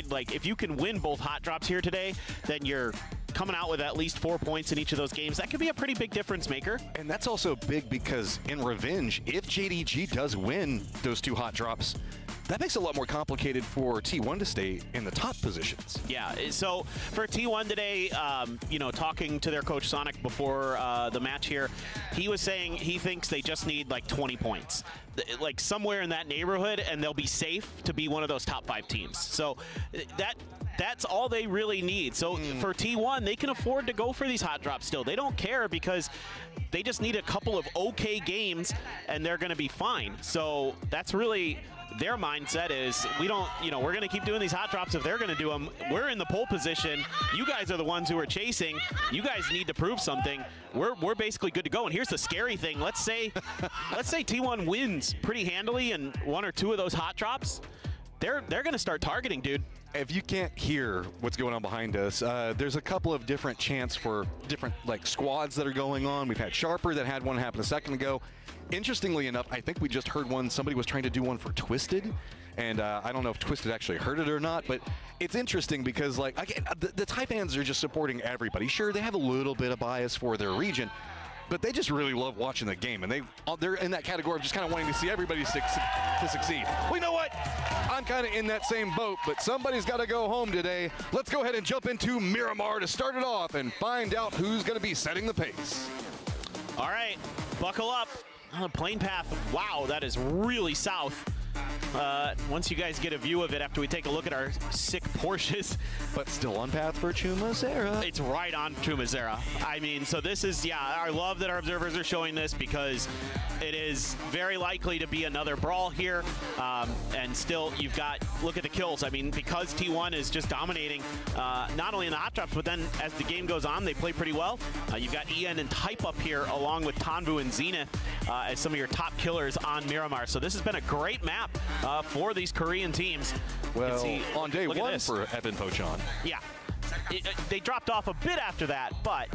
Like, if you can win both hot drops here today, then you're coming out with at least 4 points in each of those games. That could be a pretty big difference maker. And that's also big because in revenge, if JDG does win those 2 hot drops, that makes it a lot more complicated for T1 to stay in the top positions. Yeah, so for T1 today, you know, talking to their coach Sonic before the match here, he was saying he thinks they just need like 20 points. Like somewhere in that neighborhood, and they'll be safe to be one of those top 5 teams. So that's all they really need. So for T1, they can afford to go for these hot drops still. They don't care because they just need a couple of okay games, and they're going to be fine. So that's really their mindset is, we don't, you know, we're going to keep doing these hot drops if they're going to do them. We're in the pole position. You guys are the ones who are chasing. You guys need to prove something. We're basically good to go. And here's the scary thing. Let's say T1 wins pretty handily and 1 or 2 of those hot drops. They're going to start targeting, dude. If you can't hear what's going on behind us, there's a couple of different chants for different like squads that are going on. We've had Sharper that had one happen a second ago. Interestingly enough, I think we just heard one. Somebody was trying to do one for Twisted, and I don't know if Twisted actually heard it or not, but it's interesting because like again, the Thai fans are just supporting everybody. Sure, they have a little bit of bias for their region, but they just really love watching the game, and they're in that category of just kind of wanting to see everybody to succeed. Well, you know what? I'm kind of in that same boat, but somebody's got to go home today. Let's go ahead and jump into Miramar to start it off and find out who's going to be setting the pace. All right, buckle up. Plane path. Wow, that is really south. Once you guys get a view of it after we take a look at our sick Porsches. But still on path for Chumacera. It's right on Chumacera. I mean, so this is, yeah, I love that our observers are showing this because it is very likely to be another brawl here. And still, you've got, look at the kills. I mean, because T1 is just dominating, not only in the hot drops, but then as the game goes on, they play pretty well. You've got EN and Type up here along with Tanvu and Zenith as some of your top killers on Miramar. So this has been a great map for these Korean teams. Well, on day 1 for Evan Pochon. Yeah, they dropped off a bit after that, but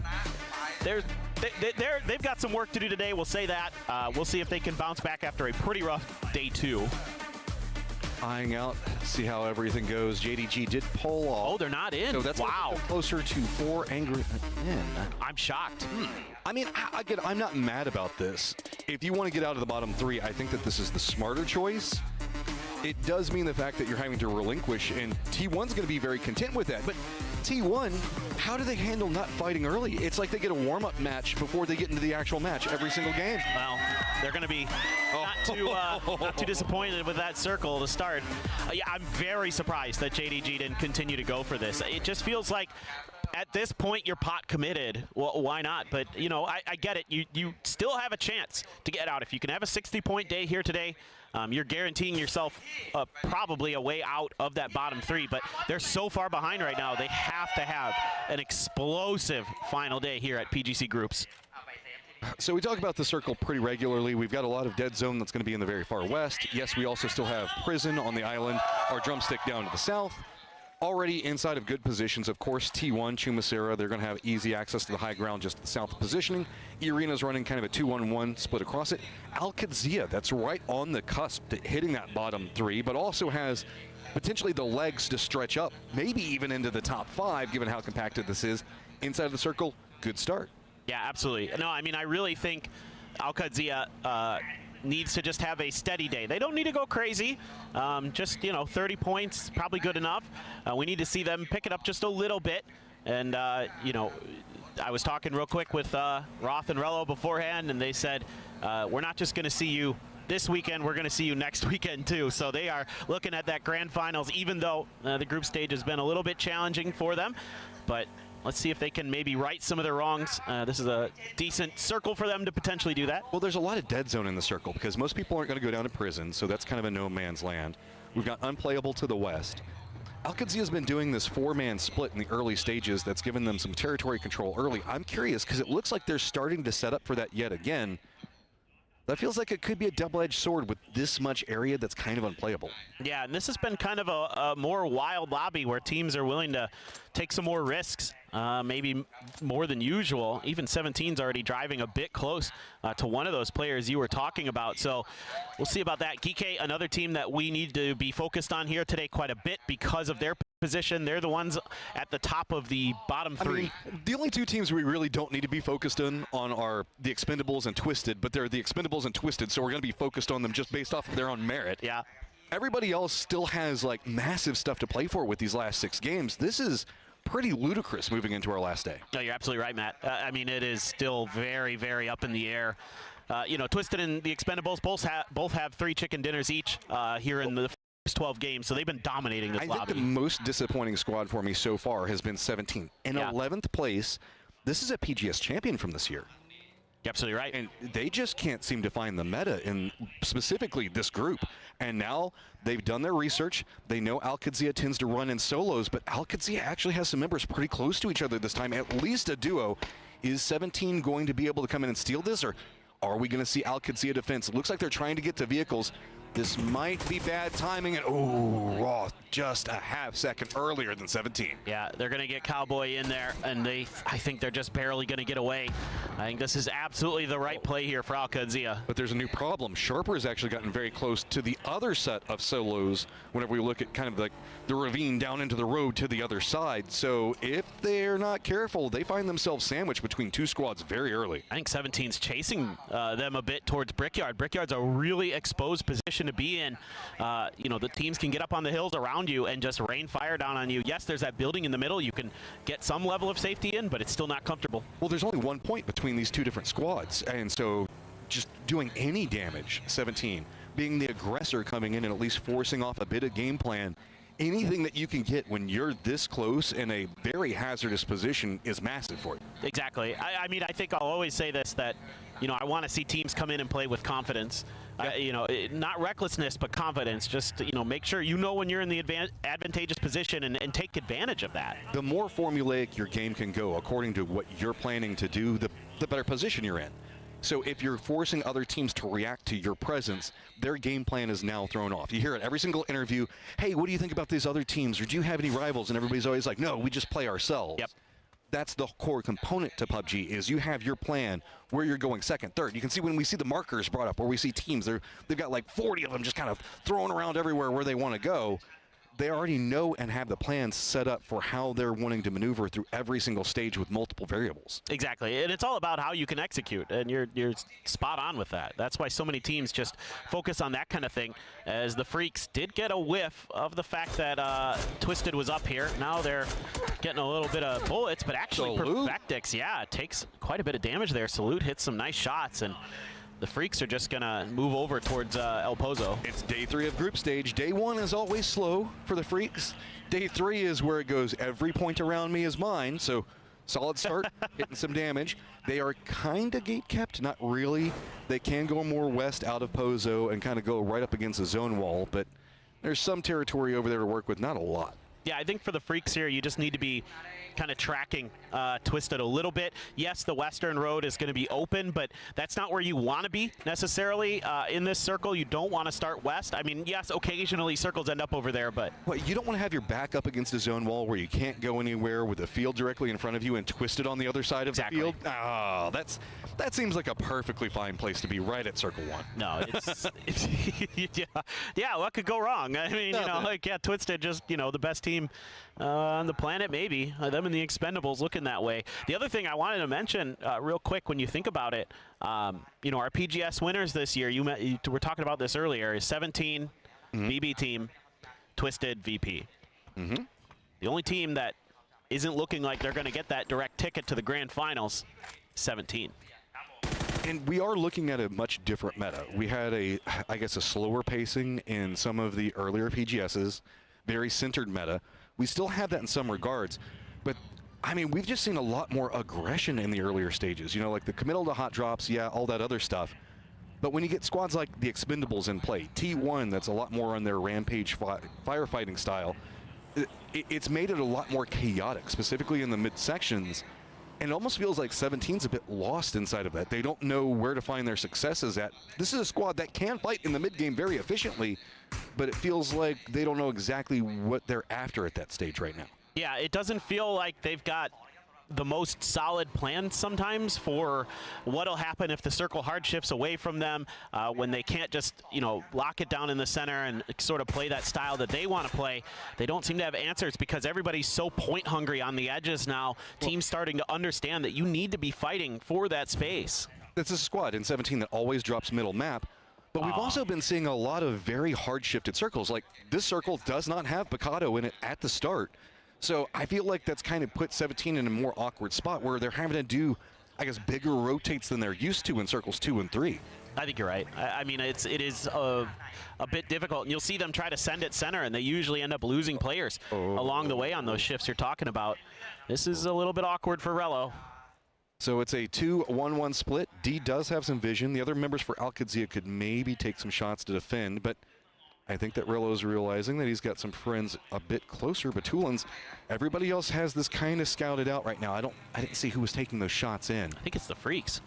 they've got some work to do today. We'll say that. We'll see if they can bounce back after a pretty rough day 2. Eyeing out, see how everything goes. JDG did pull off. Oh, they're not in. So that's wow. Closer to 4 angry in. I'm shocked. I mean, again, I'm not mad about this. If you want to get out of the bottom 3, I think that this is the smarter choice. It does mean the fact that you're having to relinquish, and T1's going to be very content with that. But T1, how do they handle not fighting early? It's like they get a warm-up match before they get into the actual match every single game. Well, they're going to be not too disappointed with that circle to start. Yeah, I'm very surprised that JDG didn't continue to go for this. It just feels like at this point you're pot committed. Well, why not? But, you know, I get it. You still have a chance to get out. If you can have a 60-point day here today, you're guaranteeing yourself probably a way out of that bottom 3, but they're so far behind right now. They have to have an explosive final day here at PGC Groups. So we talk about the circle pretty regularly. We've got a lot of dead zone that's going to be in the very far west. Yes, we also still have Prison on the island, our drumstick down to the south. Already inside of good positions, of course, T1, Chumacera, they're going to have easy access to the high ground just the south positioning. Irena's running kind of a 2-1-1 split across it. Al-Qadsia, that's right on the cusp to hitting that bottom 3, but also has potentially the legs to stretch up, maybe even into the top 5, given how compacted this is. Inside of the circle, good start. Yeah, absolutely. No, I mean, I really think Al-Qadsia needs to just have a steady day. They don't need to go crazy. Just, you know, 30 points, probably good enough. We need to see them pick it up just a little bit. And, you know, I was talking real quick with Roth and Rello beforehand, and they said, we're not just going to see you this weekend, we're going to see you next weekend too. So they are looking at that grand finals, even though the group stage has been a little bit challenging for them. But let's see if they can maybe right some of their wrongs. This is a decent circle for them to potentially do that. Well, there's a lot of dead zone in the circle because most people aren't going to go down to Prison, so that's kind of a no man's land. We've got Unplayable to the west. Al-Qadsia has been doing this 4-man split in the early stages that's given them some territory control early. I'm curious because it looks like they're starting to set up for that yet again. That feels like it could be a double-edged sword with this much area that's kind of unplayable. Yeah, and this has been kind of a more wild lobby where teams are willing to take some more risks, maybe more than usual. Even 17's already driving a bit close to one of those players you were talking about. So we'll see about that. Kike, another team that we need to be focused on here today quite a bit because of their position. They're the ones at the top of the bottom three. I mean, the only two teams we really don't need to be focused on are the Expendables and Twisted, but they're the Expendables and Twisted, so we're going to be focused on them just based off of their own merit. Yeah. Everybody else still has like massive stuff to play for with these last 6 games. This is pretty ludicrous moving into our last day. No, you're absolutely right, Matt. I mean, it is still very, very up in the air. You know, Twisted and the Expendables both have 3 chicken dinners each here in the 12 games, so they've been dominating this lobby. I think the most disappointing squad for me so far has been 17. In 11th place, this is a PGS champion from this year. You're absolutely right. And they just can't seem to find the meta in specifically this group. And now they've done their research. They know Al-Qadsia tends to run in solos, but Al-Qadsia actually has some members pretty close to each other this time, at least a duo. Is 17 going to be able to come in and steal this, or are we going to see Al-Qadsia defense? It looks like they're trying to get to vehicles. This might be bad timing, and oh, Roth just a half second earlier than 17. Yeah, they're going to get Cowboy in there, and I think they're just barely going to get away. I think this is absolutely the right play here for Al-Qadsia. But there's a new problem. Sharper has actually gotten very close to the other set of solos whenever we look at kind of the ravine down into the road to the other side. So if they're not careful, they find themselves sandwiched between 2 squads very early. I think 17's chasing them a bit towards Brickyard. Brickyard's a really exposed position to be in. You know, the teams can get up on the hills around you and just rain fire down on you. Yes, there's that building in the middle. You can get some level of safety in, but it's still not comfortable. Well, there's only 1 point between these 2 different squads, and so just doing any damage, 17, being the aggressor coming in and at least forcing off a bit of game plan, anything that you can get when you're this close in a very hazardous position is massive for you. Exactly. I mean, I think I'll always say this, that, you know, I want to see teams come in and play with confidence. You know, not recklessness, but confidence. Just, you know, make sure you know when you're in the advantageous position and take advantage of that. The more formulaic your game can go according to what you're planning to do, the better position you're in. So if you're forcing other teams to react to your presence, their game plan is now thrown off. You hear it every single interview. Hey, what do you think about these other teams? Or do you have any rivals? And everybody's always like, no, we just play ourselves. Yep. That's the core component to PUBG, is you have your plan where you're going second, third. You can see when we see the markers brought up, where we see teams, they've got like 40 of them just kind of thrown around everywhere where they want to go. They already know and have the plans set up for how they're wanting to maneuver through every single stage with multiple variables. Exactly, and it's all about how you can execute, and you're spot on with that. That's why so many teams just focus on that kind of thing, as the Freaks did get a whiff of the fact that Twisted was up here. Now they're getting a little bit of bullets, but actually Perfectix, yeah, it takes quite a bit of damage there. Salute hits some nice shots, and the Freaks are just going to move over towards El Pozo. It's day 3 of group stage. Day 1 is always slow for the Freaks. Day 3 is where it goes, every point around me is mine. So solid start, hitting some damage. They are kind of gate kept, not really. They can go more west out of Pozo and kind of go right up against the zone wall, but there's some territory over there to work with, not a lot. Yeah, I think for the Freaks here, you just need to be kind of tracking Twisted a little bit. Yes, the western road is going to be open, but that's not where you want to be necessarily in this circle. You don't want to start west. I mean, yes, occasionally circles end up over there, but... Well, you don't want to have your back up against a zone wall where you can't go anywhere with the field directly in front of you and Twisted on the other side of the field. Oh, that seems like a perfectly fine place to be, right at circle 1. No, it's yeah, what could go wrong? I mean, you know, like, yeah, Twisted just, you know, the best team on the planet, maybe. Them and the Expendables looking that way. The other thing I wanted to mention real quick, when you think about it, you know, our PGS winners this year, you were talking about this earlier, is 17 VB team, Twisted VP. The only team that isn't looking like they're going to get that direct ticket to the grand finals, 17. And we are looking at a much different meta. We had I guess, a slower pacing in some of the earlier PGSs, very centered meta. We still have that in some regards, but I mean, we've just seen a lot more aggression in the earlier stages. You know, like the committal to hot drops, yeah, all that other stuff. But when you get squads like the Expendables in play, T1, that's a lot more on their rampage firefighting style, it's made it a lot more chaotic, specifically in the midsections. And it almost feels like 17's a bit lost inside of that. They don't know where to find their successes at. This is a squad that can fight in the mid game very efficiently, but it feels like they don't know exactly what they're after at that stage right now. Yeah, it doesn't feel like they've got the most solid plan sometimes for what'll happen if the circle hard shifts away from them, when they can't just, you know, lock it down in the center and sort of play that style that they want to play. They don't seem to have answers because everybody's so point hungry on the edges now. Teams starting to understand that you need to be fighting for that space. It's a squad in 17 that always drops middle map. But we've also been seeing a lot of very hard shifted circles. Like this circle does not have Picado in it at the start. So I feel like that's kind of put 17 in a more awkward spot where they're having to do, I guess, bigger rotates than they're used to in circles 2 and 3. I think you're right. I mean, it is a bit difficult. And you'll see them try to send it center, and they usually end up losing players along the way on those shifts you're talking about. This is a little bit awkward for Rello. So it's a 2-1-1 split. D does have some vision. The other members for Al-Qadsia could maybe take some shots to defend, but I think that Rello's realizing that he's got some friends a bit closer. Batulans, everybody else has this kind of scouted out right now. I didn't see who was taking those shots in. I think it's the Freaks.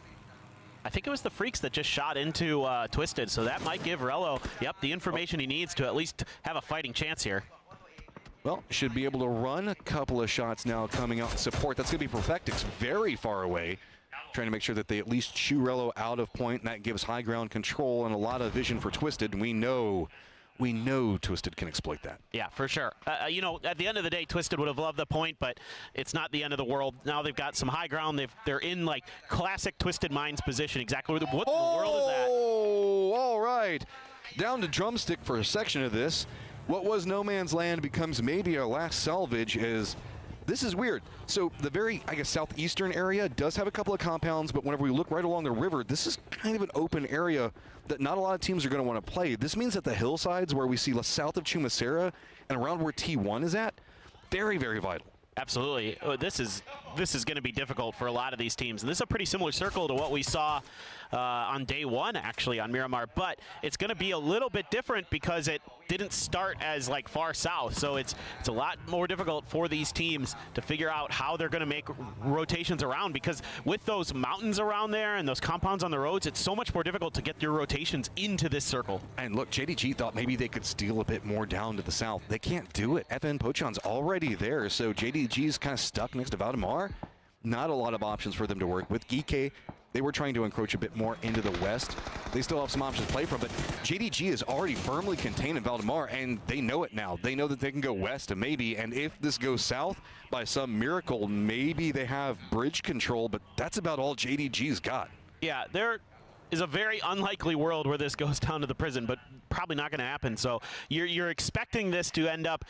I think it was the Freaks that just shot into Twisted, so that might give Rello, the information he needs to at least have a fighting chance here. Well, should be able to run a couple of shots now coming out in support. That's going to be Perfectix very far away, trying to make sure that they at least chew Rello out of point, and that gives high ground control and a lot of vision for Twisted. And we know Twisted can exploit that. Yeah, for sure. You know, at the end of the day, Twisted would have loved the point, but it's not the end of the world. Now they've got some high ground. They're in like classic Twisted Minds position. Exactly what in the world is that? Oh, all right. Down to drumstick for a section of this. What was no man's land becomes maybe our last salvage. This is weird. So the very, I guess, southeastern area does have a couple of compounds, but whenever we look right along the river, this is kind of an open area that not a lot of teams are going to want to play. This means that the hillsides where we see south of Chumacera and around where T1 is at, very, very vital. Absolutely. This is going to be difficult for a lot of these teams. And this is a pretty similar circle to what we saw on day one, actually, on Miramar. But it's going to be a little bit different because it didn't start as like far south. So it's a lot more difficult for these teams to figure out how they're going to make rotations around, because with those mountains around there and those compounds on the roads, it's so much more difficult to get your rotations into this circle. And look, JDG thought maybe they could steal a bit more down to the south. They can't do it. FN Pochan's already there, so JDG's kind of stuck next to Valdemar. Not a lot of options for them to work with. Geeke, they were trying to encroach a bit more into the west. They still have some options to play from, but JDG is already firmly contained in Valdemar, and they know it now. They know that they can go west and maybe, and if this goes south, by some miracle, maybe they have bridge control, but that's about all JDG's got. Yeah, there is a very unlikely world where this goes down to the prison, but probably not going to happen. So you're expecting this to end up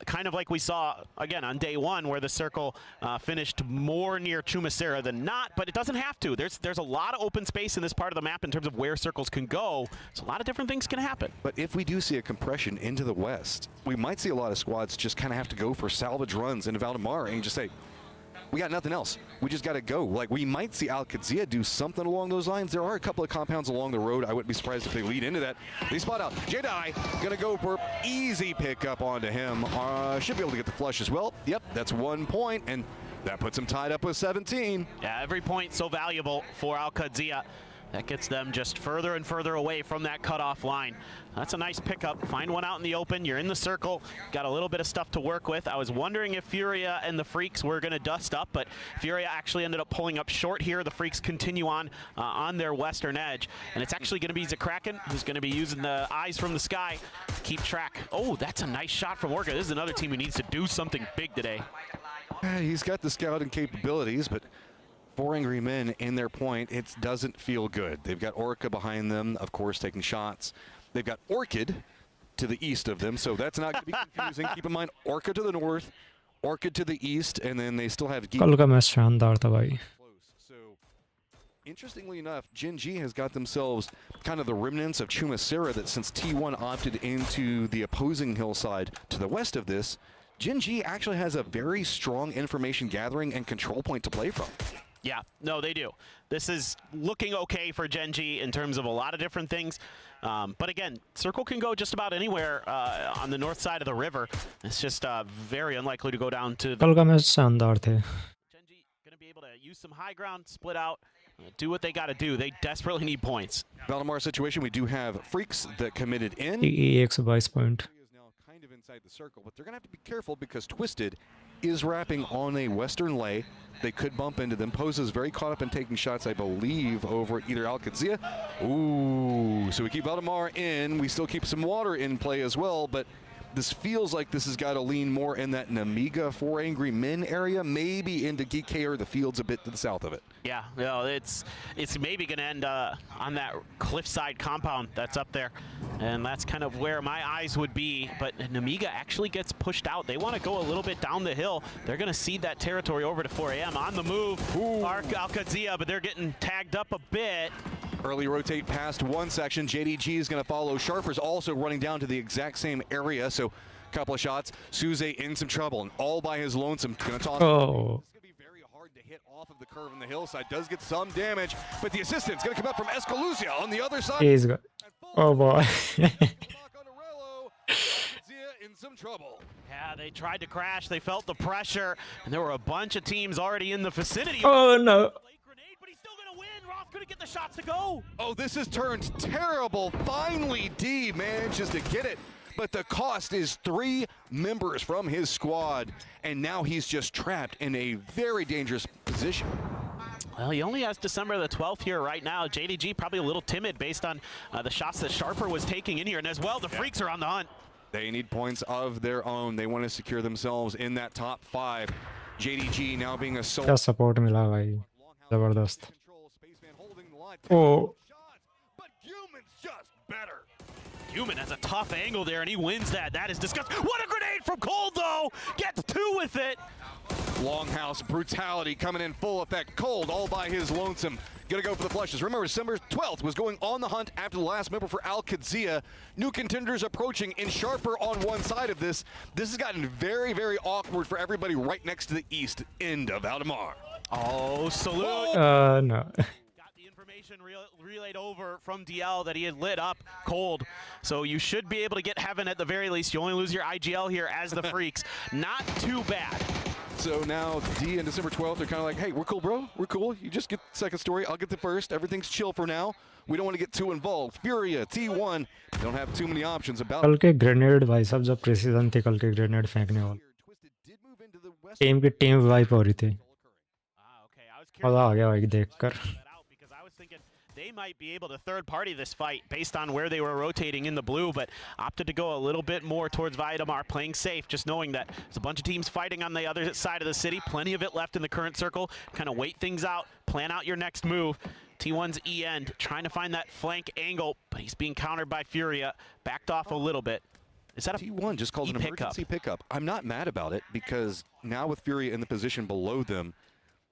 kind of like we saw, again, on day one, where the circle finished more near Chumacera than not, but it doesn't have to. There's a lot of open space in this part of the map in terms of where circles can go, so a lot of different things can happen. But if we do see a compression into the west, we might see a lot of squads just kind of have to go for salvage runs into Valdemar and just say, we got nothing else. We just got to go. Like, we might see Al-Qadsia do something along those lines. There are a couple of compounds along the road. I wouldn't be surprised if they lead into that. They spot out. Jedi going to go for easy pickup onto him. Should be able to get the flush as well. Yep, that's 1 point, and that puts him tied up with 17. Yeah, every point so valuable for Al-Qadsia. That gets them just further and further away from that cutoff line. That's a nice pickup. Find one out in the open. You're in the circle. Got a little bit of stuff to work with. I was wondering if Furia and the Freaks were going to dust up, but Furia actually ended up pulling up short here. The Freaks continue on their western edge, and it's actually going to be Zakraken who's going to be using the eyes from the sky to keep track. Oh, that's a nice shot from Orca. This is another team who needs to do something big today. He's got the scouting capabilities, but 4 angry men in their point, it doesn't feel good. They've got Orca behind them, of course, taking shots. They've got Orchid to the east of them, so that's not going to be confusing. Keep in mind, Orca to the north, Orchid to the east, and then they still have कल का match शानदार था भाई. So, interestingly enough, Gen G has got themselves kind of the remnants of Chumacera that since T1 opted into the opposing hillside to the west of this, Gen G actually has a very strong information gathering and control point to play from. Yeah, no, they do. This is looking okay for Gen G in terms of a lot of different things. But again, Circle can go just about anywhere on the north side of the river. It's just very unlikely to go down to the... कल का match शानदार थे. Gen G going to be able to use some high ground, split out, do what they got to do. They desperately need points. Valdemar situation, we do have Freaks that committed in. EX 22 point. Is now kind of inside the circle, but they're going to have to be careful because Twisted is wrapping on a western lay. they could bump into them. Posa's very caught up in taking shots, I believe, over at either Al-Qadsia. Ooh, so we keep Valdemar in. We still keep some water in play as well, but this feels like this has got to lean more in that Namiga 4 Angry Men area, maybe into GK or the fields a bit to the south of it. Yeah, no, it's maybe going to end on that cliffside compound that's up there, and that's kind of where my eyes would be. But Namiga actually gets pushed out. They want to go a little bit down the hill. They're going to cede that territory over to 4AM. On the move, Al-Qadsia, but they're getting tagged up a bit. Early rotate past one section. JDG is going to follow. Sharper's also running down to the exact same area. So a couple of shots. Suze in some trouble and all by his lonesome. Going to toss. Oh. It's going to be very hard to hit off of the curve on the hillside. Does get some damage, but the assistant's going to come up from Escaluzia on the other side. He's got. Oh boy. In some trouble. Yeah, they tried to crash. They felt the pressure, and there were a bunch of teams already in the vicinity. Oh no. Grenade, but he's still going to win. Roth couldn't get the shots to go. Oh, this has turned terrible. Finally, D manages to get it, but the cost is 3 members from his squad, and now he's just trapped in a very dangerous position. Well, he only has December the 12th here right now. JDG probably a little timid based on the shots that Sharper was taking in here, and as well, the Freaks are on the hunt. They need points of their own. They want to secure themselves in that top 5. JDG now being a solo. क्या support मिला भाई जबरदस्त. Oh. But Human's just better. Human has a tough angle there, and he wins that. That is disgusting. What a grenade from Cold, though! Gets 2 with it. Longhouse brutality coming in full effect. Cold all by his lonesome. Gonna go for the flushes. Remember, December 12th was going on the hunt after the last member for Al-Qadsia. New contenders approaching in Sharper on one side of this. This has gotten very, very awkward for everybody right next to the east end of Valdemar. Oh, salute. No. Got the information relayed over from DL that he had lit up Cold. So you should be able to get heaven at the very least. You only lose your IGL here as the Freaks. Not too bad. So now D and December 12th, they're kind of like, hey, we're cool, bro. We're cool. You just get the second story. I'll get the first. Everything's chill for now. We don't want to get too involved. Furia, T1, they don't have too many options about कल के grenade भाई सब जब precision थे कल के grenade फेंकने वाले टीम की टीम वाइप हो रही थी मजा आ गया भाई देखकर. They might be able to third party this fight based on where they were rotating in the blue, but opted to go a little bit more towards Valdemar, playing safe, just knowing that there's a bunch of teams fighting on the other side of the city, plenty of it left in the current circle. Kind of wait things out, plan out your next move. T1's E-end trying to find that flank angle, but he's being countered by Furia, backed off a little bit. Is that a T1 just called an emergency pickup. I'm not mad about it because now with Furia in the position below them,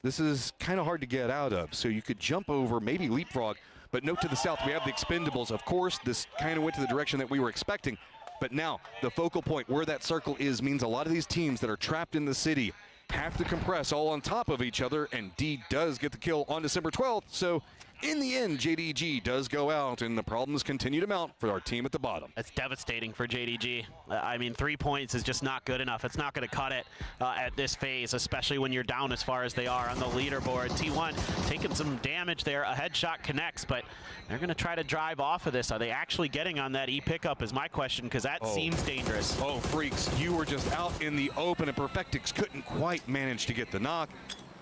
this is kind of hard to get out of. So you could jump over, maybe leapfrog, but note to the south, we have the Expendables. Of course, this kind of went to the direction that we were expecting. But now, the focal point where that circle is means a lot of these teams that are trapped in the city have to compress all on top of each other, and D does get the kill on December 12th. So in the end, JDG does go out, and the problems continue to mount for our team at the bottom. That's devastating for JDG. I mean, 3 points is just not good enough. It's not going to cut it at this phase, especially when you're down as far as they are on the leaderboard. T1 taking some damage there. A headshot connects, but they're going to try to drive off of this. Are they actually getting on that E-pickup is my question, because that seems dangerous. Oh, Freaks, you were just out in the open, and Perfectix couldn't quite manage to get the knock.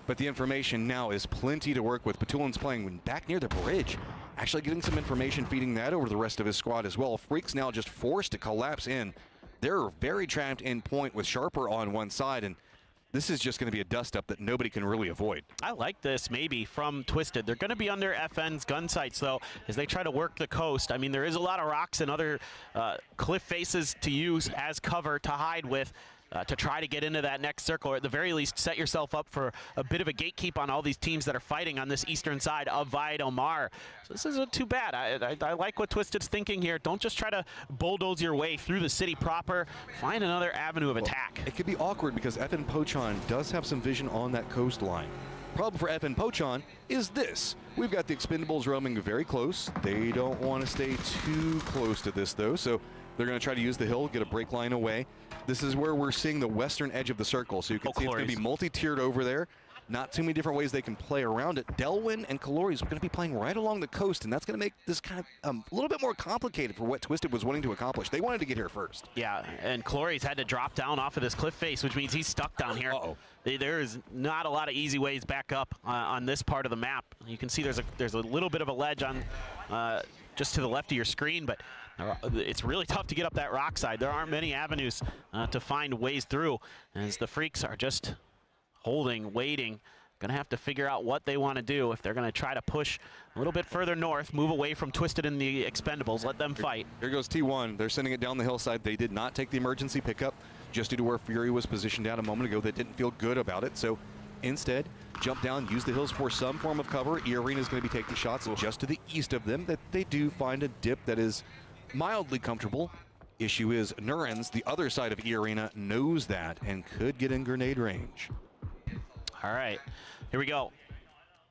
But the information now is plenty to work with. Patulin's playing back near the bridge, actually getting some information, feeding that over to the rest of his squad as well. Freaks now just forced to collapse in. They're very trapped in point with Sharper on one side, and this is just going to be a dust-up that nobody can really avoid. I like this maybe from Twisted. They're going to be under FN's gun sights, though, as they try to work the coast. I mean, there is a lot of rocks and other cliff faces to use as cover to hide with. To try to get into that next circle, or at the very least set yourself up for a bit of a gatekeep on all these teams that are fighting on this eastern side of Valdemar. So this isn't too bad. I like what Twisted's thinking here. Don't just try to bulldoze your way through the city proper. Find another avenue of attack. It could be awkward because FN Pochon does have some vision on that coastline. Problem for FN Pochon is this. We've got the Expendables roaming very close. They don't want to stay too close to this, though, so they're going to try to use the hill, get a break line away. This is where we're seeing the western edge of the circle, so you can see it's going to be multi-tiered over there. not too many different ways they can play around it. Delwyn and Calori's are going to be playing right along the coast, and that's going to make this kind of a little bit more complicated for what Twisted was wanting to accomplish. They wanted to get here first. Yeah, and Calori's had to drop down off of this cliff face, which means he's stuck down here. There is not a lot of easy ways back up on this part of the map. You can see there's a little bit of a ledge on just to the left of your screen, but it's really tough to get up that rock side. There aren't many avenues to find ways through, as the Freaks are just holding, waiting. Gonna have to figure out what they want to do if they're gonna try to push a little bit further north, move away from Twisted and the Expendables, let them fight. Here goes T1. They're sending it down the hillside. They did not take the emergency pickup just due to where Fury was positioned out a moment ago. They didn't feel good about it, so instead jump down, use the hills for some form of cover. E-Arena is going to be taking shots just to the east of them. That they do find a dip that is mildly comfortable. Issue is Nurens, the other side of E-Arena, knows that and could get in grenade range. All right, here we go.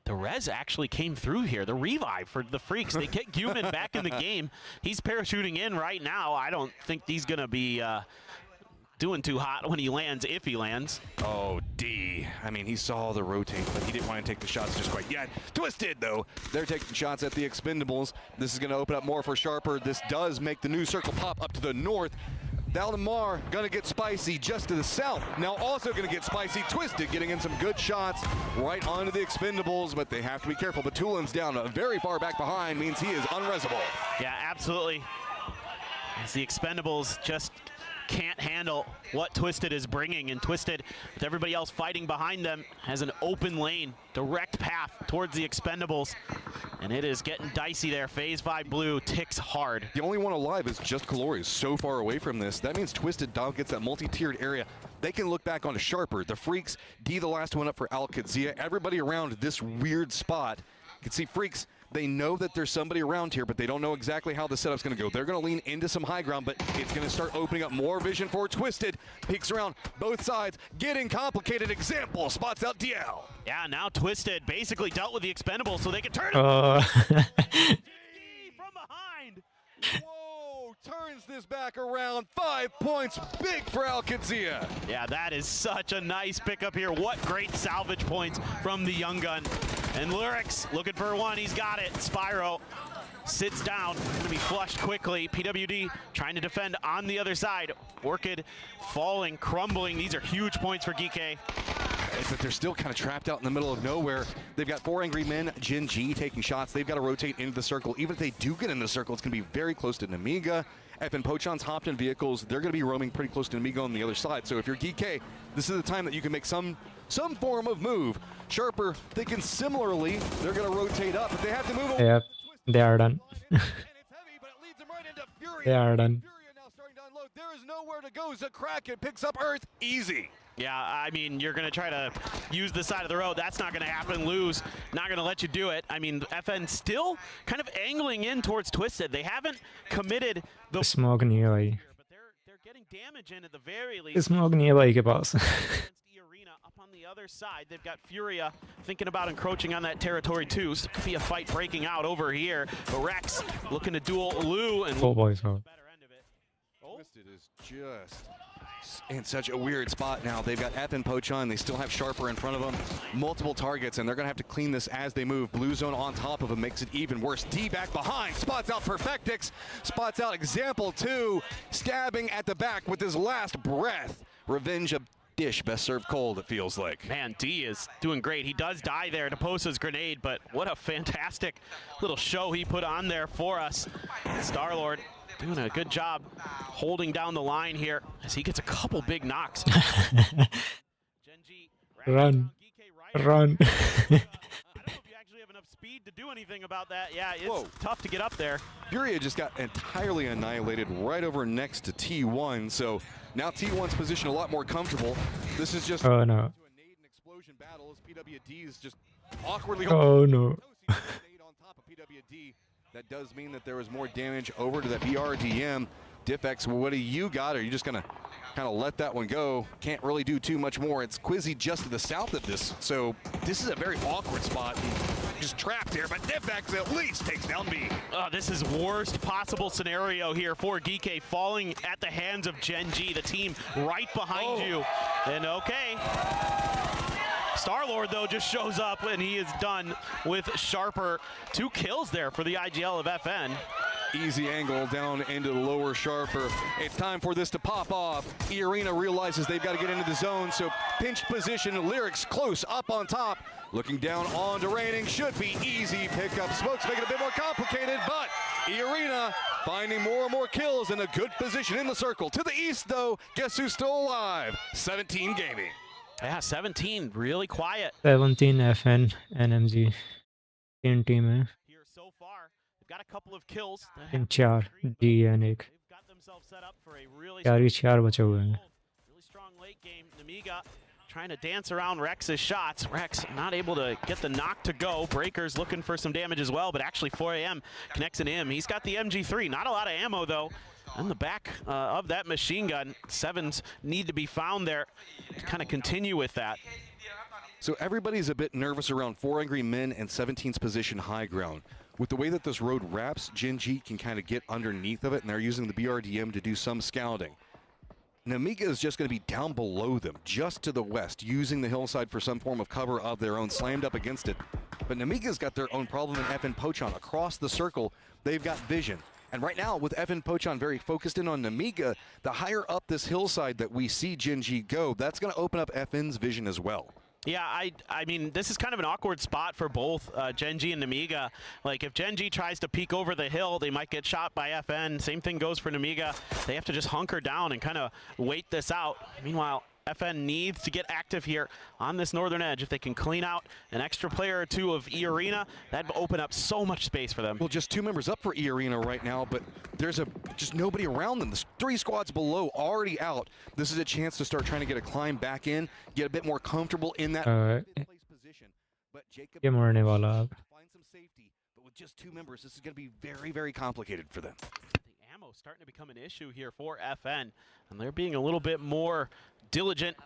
The res actually came through here. The revive for the Freaks. They get Guman back in the game. He's parachuting in right now. I don't think he's going to be doing too hot when he lands, if he lands. Oh, D. I mean, he saw the rotate, but he didn't want to take the shots just quite yet. Twisted, though. They're taking shots at the Expendables. This is going to open up more for Sharper. This does make the new circle pop up to the north. Valdemar going to get spicy just to the south. Now also going to get spicy. Twisted getting in some good shots right onto the Expendables, but they have to be careful. Batulin's down very far back behind, means he is unresable. Yeah, absolutely. As the Expendables just can't handle what Twisted is bringing, and Twisted, with everybody else fighting behind them, has an open lane, direct path towards the Expendables, and it is getting dicey there. Phase 5 Blue ticks hard. The only one alive is just Calori's so far away from this. That means Twisted Dog gets that multi-tiered area. They can look back onto Sharper, the Freaks, D the last one up for Al-Qadzia. Everybody around this weird spot. You can see Freaks, they know that there's somebody around here, but they don't know exactly how the setup's going to go. They're going to lean into some high ground, but it's going to start opening up more vision for Twisted. Peeks around both sides, getting complicated. Example, spots out DL. Yeah, now Twisted basically dealt with the Expendables so they can turn it. Oh. From behind. Whoa, turns this back around. 5 points, big for Al-Qadzia. Yeah, that is such a nice pickup here. What great salvage points from the young gun. And Lyrics looking for one, he's got it. Spyro sits down, gonna be flushed quickly. PWD trying to defend on the other side. Orchid falling, crumbling. These are huge points for Geeky. But they're still kind of trapped out in the middle of nowhere. They've got 4 angry men, Gen G taking shots. They've got to rotate into the circle. Even if they do get in the circle, it's going to be very close to Namiga. FN Pochon's hopped in vehicles. They're going to be roaming pretty close to Namiga on the other side. So if you're Geeky, this is the time that you can make some form of move. Sharper thinking similarly. They're going to rotate up, but they have to move away. Yep, they are done. They are done. There is nowhere to go. Zakraken picks up Earth easy. Yeah, I mean, you're going to try to use the side of the road. That's not going to happen. Lose, not going to let you do it. I mean, FN still kind of angling in towards Twisted. They haven't committed the Smog नहीं है भाई. but they're getting damage in at the very least. Smog नहीं है भाई के पास. Against the arena up on the other side, they've got Furia thinking about encroaching on that territory too. So there could be a fight breaking out over here. But Rex looking to duel Lou and Oh boys, oh. better end of it. Oh. Twisted is just in such a weird spot now. They've got FN Pochon. They still have Sharper in front of them. Multiple targets, and they're going to have to clean this as they move. Blue zone on top of them makes it even worse. D back behind. Spots out Perfectix. Spots out Example 2. Stabbing at the back with his last breath. Revenge of dish. Best served cold, it feels like. Man, D is doing great. He does die there to post his grenade, but what a fantastic little show he put on there for us. Star-Lord doing a good job holding down the line here as he gets a couple big knocks. Genji, Run. Run. I don't know if you actually have enough speed to do anything about that. Yeah, it's tough to get up there. Furia just got entirely annihilated right over next to T1, so now T1's position a lot more comfortable. This is just Oh no. to a nade and explosion battle as PWD is just awkwardly Oh no. on top of PWD. That does mean that there was more damage over to the BRDM. Diffex, what do you got? Are you just going to kind of let that one go? Can't really do too much more. It's Quizzy just to the south of this, so this is a very awkward spot. Just trapped here, but Diffex at least takes down B. Oh, this is worst possible scenario here for Geeky, falling at the hands of Gen G, the team right behind you. And okay. Star-Lord, though, just shows up, and he is done with Sharper. 2 kills there for the IGL of FN. Easy angle down into the lower Sharper. It's time for this to pop off. E-Arena realizes they've got to get into the zone, so pinch position, Lyrics close up on top. Looking down onto Raining, should be easy pickup. Smokes make it a bit more complicated, but E-Arena finding more and more kills in a good position in the circle. To the east, though, guess who's still alive? 17 Gaming. Yeah, 17, really quiet. 17 FN NMG 3 team है. Here so far, they've got a couple of kills. In 4 D and 1. They've got themselves set up for a really 4 बचे हुए हैं. really strong late game. Namiga trying to dance around Rex's shots. Rex not able to get the knock to go. Breakers looking for some damage as well, but actually 4AM connects in him. He's got the MG3. Not a lot of ammo, though. On the back of that machine gun. 7s need to be found there to kind of continue with that. So everybody's a bit nervous around 4 Angry Men and 17's position high ground. With the way that this road wraps, Gen G can kind of get underneath of it, and they're using the BRDM to do some scouting. Namiga is just going to be down below them, just to the west, using the hillside for some form of cover of their own, slammed up against it. But Namiga's got their own problem in FN Pochon. Across the circle, they've got vision. And right now, with FN Pochon very focused in on Namiga, the higher up this hillside that we see Gen G go, that's going to open up FN's vision as well. Yeah, I mean, this is kind of an awkward spot for both Gen G and Namiga. Like, if Gen G tries to peek over the hill, they might get shot by FN. Same thing goes for Namiga. They have to just hunker down and kind of wait this out. Meanwhile, FN needs to get active here on this northern edge. If they can clean out an extra player or 2 of E-Arena, that'd open up so much space for them. Well, just 2 members up for E-Arena right now, but there's just nobody around them. There's 3 squads below already out. This is a chance to start trying to get a climb back in, get a bit more comfortable in that place position. But Jacob ये मरने वाला अब. find some safety, but with just 2 members, this is going to be very, very complicated for them. The ammo starting to become an issue here for FN, and they're being a little bit more diligent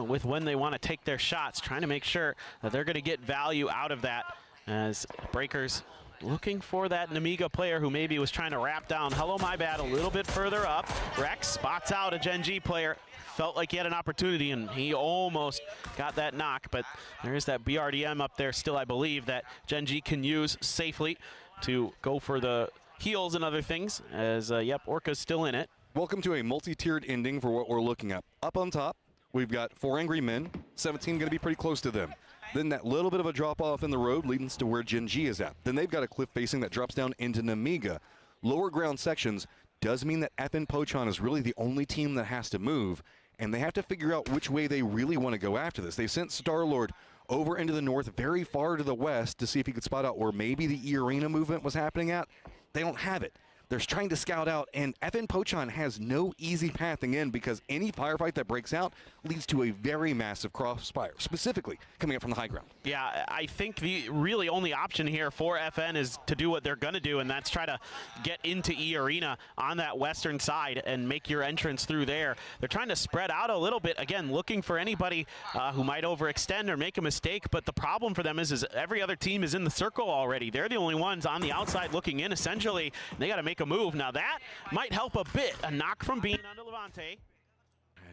with when they want to take their shots, trying to make sure that they're going to get value out of that, as Breakers looking for that Namiga player who maybe was trying to wrap down. Hello, my bad, a little bit further up. Rex spots out a Gen G player. Felt like he had an opportunity, and he almost got that knock, but there is that BRDM up there still, I believe, that Gen G can use safely to go for the heals and other things, as, yep, Orca's still in it. Welcome to a multi-tiered ending for what we're looking at. Up on top, we've got 4 Angry Men, 17 going to be pretty close to them. Then that little bit of a drop-off in the road leads to where Gen G is at. Then they've got a cliff facing that drops down into Namiga. Lower ground sections does mean that FN Pochon is really the only team that has to move, and they have to figure out which way they really want to go after this. They've sent Star-Lord over into the north, very far to the west, to see if he could spot out where maybe the E-Arena movement was happening at. They don't have it. They're trying to scout out, and FN Pochon has no easy pathing in, because any firefight that breaks out leads to a very massive crossfire, specifically coming up from the high ground. Yeah, I think the really only option here for FN is to do what they're going to do, and that's try to get into E-Arena on that western side and make your entrance through there. They're trying to spread out a little bit, again, looking for anybody who might overextend or make a mistake, but the problem for them is every other team is in the circle already. They're the only ones on the outside looking in, essentially. They got to make a move. Now that might help a bit. A knock from Bean onto Levante.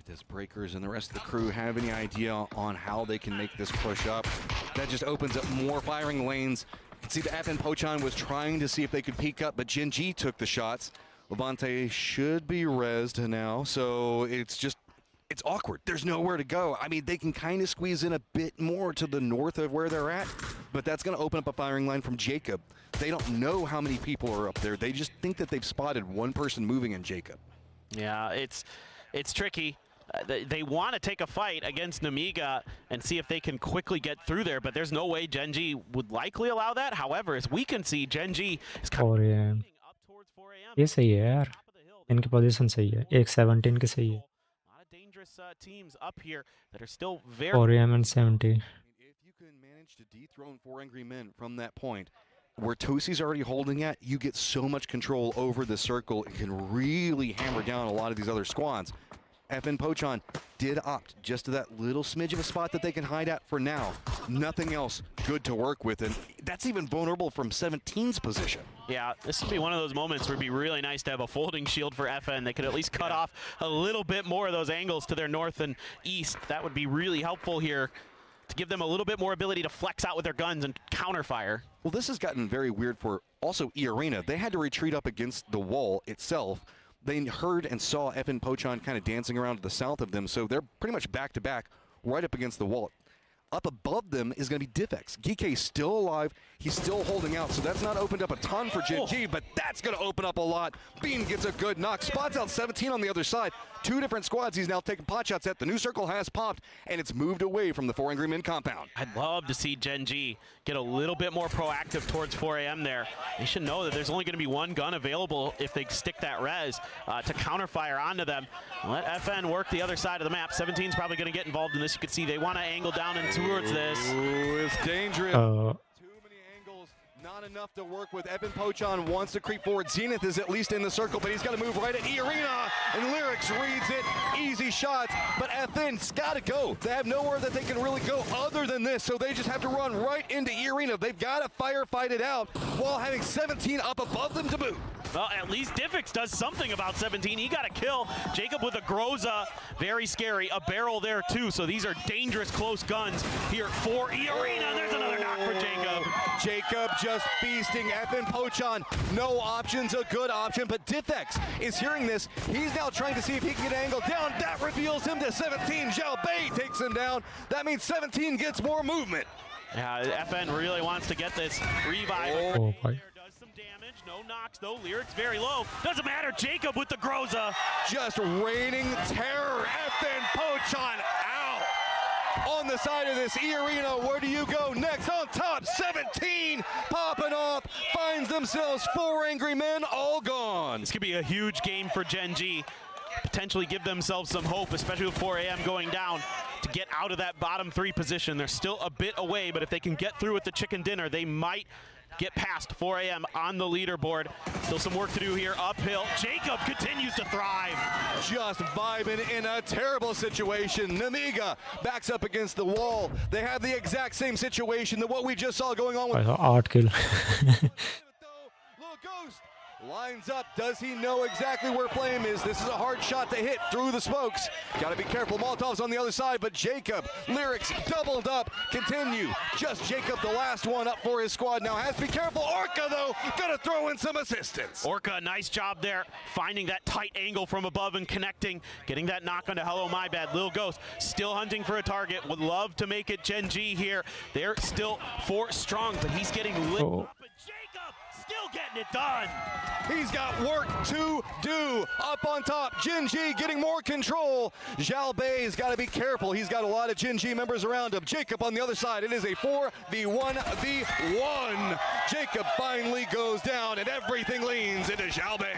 Does Breakers and the rest of the crew have any idea on how they can make this push up? That just opens up more firing lanes. You can see the FN Pochon was trying to see if they could peek up, but Gen G took the shots. Levante should be rezzed now, so it's awkward. There's nowhere to go. I mean, they can kind of squeeze in a bit more to the north of where they're at, but that's going to open up a firing line from Jacob. They don't know how many people are up there. They just think that they've spotted one person moving in Jacob. Yeah, it's tricky. They want to take a fight against Namiga and see if they can quickly get through there, but there's no way Gen G would likely allow that. However, as we can see, Gen G is coming up towards 4 AM. ये सही है यार. इनकी position सही है. एक 17 की सही है. A lot of dangerous teams up here that are still very 4 AM and 70. If you can manage to dethrone 4 Angry Men from that point, where Tosi's already holding at, you get so much control over the circle. It can really hammer down a lot of these other squads. FN Pochon did opt just to that little smidge of a spot that they can hide at for now. Nothing else good to work with, and that's even vulnerable from 17's position. Yeah, this would be one of those moments where it'd be really nice to have a folding shield for FN. They could at least cut off a little bit more of those angles to their north and east. That would be really helpful here. to give them a little bit more ability to flex out with their guns and counter fire. Well, this has gotten very weird for also E-Arena. They had to retreat up against the wall itself. They heard and saw Evan Pochon kind of dancing around to the south of them, so they're pretty much back-to-back right up against the wall. Up above them is going to be Diffex. Geek's still alive. He's still holding out, so that's not opened up a ton for Gen G, but that's going to open up a lot. Bean gets a good knock. Spots out 17 on the other side. Two different squads he's now taking pot shots at. The new circle has popped, and it's moved away from the 4 Angry Men compound. I'd love to see Gen G get a little bit more proactive towards 4 AM there. They should know that there's only going to be one gun available if they stick that res to counterfire onto them. Let FN work the other side of the map. 17's probably going to get involved in this. You can see they want to angle down and towards this. Ooh, it's dangerous. Not enough to work with. Evan Pochon wants to creep forward. Zenith is at least in the circle, but he's got to move right at E-Arena, and Lyrics reads it. Easy shots, but FN's got to go. They have nowhere that they can really go other than this, so they just have to run right into E-Arena. They've got to firefight it out while having 17 up above them to boot. Well, at least Diffex does something about 17. He got a kill. Jacob with a Groza, very scary. A barrel there too, so these are dangerous close guns here for E-Arena. There's another knock for Jacob. Jacob just feasting. Evan Pochon, no options, a good option, but Diffex is hearing this. He's now trying to see if he can get angled down. That reveals him to 17. Zhao Bei takes him down. That means 17 gets more movement. Yeah, FN really wants to get this revive. Oh, boy. Does some damage, no knocks, no Lyrics, very low. Doesn't matter, Jacob with the Groza. Just raining terror. Evan Pochon out. On the side of this E-Arena, where do you go next? On top, 17 popping off, finds themselves 4 Angry Men all gone. This could be a huge game for Gen G. Potentially give themselves some hope, especially with 4 AM going down, to get out of that bottom 3 position. They're still a bit away, but if they can get through with the chicken dinner, they might get past 4 AM on the leaderboard. Still some work to do here uphill. Jacob continues to thrive. Just vibing in a terrible situation. Namiga backs up against the wall. They have the exact same situation that what we just saw going on with I saw 8 kill. Little Ghost lines up. Does he know exactly where Flame is? This is a hard shot to hit through the smokes. Got to be careful. Molotov's on the other side, but Jacob, Lyrics doubled up. Continue. Just Jacob, the last one up for his squad now. Has to be careful. Orca, though, gonna throw in some assistance. Orca, nice job there, finding that tight angle from above and connecting, getting that knock onto Hello My Bad. Lil Ghost still hunting for a target. Would love to make it Gen G here. They're still 4 strong, but he's getting lit up. And Jacob still getting it done. He's got work to do up on top. Gen G getting more control. Zhao Bei's got to be careful. He's got a lot of Gen G members around him. Jacob on the other side. It is a 4v1v1. Jacob finally goes down, and everything leans into Zhao Bei.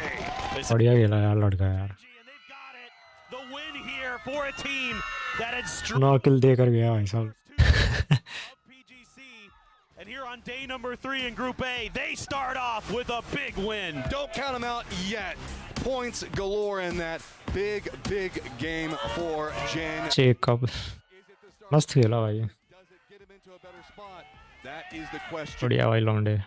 बढ़िया खेला यार लड़का यार. And they've got it. The win here for a team that had 9 kill देकर गया भाई साहब. And here on day number 3 in Group A, they start off with a big win. Don't count them out yet. Points galore in that big, big game for Gen. Jacob. मस्त खेला भाई. Does it get him into a better spot? That is the question. बढ़िया भाई लौंडे.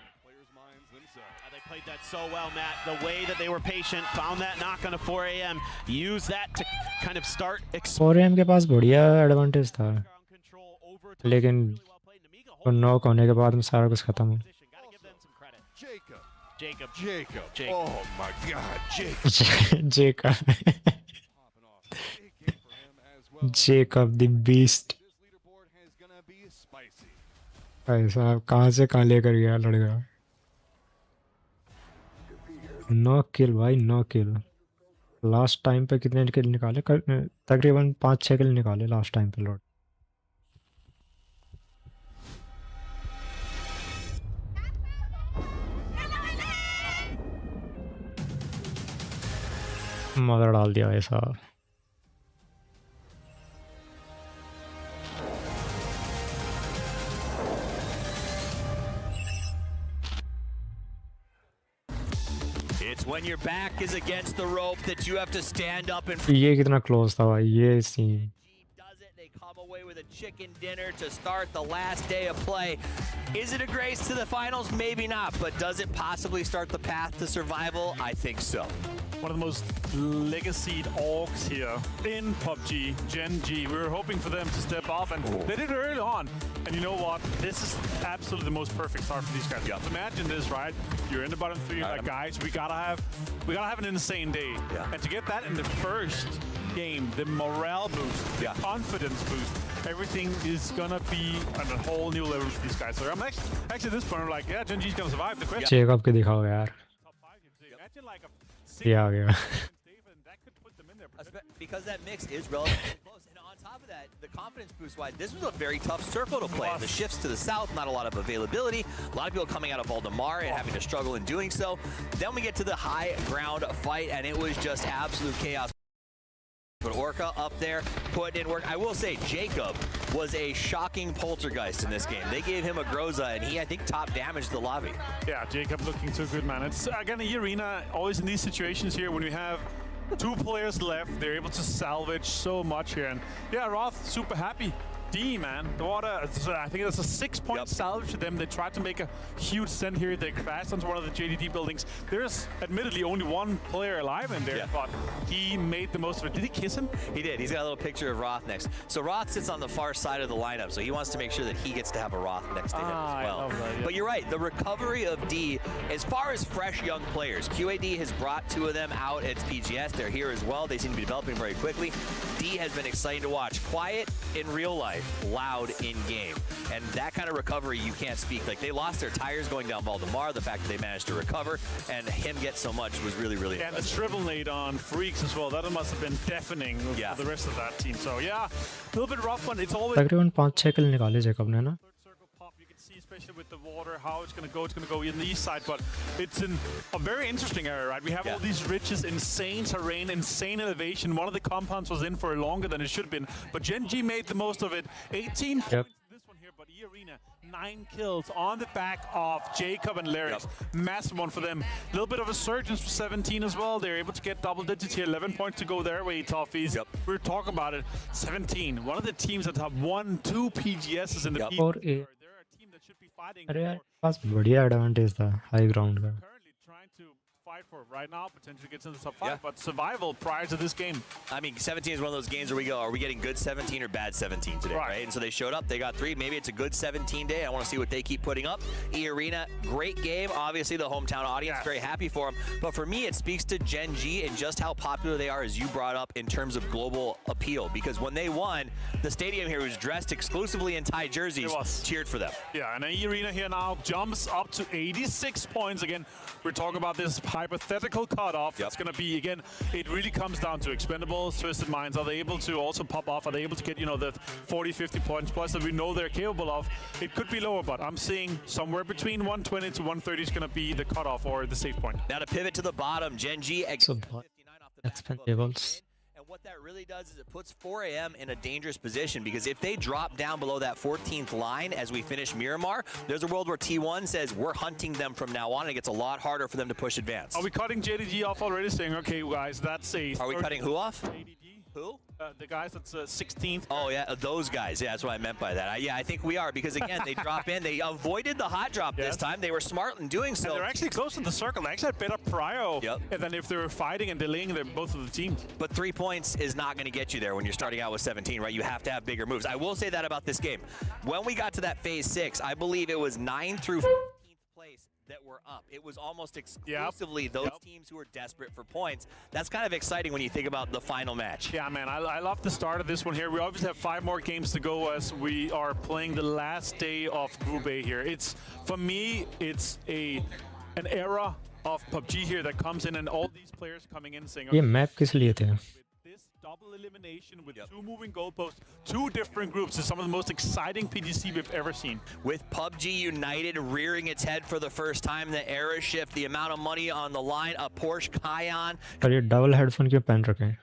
They played that so well, Matt. The way that they were patient, found that knock on a 4 AM, used that to kind of start 4 AM के पास बढ़िया advantage था. लेकिन वो knock होने के बाद में सारा कुछ खत्म हो. Jacob. Oh my God, Jacob. Jacob. Jacob the beast. भाई साहब कहाँ से कहाँ लेकर गया लड़का. 9 किल भाई 9 किल. लास्ट टाइम पे कितने किल निकाले? तकरीबन 5-6 किल निकाले लास्ट टाइम पे लौट. मदर डाल दिया ऐसा. It's when your back is against the rope that you have to stand up and ये कितना क्लोज था भाई ये scene. They come away with a chicken dinner to start the last day of play. Is it a grace to the finals? Maybe not, but does it possibly start the path to survival? I think so. one of the most legacied orgs here in PUBG, Gen G. We were hoping for them to step off, and they did early on. And you know what? This is absolutely the most perfect start for these guys. Yeah. Imagine this, right? You're in the bottom three, like, guys, we gotta have an insane day. Yeah. And to get that in the first game, the morale boost, the confidence boost, everything is gonna be on a whole new level for these guys. So I'm actually at this point, I'm like, yeah, Gen G's gonna survive. The question check आपके दिखाओ यार top 5 games. Imagine like a ये आ गया that could put them in there. Because that mix is relatively close. And on top of that, the confidence boost wise, this was a very tough circle to play. The shifts to the south, not a lot of availability. A lot of people coming out of Valdemar and having to struggle in doing so. Then we get to the high ground fight, and it was just absolute chaos. But Orca up there put in work. I will say Jacob was a shocking poltergeist in this game. They gave him a Groza, and he, I think, top damaged the lobby. Yeah, Jacob looking too good, man. It's again a arena. Always in these situations here when we have 2 players left, they're able to salvage so much here. And yeah, Roth super happy. D, man, the water. I think that's a 6-point salvage to them. They tried to make a huge send here. They crashed onto one of the JDD buildings. There's admittedly only 1 player alive in there, but he made the most of it. Did he kiss him? He did. He's got a little picture of Roth next. So Roth sits on the far side of the lineup, so he wants to make sure that he gets to have a Roth next to him as well. I love that, But you're right, the recovery of D, as far as fresh young players, QAD has brought 2 of them out at PGS. They're here as well. They seem to be developing very quickly. D has been exciting to watch. Quiet in real life, loud in game. And that kind of recovery, you can't speak. Like, they lost their tires going down Valdemar. The fact that they managed to recover and him get so much was really, really And the impressive. triple nade on Freaks as well. That must have been deafening for the rest of that team. So yeah, a little bit rough one. It's always तकरीबन 5-6 किल निकाले Jacob ने ना third circle pop. You can see, especially with the water, how it's going to go. It's going to go in the east side, but it's in a very interesting area, right? We have all these ridges, insane terrain, insane elevation. One of the compounds was in for longer than it should have been, but Gen G made the most of it. 18 points in this one here, but E-Arena, 9 kills on the back of Jacob and Larry's. Massive one for them. A little bit of a surge for 17 as well. They're able to get double digits here. 11 points to go their way, Toffees. We're talking about it. 17. One of the teams that have 1-2 PGSs in the P. और They're a team that should be fighting अरे यार for पास बढ़िया advantage था high ground का currently trying to fight for right now, potentially gets into the top 5, but survival prior to this game. I mean, 17 is one of those games where we go, are we getting good 17 or bad 17 today, right? And so they showed up, they got 3. Maybe it's a good 17 day. I want to see what they keep putting up. E-Arena, great game. Obviously, the hometown audience, very happy for them. But for me, it speaks to Gen G and just how popular they are, as you brought up, in terms of global appeal. Because when they won, the stadium here was dressed exclusively in Thai jerseys, cheered for them. Yeah, and E-Arena here now jumps up to 86 points. Again, we're talking about this hypothetical cutoff. It's going to be, again, it really comes down to Expendables, Twisted Minds. Are they able to also pop off? Are they able to get, you know, the 40, 50 points plus that we know they're capable of? It could be lower, but I'm seeing somewhere between 120 to 130 is going to be the cutoff or the safe point. Now to pivot to the bottom, Gen G so expendables. And what that really does is it puts 4 AM in a dangerous position, because if they drop down below that 14th line as we finish Miramar, there's a world where T1 says we're hunting them from now on, and it gets a lot harder for them to push advance. Are we cutting JDG off already, saying, okay, guys, that's a... Are we cutting who off? JDG? Who? The guys that's 16th. Oh, yeah, those guys. Yeah, that's what I meant by that. Yeah, I think we are, because, again, they drop in. They avoided the hot drop this time. They were smart in doing so. And they're actually close to the circle. They actually had better prio than if they were fighting and delaying both of the teams. But 3 points is not going to get you there when you're starting out with 17, right? You have to have bigger moves. I will say that about this game. When we got to that phase 6, I believe it was 9 through 15th place that were up. It was almost exclusively those teams who were desperate for points. That's kind of exciting when you think about the final match. Yeah, man, I love the start of this one here. We obviously have 5 more games to go as we are playing the last day of Group A here. It's, for me, it's an era of PUBG here that comes in, and all these players coming in saying, ये map किस लिए थे this double elimination with 2 moving goalposts, 2 different groups is some of the most exciting PGC we've ever seen. With PUBG United rearing its head for the first time, the era shift, the amount of money on the line, a Porsche Cayenne. और ये double headphone क्यों पहन रखे हैं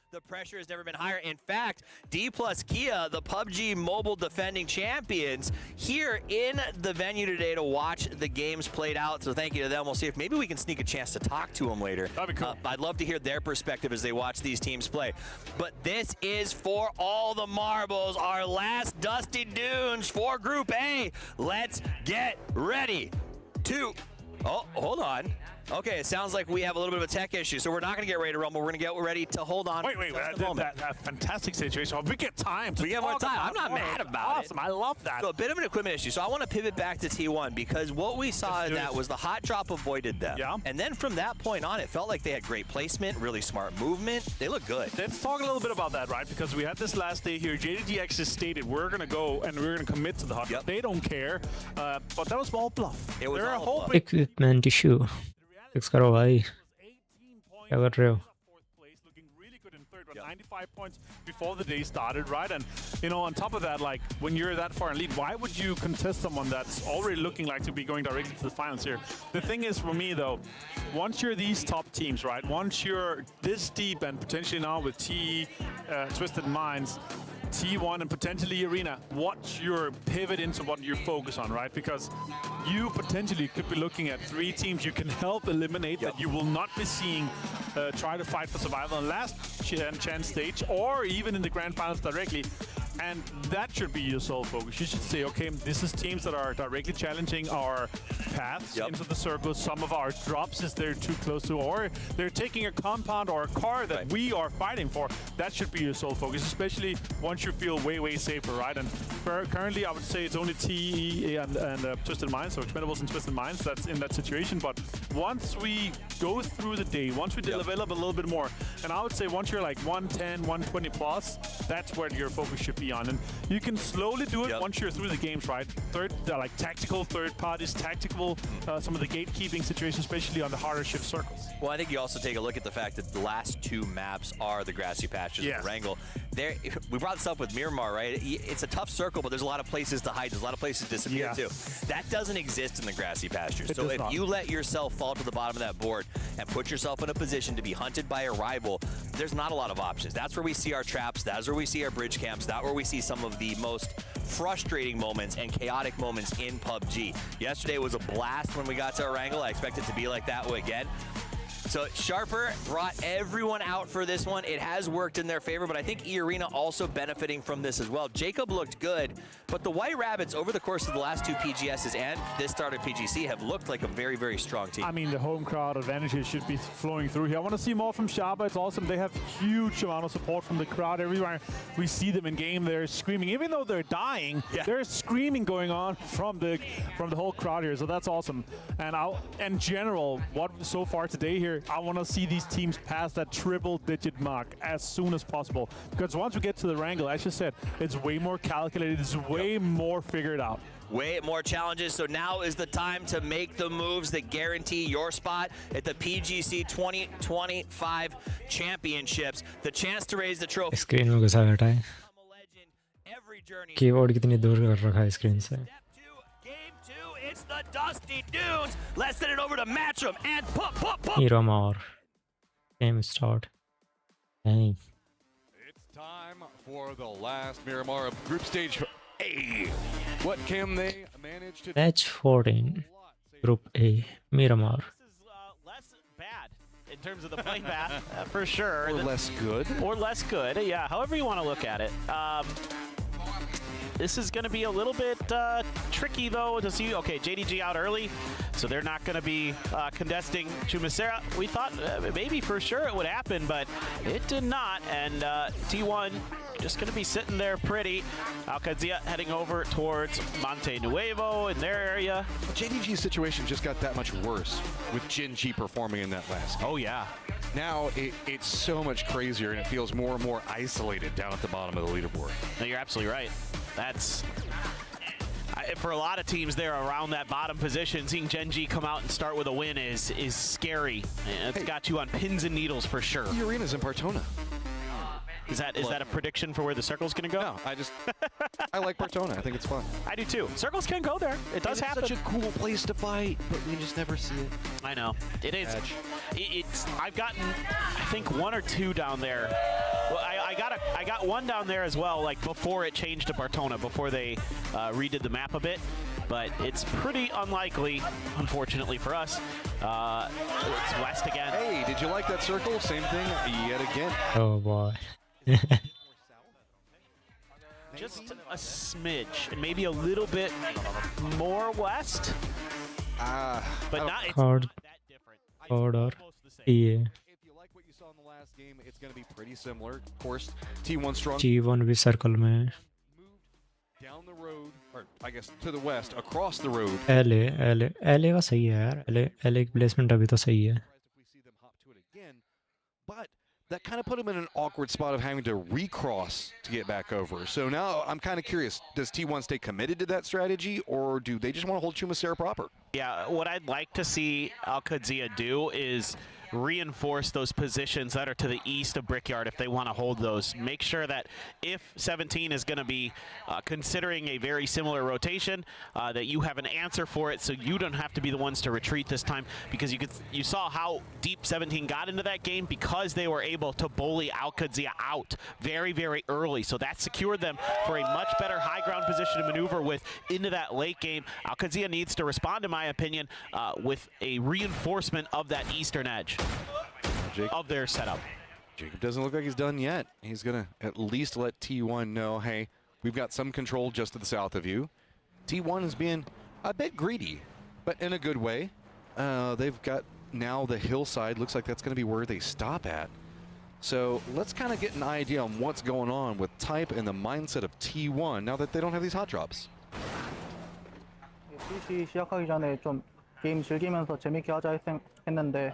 The pressure has never been higher. In fact, D plus Kia, the PUBG Mobile defending champions, here in the venue today to watch the games played out. So thank you to them. We'll see if maybe we can sneak a chance to talk to them later. That'd be cool. I'd love to hear their perspective as they watch these teams play. But this is for all the marbles, our last Dusty Dunes for Group A. Let's get ready to... Oh, hold on. Okay, it sounds like we have a little bit of a tech issue, so we're not going to get ready to rumble. We're going to get ready to hold on. Wait, that fantastic situation. We get time. We get more time. I'm not mad about it. Awesome, I love that. So a bit of an equipment issue. So I want to pivot back to T1 because what we saw in that was the hot drop avoided them. Yeah. And then from that point on, it felt like they had great placement, really smart movement. They look good. Let's talk a little bit about that, right? Because we had this last day here. JDG actually stated we're going to go and we're going to commit to the hot drop. They don't care. But that was all bluff. It was all bluff. Equipment issue. Fix करो भाई. क्या कर रहे हो? 95 points before the day started, right? And you know, on top of that, like when you're that far in lead, why would you contest someone that's already looking like to be going directly to the finals here? The thing is, for me though, once you're these top teams, right? Once you're this deep and potentially now with Twisted Minds, T1 and potentially Arena, what's your pivot into what you focus on, right? Because you potentially could be looking at 3 teams you can help eliminate that you will not be seeing try to fight for survival on last chance stage or even in the grand finals directly. And that should be your sole focus. You should say, okay, this is teams that are directly challenging our paths into the circle. Some of our drops is they're too close to, or they're taking a compound or a car that we are fighting for. That should be your sole focus, especially once you feel way safer, right? And currently, I would say it's only TE and Twisted Minds, so Expendables and Twisted Minds that's in that situation. But once we go through the day, once we develop a little bit more, and I would say once you're like 110, 120 plus, that's where your focus should be on. And you can slowly do it once you're through the games, right? Like tactical third parties, tactical, some of the gatekeeping situations, especially on the harder shift circles. Well, I think you also take a look at the fact that the last 2 maps are the grassy patches of the Wrangle. We brought this up with Miramar, right? It's a tough circle, but there's a lot of places to hide. There's a lot of places to disappear too. That doesn't exist in the grassy pastures. So if you let yourself fall to the bottom of that board and put yourself in a position to be hunted by a rival, there's not a lot of options. That's where we see our traps. That's where we see our bridge camps. That's where we see some of the most frustrating moments and chaotic moments in PUBG. Yesterday was a blast when we got to Wrangle. I expect it to be like that again. So Sharper brought everyone out for this one. It has worked in their favor, but I think E-Arena also benefiting from this as well. Jacob looked good, but the White Rabbits over the course of the last 2 PGSs and this start of PGC have looked like a very strong team. I mean, the home crowd advantages should be flowing through here. I want to see more from Sharper. It's awesome. They have huge amount of support from the crowd everywhere. We see them in game. They're screaming. Even though they're dying, there's screaming going on from the whole crowd here. So that's awesome. And in general, what so far today here, I want to see these teams pass that triple-digit mark as soon as possible. Because once we get to the Wrangle, as you said, it's way more calculated. It's way more figured out. Way more challenges, so now is the time to make the moves that guarantee your spot at the PGC 2025 Championships. The chance to raise the trophy. Screen में घुसा बैठा है. Keyboard कितनी दूर कर रखा है screen से. It's the Dusty Dunes. Let's send it over to Matchroom and pop. Miramar. Game start. Dang. It's time for the last Miramar of Group Stage A. What can they manage to do? Match 14. Group A. Miramar. This is less bad in terms of the playing path, for sure. Or less good? Or less good, yeah. However you want to look at it. This is going to be a little bit tricky, though, to see. Okay, JDG out early, so they're not going to be contesting Chumisera. We thought maybe for sure it would happen, but it did not. And T1 just going to be sitting there pretty. Alcazia heading over towards Monte Nuevo in their area. JDG's situation just got that much worse with Jin G performing in that last game. Oh, yeah. Now it's so much crazier, and it feels more and more isolated down at the bottom of the leaderboard. No, you're absolutely right. That's for a lot of teams there around that bottom position. Seeing Gen G come out and start with a win is scary. It's got you on pins and needles for sure. The arena's in Partona. Is that a prediction for where the circle's going to go? No, I like Partona. I think it's fun. I do too. Circles can go there. It does happen. It's such a cool place to fight, but we just never see it. I know. It is. I've gotten, I think, 1 or 2 down there. Well, I got 1 down there as well, like before it changed to Partona, before they redid the map a bit. But it's pretty unlikely, unfortunately for us. It's west again. Hey, did you like that circle? Same thing yet again. Oh boy. Just a smidge, and maybe a little bit more west. But not that different. Odd or EA. If you like what you saw in the last game, it's going to be pretty similar. Of course, T1 strong G1 भी circle में है. moved down the road, or I guess to the west, across the road. LA का सही है यार. LA की placement अभी तो सही है. If we see them hop to it again, but that kind of put them in an awkward spot of having to recross to get back over. So now I'm kind of curious, does T1 stay committed to that strategy, or do they just want to hold Chumacera proper? Yeah, what I'd like to see Al-Qadsia do is reinforce those positions that are to the east of Brickyard if they want to hold those. Make sure that if 17 is going to be considering a very similar rotation, that you have an answer for it so you don't have to be the ones to retreat this time, because you saw how deep 17 got into that game because they were able to bully Al-Qadsia out very, very early. So that secured them for a much better high ground position to maneuver with into that late game. Al-Qadsia needs to respond, in my opinion, with a reinforcement of that eastern edge of their setup. Jacob doesn't look like he's done yet. He's going to at least let T1 know, hey, we've got some control just to the south of you. T1 is being a bit greedy, but in a good way. They've got now the hillside. Looks like that's going to be where they stop at. So let's kind of get an idea on what's going on with type and the mindset of T1 now that they don't have these hot drops. PC 시작하기 전에 좀 게임 즐기면서 재밌게 하자 했는데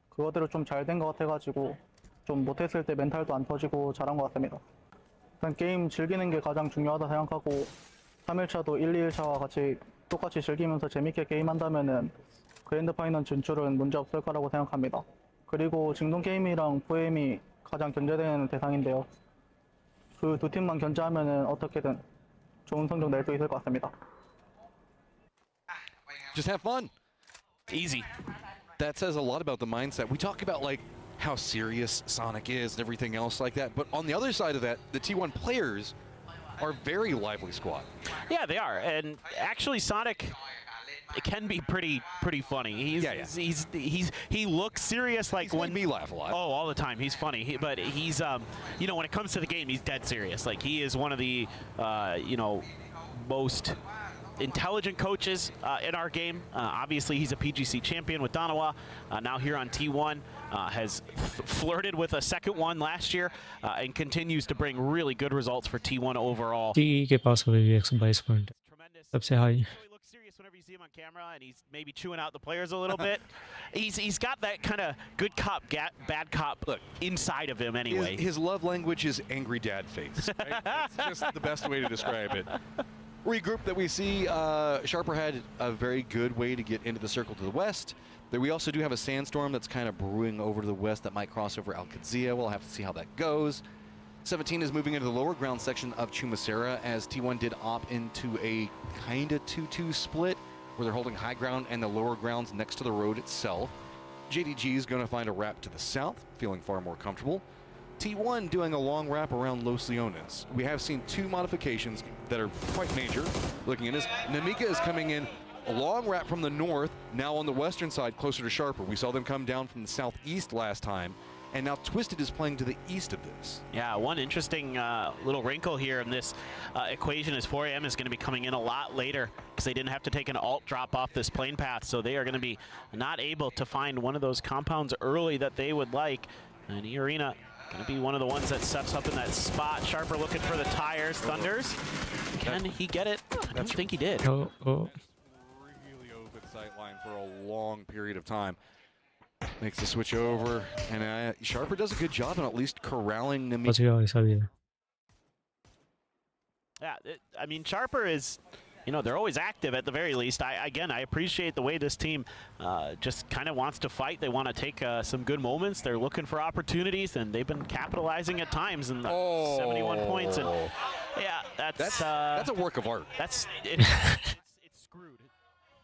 그거대로 좀 잘 된 것 같아가지고 좀 못했을 때 멘탈도 안 터지고 잘한 것 같습니다. 일단 게임 즐기는 게 가장 중요하다 생각하고 3일차도 1, 2일차와 같이 똑같이 즐기면서 재밌게 게임한다면은 그랜드 파이널 진출은 문제 없을 거라고 생각합니다. 그리고 증동 게임이랑 포엠이 가장 견제되는 대상인데요. 그 두 팀만 견제하면은 어떻게든 좋은 성적 낼 수 있을 것 같습니다. Just have fun. Easy. That says a lot about the mindset. We talk about like how serious Sonic is and everything else like that, but on the other side of that, the T1 players are very lively squad. Yeah, they are, and actually Sonic, it can be pretty funny. He looks serious, like He's when made me laugh a lot. Oh, all the time. He's funny, but he's you know, when it comes to the game, he's dead serious. Like he is one of the you know, most intelligent coaches in our game. Obviously, he's a PGC champion with Danawa. Now here on T1, has flirted with a second one last year and continues to bring really good results for T1 overall. TE के पास अभी भी 122 point है. Tremendous. सबसे high. He looks serious whenever you see him on camera, and he's maybe chewing out the players a little bit. He's got that kind of good cop, bad cop look inside of him anyway. His love language is angry dad face. Right? That's just the best way to describe it. Regroup that we see, Sharper had a very good way to get into the circle to the west. Then we also do have a sandstorm that's kind of brewing over to the west that might cross over Al-Qadsia. We'll have to see how that goes. 17 is moving into the lower ground section of Chumacera as T1 did opt into a kind of 2-2 split where they're holding high ground and the lower grounds next to the road itself. JDG is going to find a wrap to the south, feeling far more comfortable. T1 doing a long wrap around Los Leones. We have seen two modifications that are quite major. Looking at this, Namika is coming in a long wrap from the north, now on the western side, closer to Sharper. We saw them come down from the southeast last time, and now Twisted is playing to the east of this. Yeah, one interesting little wrinkle here in this equation is 4AM is going to be coming in a lot later because they didn't have to take an alt drop off this plane path, so they are going to be not able to find one of those compounds early that they would like. And E-Arena going to be one of the ones that steps up in that spot. Sharper looking for the tires. Thunders. Can he get it? I don't think he did. Oh. Really open sight line for a long period of time. Makes the switch over, and Sharper does a good job in at least corralling Namika. बच गया ऐसा भी है. Yeah, I mean, Sharper is, you know, they're always active at the very least. I appreciate the way this team just kind of wants to fight. They want to take some good moments. They're looking for opportunities, and they've been capitalizing at times. And 71 points, and yeah, that's a work of art. It's screwed.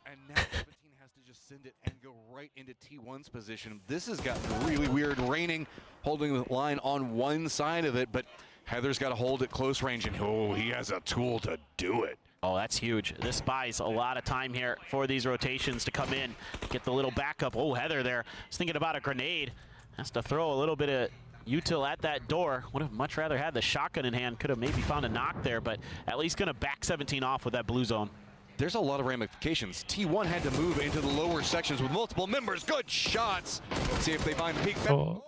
And now 17 has to just send it and go right into T1's position. This has gotten really weird. Raining, holding the line on one side of it, but Heather's got to hold it close range, and he has a tool to do it. Oh, that's huge. This buys a lot of time here for these rotations to come in, get the little backup. Oh, Heather there is thinking about a grenade. Has to throw a little bit of util at that door. Would have much rather had the shotgun in hand. Could have maybe found a knock there, but at least going to back 17 off with that blue zone. there's a lot of ramifications. T1 had to move into the lower sections with multiple members. Good shots. See if they find peak. Oh.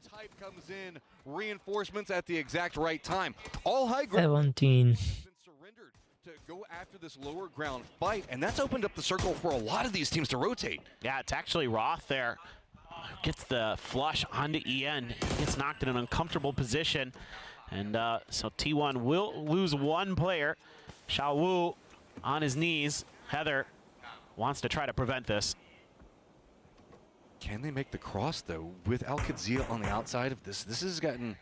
Type comes in. Reinforcements at the exact right time. All high ground 17. has been surrendered to go after this lower ground fight, and that's opened up the circle for a lot of these teams to rotate. Yeah, it's actually Roth there. Gets the flush onto EN. Gets knocked in an uncomfortable position. And so T1 will lose one player. Xiao Wu on his knees. Heather wants to try to prevent this. Can they make the cross, though, with Al-Qadzia on the outside of this? This has gotten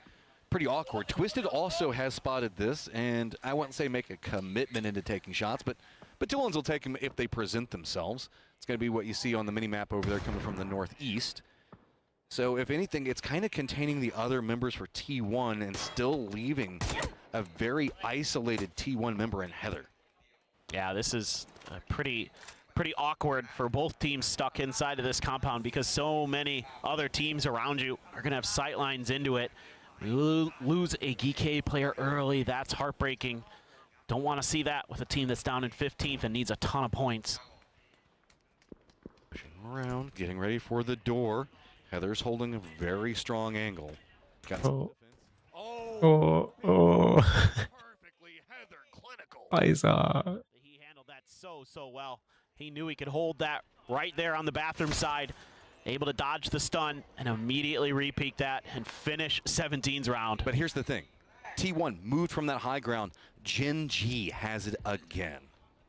pretty awkward. Twisted also has spotted this, and I wouldn't say make a commitment into taking shots, but T1s will take them if they present themselves. It's going to be what you see on the mini-map over there coming from the northeast. So if anything, it's kind of containing the other members for T1 and still leaving a very isolated T1 member in Heather. Yeah, this is pretty awkward for both teams stuck inside of this compound because so many other teams around you are going to have sight lines into it. You lose a GK player early. That's heartbreaking. Don't want to see that with a team that's down in 15th and needs a ton of points. Pushing around, getting ready for the door. Heather's holding a very strong angle. Got some Oh. perfectly, Heather, clinical. Paisa. He handled that so well. He knew he could hold that right there on the bathroom side. Able to dodge the stun and immediately repeat that and finish 17's round. But here's the thing. T1 moved from that high ground. Gen G has it again.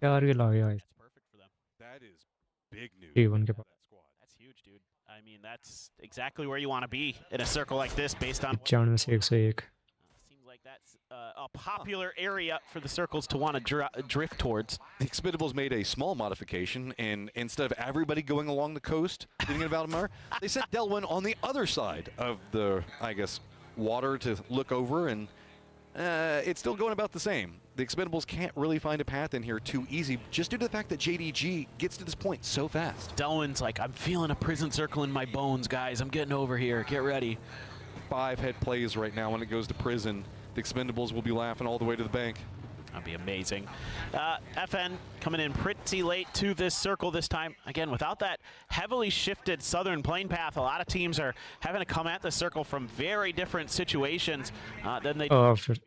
यार ये लग गया Perfect for them. That is big news. T1 के पास. That's huge, dude. I mean, that's exactly where you want to be in a circle like this based on 95 में से 101. seems like that's a popular area for the circles to want to drift towards. The Expendables made a small modification, and instead of everybody going along the coast, leading in Valdemar, they sent Delwyn on the other side of the, I guess, water to look over, and it's still going about the same. The Expendables can't really find a path in here too easy, just due to the fact that JDG gets to this point so fast. Delwyn's like, I'm feeling a prison circle in my bones, guys. I'm getting over here. Get ready. 5 head plays right now when it goes to prison. The Expendables will be laughing all the way to the bank. That'd be amazing. FN coming in pretty late to this circle this time. Again, without that heavily shifted southern plane path, a lot of teams are having to come at the circle from very different situations than they Oh, फिर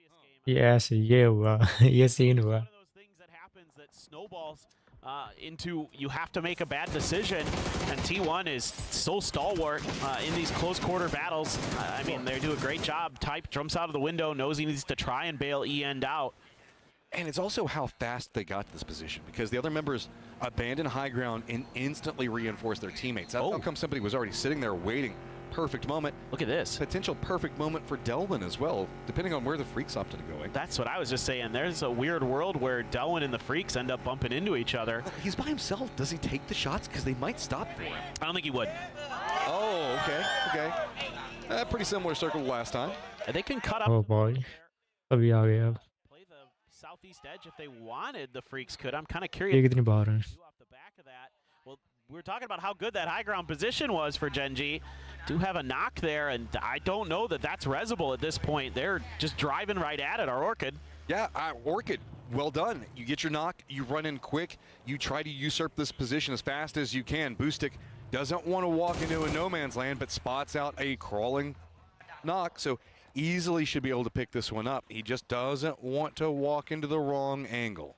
ये ऐसे ये हुआ ये scene हुआ. One of those things that happens that snowballs into you have to make a bad decision, and T1 is so stalwart in these close quarter battles. I mean, they do a great job. Type jumps out of the window, knows he needs to try and bail E-end out. And it's also how fast they got to this position, because the other members abandoned high ground and instantly reinforced their teammates. That's how come somebody was already sitting there waiting. Perfect moment. Look at this. Potential perfect moment for Delwyn as well, depending on where the Freaks opted to go. That's what I was just saying. There's a weird world where Delwyn and the Freaks end up bumping into each other. He's by himself. Does he take the shots? Because they might stop for him. I don't think he would. Oh, okay. Pretty similar circle to last time. They can cut up. Oh boy. अभी आ गया अब. Play the southeast edge if they wanted. The Freaks could. I'm kind of curious. ये कितनी बाहर है? Off the back of that. Well, we were talking about how good that high ground position was for Gen G. Do have a knock there, and I don't know that that's resible at this point. They're just driving right at it, our Orchid. Yeah, Orchid, well done. You get your knock, you run in quick, you try to usurp this position as fast as you can. Boostic doesn't want to walk into a no man's land, but spots out a crawling knock, so easily should be able to pick this one up. He just doesn't want to walk into the wrong angle.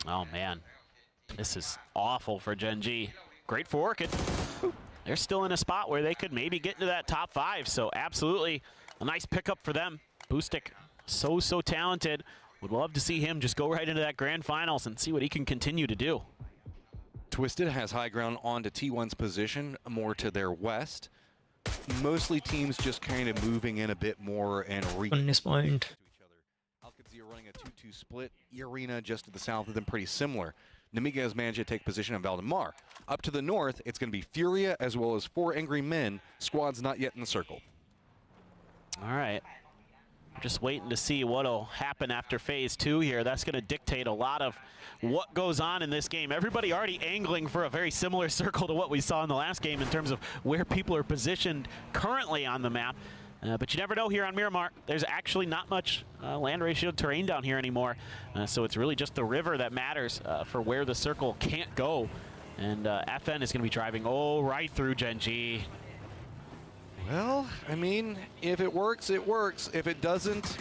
Oh, man. This is awful for Gen G. Great for Orchid. They're still in a spot where they could maybe get into that top 5, so absolutely a nice pickup for them. Boostic, so talented. Would love to see him just go right into that grand finals and see what he can continue to do. Twisted has high ground onto T1's position, more to their west. Mostly teams just kind of moving in a bit more and On this point. Al-Qadzia running a 2-2 split. Arena just to the south of them, pretty similar. Namiga has managed to take position on Valdemar. Up to the north, it's going to be Furia as well as 4 Angry Men. Squads not yet in the circle. All right. Just waiting to see what'll happen after phase 2 here. That's going to dictate a lot of what goes on in this game. Everybody already angling for a very similar circle to what we saw in the last game in terms of where people are positioned currently on the map. But you never know here on Miramar. There's actually not much land ratio terrain down here anymore. So it's really just the river that matters for where the circle can't go. And FN is going to be driving right through Gen G. Well, I mean, if it works, it works. If it doesn't,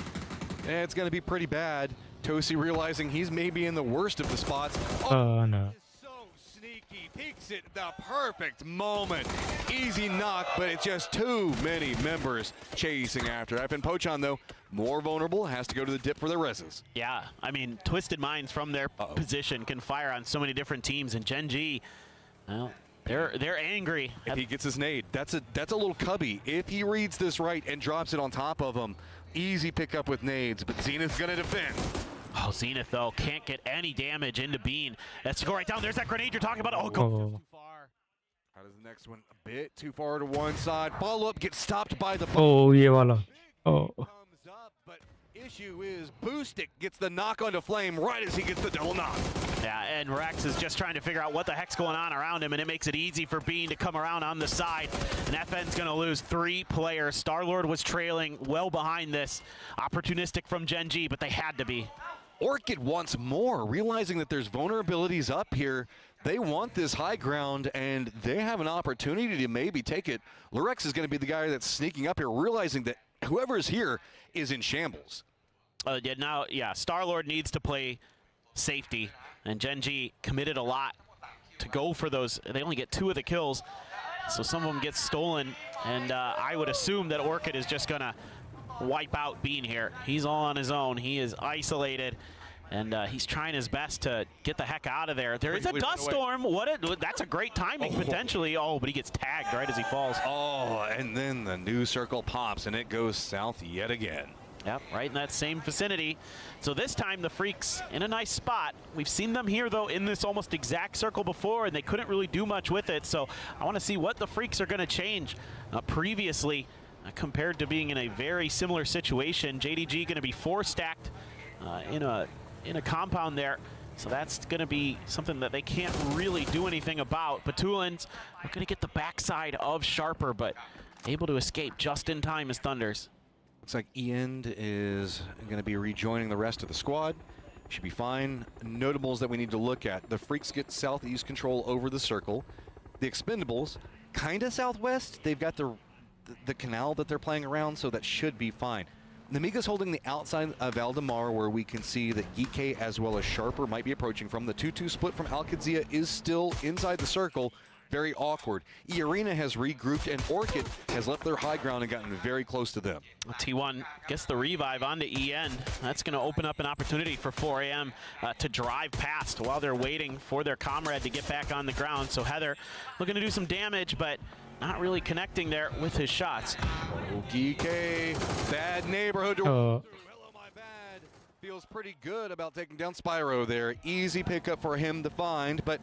it's going to be pretty bad. Tosi realizing he's maybe in the worst of the spots. Oh no. So sneaky, peeks it the perfect moment. Easy knock, but it's just too many members chasing after. FN Pochon, though, more vulnerable, has to go to the dip for the reses. Yeah, I mean, Twisted Minds from their position can fire on so many different teams, and Gen G, well, they're angry. If he gets his nade, that's a little cubby. If he reads this right and drops it on top of him, easy pickup with nades, but Zenith's gonna defend. Oh, Zenith, though, can't get any damage into Bean. That's to go right down. There's that grenade you're talking about. Oh, go Oh. too far. How does the next one? A bit too far to one side. Follow-up gets stopped by the Oh, ye wala. Oh. comes up, but issue is Boostic gets the knock onto Flame right as he gets the double knock. Yeah, and Rex is just trying to figure out what the heck's going on around him, and it makes it easy for Bean to come around on the side. And FN's going to lose 3 players. Star-Lord was trailing well behind this. Opportunistic from Gen G, but they had to be. Orchid wants more, realizing that there's vulnerabilities up here. They want this high ground, and they have an opportunity to maybe take it. Lurex is going to be the guy that's sneaking up here, realizing that whoever is here is in shambles. Yeah, Star-Lord needs to play safety, and Gen G committed a lot to go for those. They only get 2 of the kills, so some of them get stolen, and I would assume that Orchid is just going to wipe out Bean here. He's all on his own. He is isolated, and he's trying his best to get the heck out of there. There is a dust storm. That's a great timing, potentially. Oh, but he gets tagged right as he falls. Oh, and then the new circle pops, and it goes south yet again. Yep, right in that same vicinity. So this time the Freaks in a nice spot. We've seen them here, though, in this almost exact circle before, and they couldn't really do much with it. So I want to see what the Freaks are going to change previously. Compared to being in a very similar situation. JDG going to be 4 stacked in a compound there, so that's going to be something that they can't really do anything about. Batulins are going to get the backside of Sharper, but able to escape just in time as Thunders. Looks like Ian is going to be rejoining the rest of the squad. Should be fine. Notables that we need to look at. The Freaks get southeast control over the circle. The Expendables, kind of southwest. They've got the canal that they're playing around, so that should be fine. Namiga's holding the outside of Valdemar, where we can see that Geekay as well as Sharper might be approaching from. The 2-2 split from Alcadzia is still inside the circle. Very awkward. E-Arena has regrouped, and Orchid has left their high ground and gotten very close to them. T1 gets the revive onto EN. That's going to open up an opportunity for 4AM to drive past while they're waiting for their comrade to get back on the ground. So Heather looking to do some damage, but not really connecting there with his shots. Oh, GK, bad neighborhood. Oh. Hello, my bad. Feels pretty good about taking down Spyro there. Easy pickup for him to find, but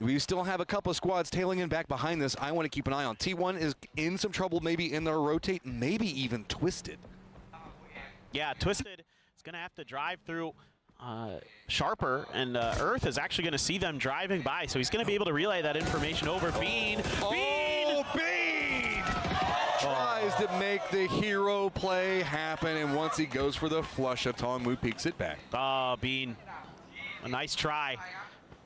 we still have a couple of squads tailing in back behind this. I want to keep an eye on. T1 is in some trouble, maybe in their rotate, maybe even Twisted. Yeah, Twisted is going to have to drive through Sharper, and Earth is actually going to see them driving by, so he's going to be able to relay that information over. Bean! Oh, Bean! Tries to make the hero play happen, and once he goes for the flush, Tongmu peeks it back. Oh, Bean. A nice try.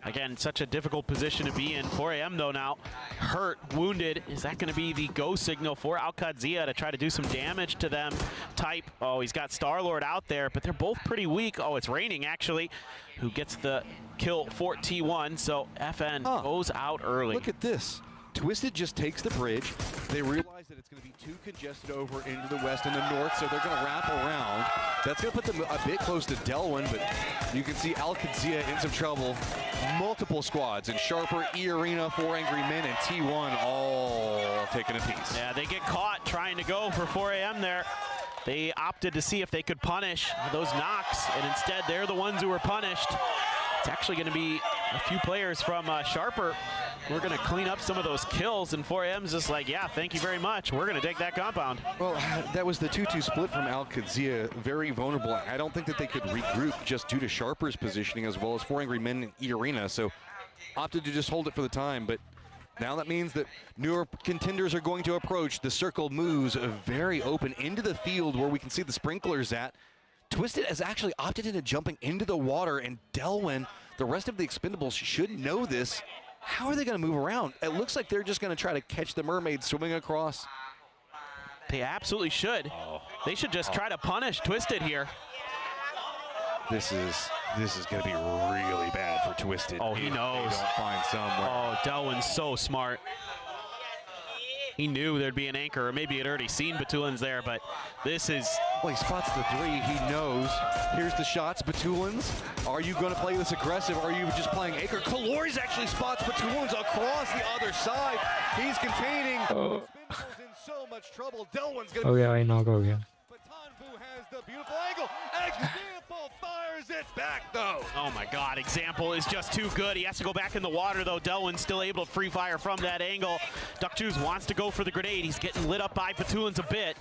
Again, such a difficult position to be in. 4AM, though, now hurt, wounded. Is that going to be the go signal for Alcadzia to try to do some damage to them? Type. Oh, he's got Star-Lord out there, but they're both pretty weak. Oh, it's raining, actually, who gets the kill for T1. So FN goes out early. Look at this. Twisted just takes the bridge. They realize that it's going to be too congested over into the west and the north, so they're going to wrap around. That's going to put them a bit close to Delwyn, but you can see Alcadzia in some trouble. Multiple squads, and Sharper, E-Arena, 4 Angry Men, and T1 all taking a piece. Yeah, they get caught trying to go for 4AM there. They opted to see if they could punish those knocks, and instead they're the ones who were punished. It's actually going to be a few players from Sharper. We're going to clean up some of those kills, and 4M's just like, yeah, thank you very much. We're going to take that compound. Well, that was the 2-2 split from Alcadzia. Very vulnerable. I don't think that they could regroup just due to Sharper's positioning, as well as 4 Angry Men in E-Arena, so opted to just hold it for the time. But Now that means that newer contenders are going to approach. The circle moves very open into the field where we can see the sprinklers at. Twisted has actually opted into jumping into the water, and Delwyn, the rest of the Expendables should know this. How are they going to move around? It looks like they're just going to try to catch the mermaid swimming across. They absolutely should. They should just try to punish Twisted here. This is going to be really bad for Twisted. Oh, he knows. They don't find somewhere. Oh, Delwyn's so smart. He knew there'd be an anchor, or maybe he'd already seen Batulins there, but this is... Well, he spots the three. He knows. Here's the shots. Batulins. Are you going to play this aggressive, or are you just playing anchor? Kalori's actually spots Batulins across the other side. He's containing. Spindle's in so much trouble. Delwyn's going to... हो गया भाई, knock हो गया. Tanvu has the beautiful angle. Example fires it back, though. Oh my God, Example is just too good. He has to go back in the water, though. Delwyn's still able to free fire from that angle. Duckjuice wants to go for the grenade. He's getting lit up by Batulins a bit.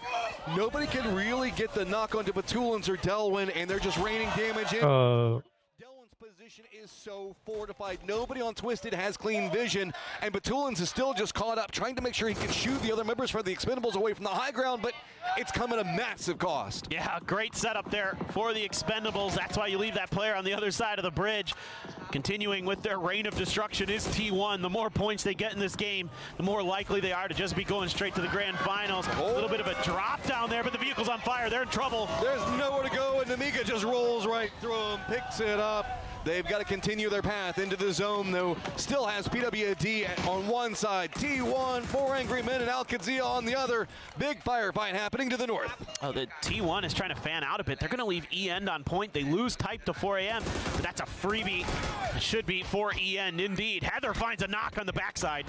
Nobody can really get the knock onto Batulins or Delwyn, and they're just raining damage in. Delwyn's position is so fortified. Nobody on Twisted has clean vision, and Batulins is still just caught up, trying to make sure he can shoot the other members for the Expendables away from the high ground, but it's come at a massive cost. Yeah, great setup there for the Expendables. That's why you leave that player on the other side of the bridge. Continuing with their reign of destruction is T1. The more points they get in this game, the more likely they are to just be going straight to the grand finals. A little bit of a drop down there, but the vehicle's on fire. They're in trouble. There's nowhere to go, and Namiga just rolls right through him, picks it up. They've got to continue their path into the zone, though. Still has PWD on one side, T1, 4 Angry Men, and Al-Qadsia on the other. Big firefight happening to the north. Oh, the T1 is trying to fan out a bit. They're going to leave E-End on point. They lose Type to 4 AM, but that's a freebie. It should be for E-End, indeed. Heather finds a knock on the backside.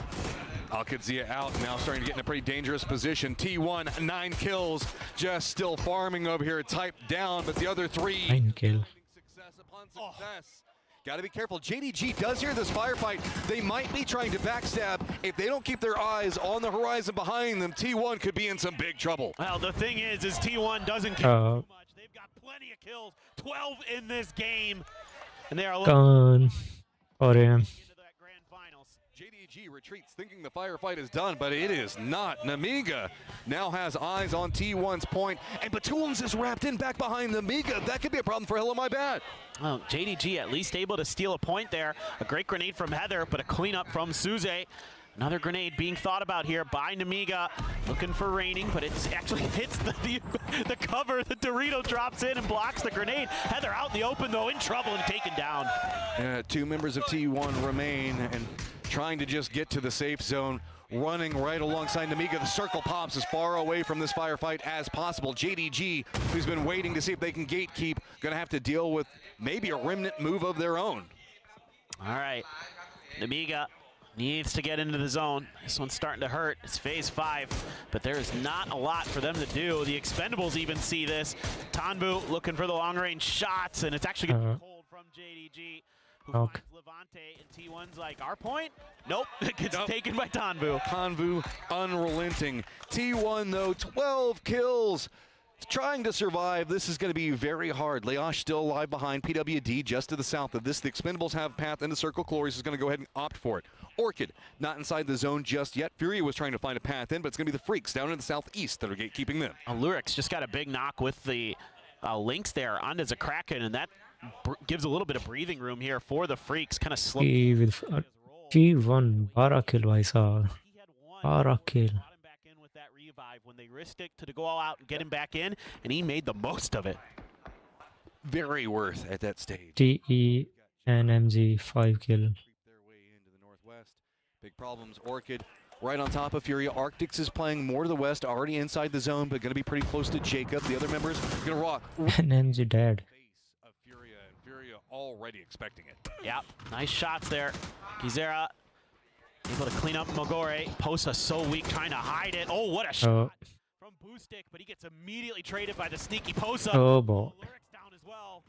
Al-Qadsia out, now starting to get in a pretty dangerous position. T1, 9 kills, just still farming over here. Type down, but the other 3. 9 kill. Success upon success. Got to be careful. JDG does hear this firefight. They might be trying to backstab. If they don't keep their eyes on the horizon behind them, T1 could be in some big trouble. Well, the thing is T1 doesn't kill too much. They've got plenty of kills, 12 in this game, and they are looking for him. into that grand finals. JDG retreats thinking the firefight is done, but it is not. Namiga now has eyes on T1's point, and Batulins is wrapped in back behind Namiga. That could be a problem for Hello My Bad. Well, JDG at least able to steal a point there. A great grenade from Heather, but a cleanup from Suze. Another grenade being thought about here by Namiga. Looking for raining, but it actually hits the cover. The Dorito drops in and blocks the grenade. Heather out in the open, though, in trouble and taken down. 2 members of T1 remain and trying to just get to the safe zone. Running right alongside Namiga. The circle pops as far away from this firefight as possible. JDG, who's been waiting to see if they can gatekeep, gonna have to deal with maybe a remnant move of their own. All right, Namiga needs to get into the zone. This one's starting to hurt. It's phase 5, but there is not a lot for them to do. The Expendables even see this. Tanvu looking for the long-range shots, and it's actually getting cold from JDG, who finds Levante, and T1's like, our point? Nope, it gets taken by Tanvu. Tanvu unrelenting. T1 though, 12 kills. Trying to survive. This is going to be very hard. Leosh still alive behind. PWD just to the south of this. The Expendables have path into Circle. Cloris is going to go ahead and opt for it. Orchid not inside the zone just yet. Furia was trying to find a path in, but it's going to be the Freaks down in the southeast that are gatekeeping them. Lurix just got a big knock with the Lynx there onto Zakraken, and that gives a little bit of breathing room here for the Freaks. Kind of slow. T1 12 kill भाई साहब. 12 kill. When they risked it to go all out and get him back in, and he made the most of it. Very worth at that stage. TE and MG 5 kill. Their way into the northwest. Big problems. Orchid right on top of Furia. Arctics is playing more to the west, already inside the zone, but going to be pretty close to Jacob. The other members going to rock. And MG dead. Of Furia, and Furia already expecting it. Yeah, nice shots there. Kizera able to clean up Mogore. Posa so weak, trying to hide it. Oh, what a shot from Boostic, but he gets immediately traded by the sneaky Posa. Oh, boy. Lurix down as well.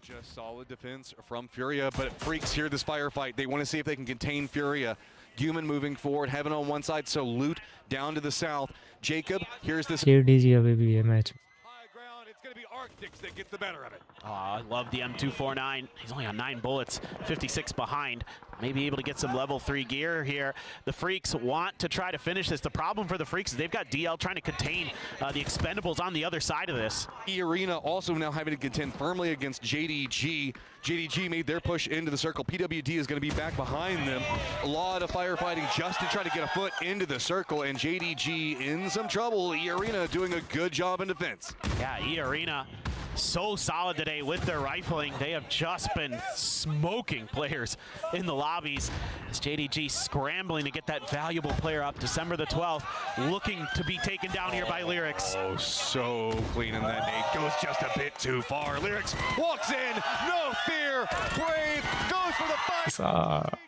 Just solid defense from Furia, but Freaks hear this firefight. They want to see if they can contain Furia. Human moving forward, Heaven on one side, so Loot down to the south. Jacob, here's this. JDG अभी भी है match. High ground, it's going to be Arctics that gets the better of it. Oh, I love the M249. He's only on 9 bullets, 56 behind. maybe able to get some level 3 gear here. The Freaks want to try to finish this. The problem for the Freaks is they've got DL trying to contain the Expendables on the other side of this. Arena also now having to contend firmly against JDG. JDG made their push into the circle. PWD is going to be back behind them. A lot of firefighting just to try to get a foot into the circle, and JDG in some trouble. Arena doing a good job in defense. Yeah, Arena so solid today with their rifling. They have just been smoking players in the lobbies. As JDG scrambling to get that valuable player up December the 12th, looking to be taken down here by Lyrics. Oh, so clean in that nade. Goes just a bit too far. Lyrics walks in, no fear. Brave goes for the fight.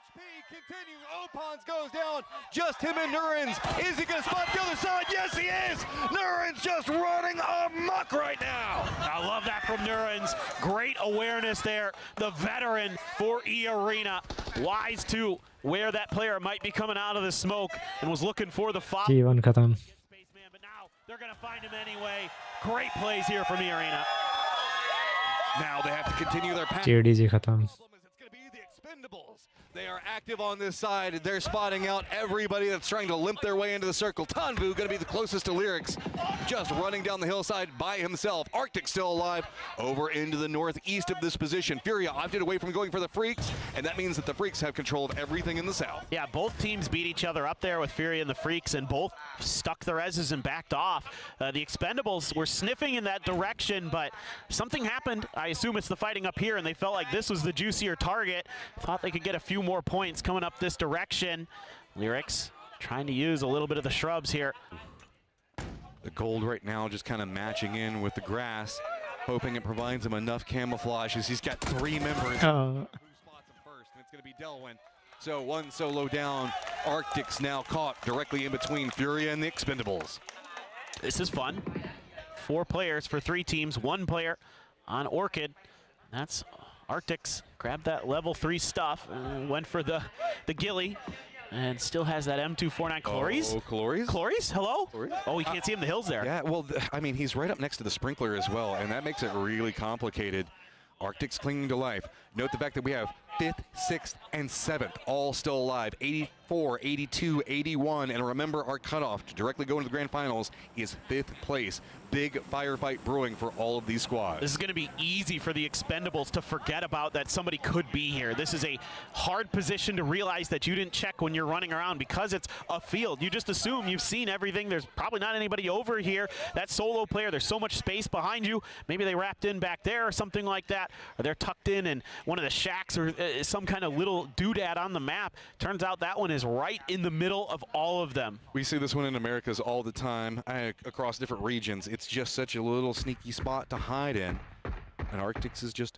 Continue. Opons goes down. Just him and Nurens. Is he going to spot the other side? Yes, he is. Nurens just running amok right now. I love that from Nurens. Great awareness there. The veteran for Arena. Wise to where that player might be coming out of the smoke and was looking for the foul. T1 खत्म. But now they're going to find him anyway. Great plays here from Arena. Now they have to continue their path. JDG खत्म. It's going to be the Expendables. They are active on this side. They're spotting out everybody that's trying to limp their way into the circle. Tanvu going to be the closest to Lyrics, just running down the hillside by himself. Arctic still alive over into the northeast of this position. Furia opted away from going for the Freaks, and that means that the Freaks have control of everything in the south. Yeah, both teams beat each other up there with Furia and the Freaks, and both stuck the reses and backed off. The Expendables were sniffing in that direction, but something happened. I assume it's the fighting up here, and they felt like this was the juicier target. Thought they could get a few more points coming up this direction. Lyrics trying to use a little bit of the shrubs here. The gold right now just kind of matching in with the grass, hoping it provides him enough camouflage as he's got 3 members. Who spots him first, and it's going to be Delwyn. So one solo down. Arctic's now caught directly in between Furia and the Expendables. This is fun. 4 players for 3 teams, 1 player on Orchid. That's Arctics. Grabbed that level 3 stuff, went for the ghillie, and still has that M249. Clories? Oh, Clories? Clories? Hello? Clories? Oh, you can't see him in the hills there. Yeah, well, I mean, he's right up next to the sprinkler as well, and that makes it really complicated. Arctic's clinging to life. Note the fact that we have 5th, 6th, and 7th all still alive. 84, 82, 81, and remember our cutoff to directly go into the grand finals is 5th place. Big firefight brewing for all of these squads. This is going to be easy for the Expendables to forget about that somebody could be here. This is a hard position to realize that you didn't check when you're running around because it's a field. You just assume you've seen everything. There's probably not anybody over here. That solo player, there's so much space behind you. Maybe they wrapped in back there or something like that. Or they're tucked in one of the shacks or some kind of little doodad on the map. Turns out that one is right in the middle of all of them. We see this one in Americas all the time across different regions. It's just such a little sneaky spot to hide in. And Arctics is just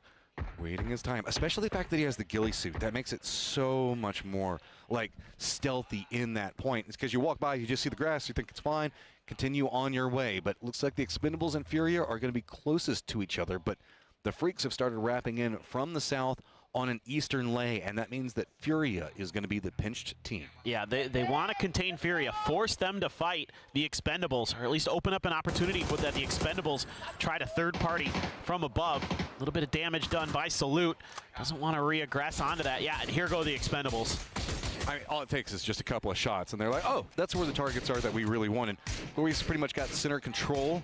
waiting his time, especially the fact that he has the ghillie suit. That makes it so much more like stealthy in that point. It's because you walk by, you just see the grass, you think it's fine, continue on your way. But it looks like the Expendables and Furia are going to be closest to each other. But the Freaks have started wrapping in from the south on an eastern lay, and that means that Furia is going to be the pinched team. Yeah, they want to contain Furia, force them to fight the Expendables, or at least open up an opportunity for that the Expendables try to third party from above. A little bit of damage done by Salute. Doesn't want to reaggress onto that. Yeah, and here go the Expendables. I mean, all it takes is just a couple of shots, and they're like, oh, that's where the targets are that we really wanted. We've pretty much got center control.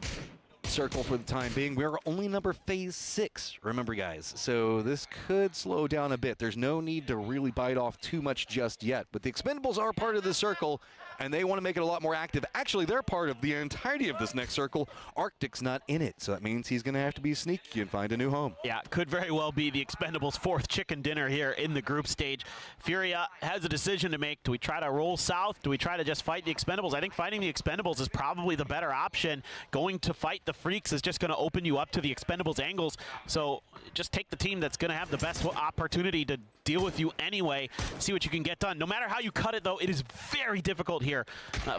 Circle for the time being. We're only number phase 6, remember guys, so this could slow down a bit. There's no need to really bite off too much just yet, but the Expendables are part of the circle and they want to make it a lot more active. Actually, they're part of the entirety of this next circle. Arctic's not in it, so that means he's going to have to be sneaky and find a new home. Yeah, could very well be the Expendables' 4th chicken dinner here in the group stage. Furia has a decision to make. Do we try to roll south? Do we try to just fight the Expendables? I think fighting the Expendables is probably the better option. Going to fight the Freaks is just going to open you up to the Expendables' angles. So just take the team that's going to have the best opportunity to deal with you anyway, see what you can get done. No matter how you cut it, though, it is very difficult here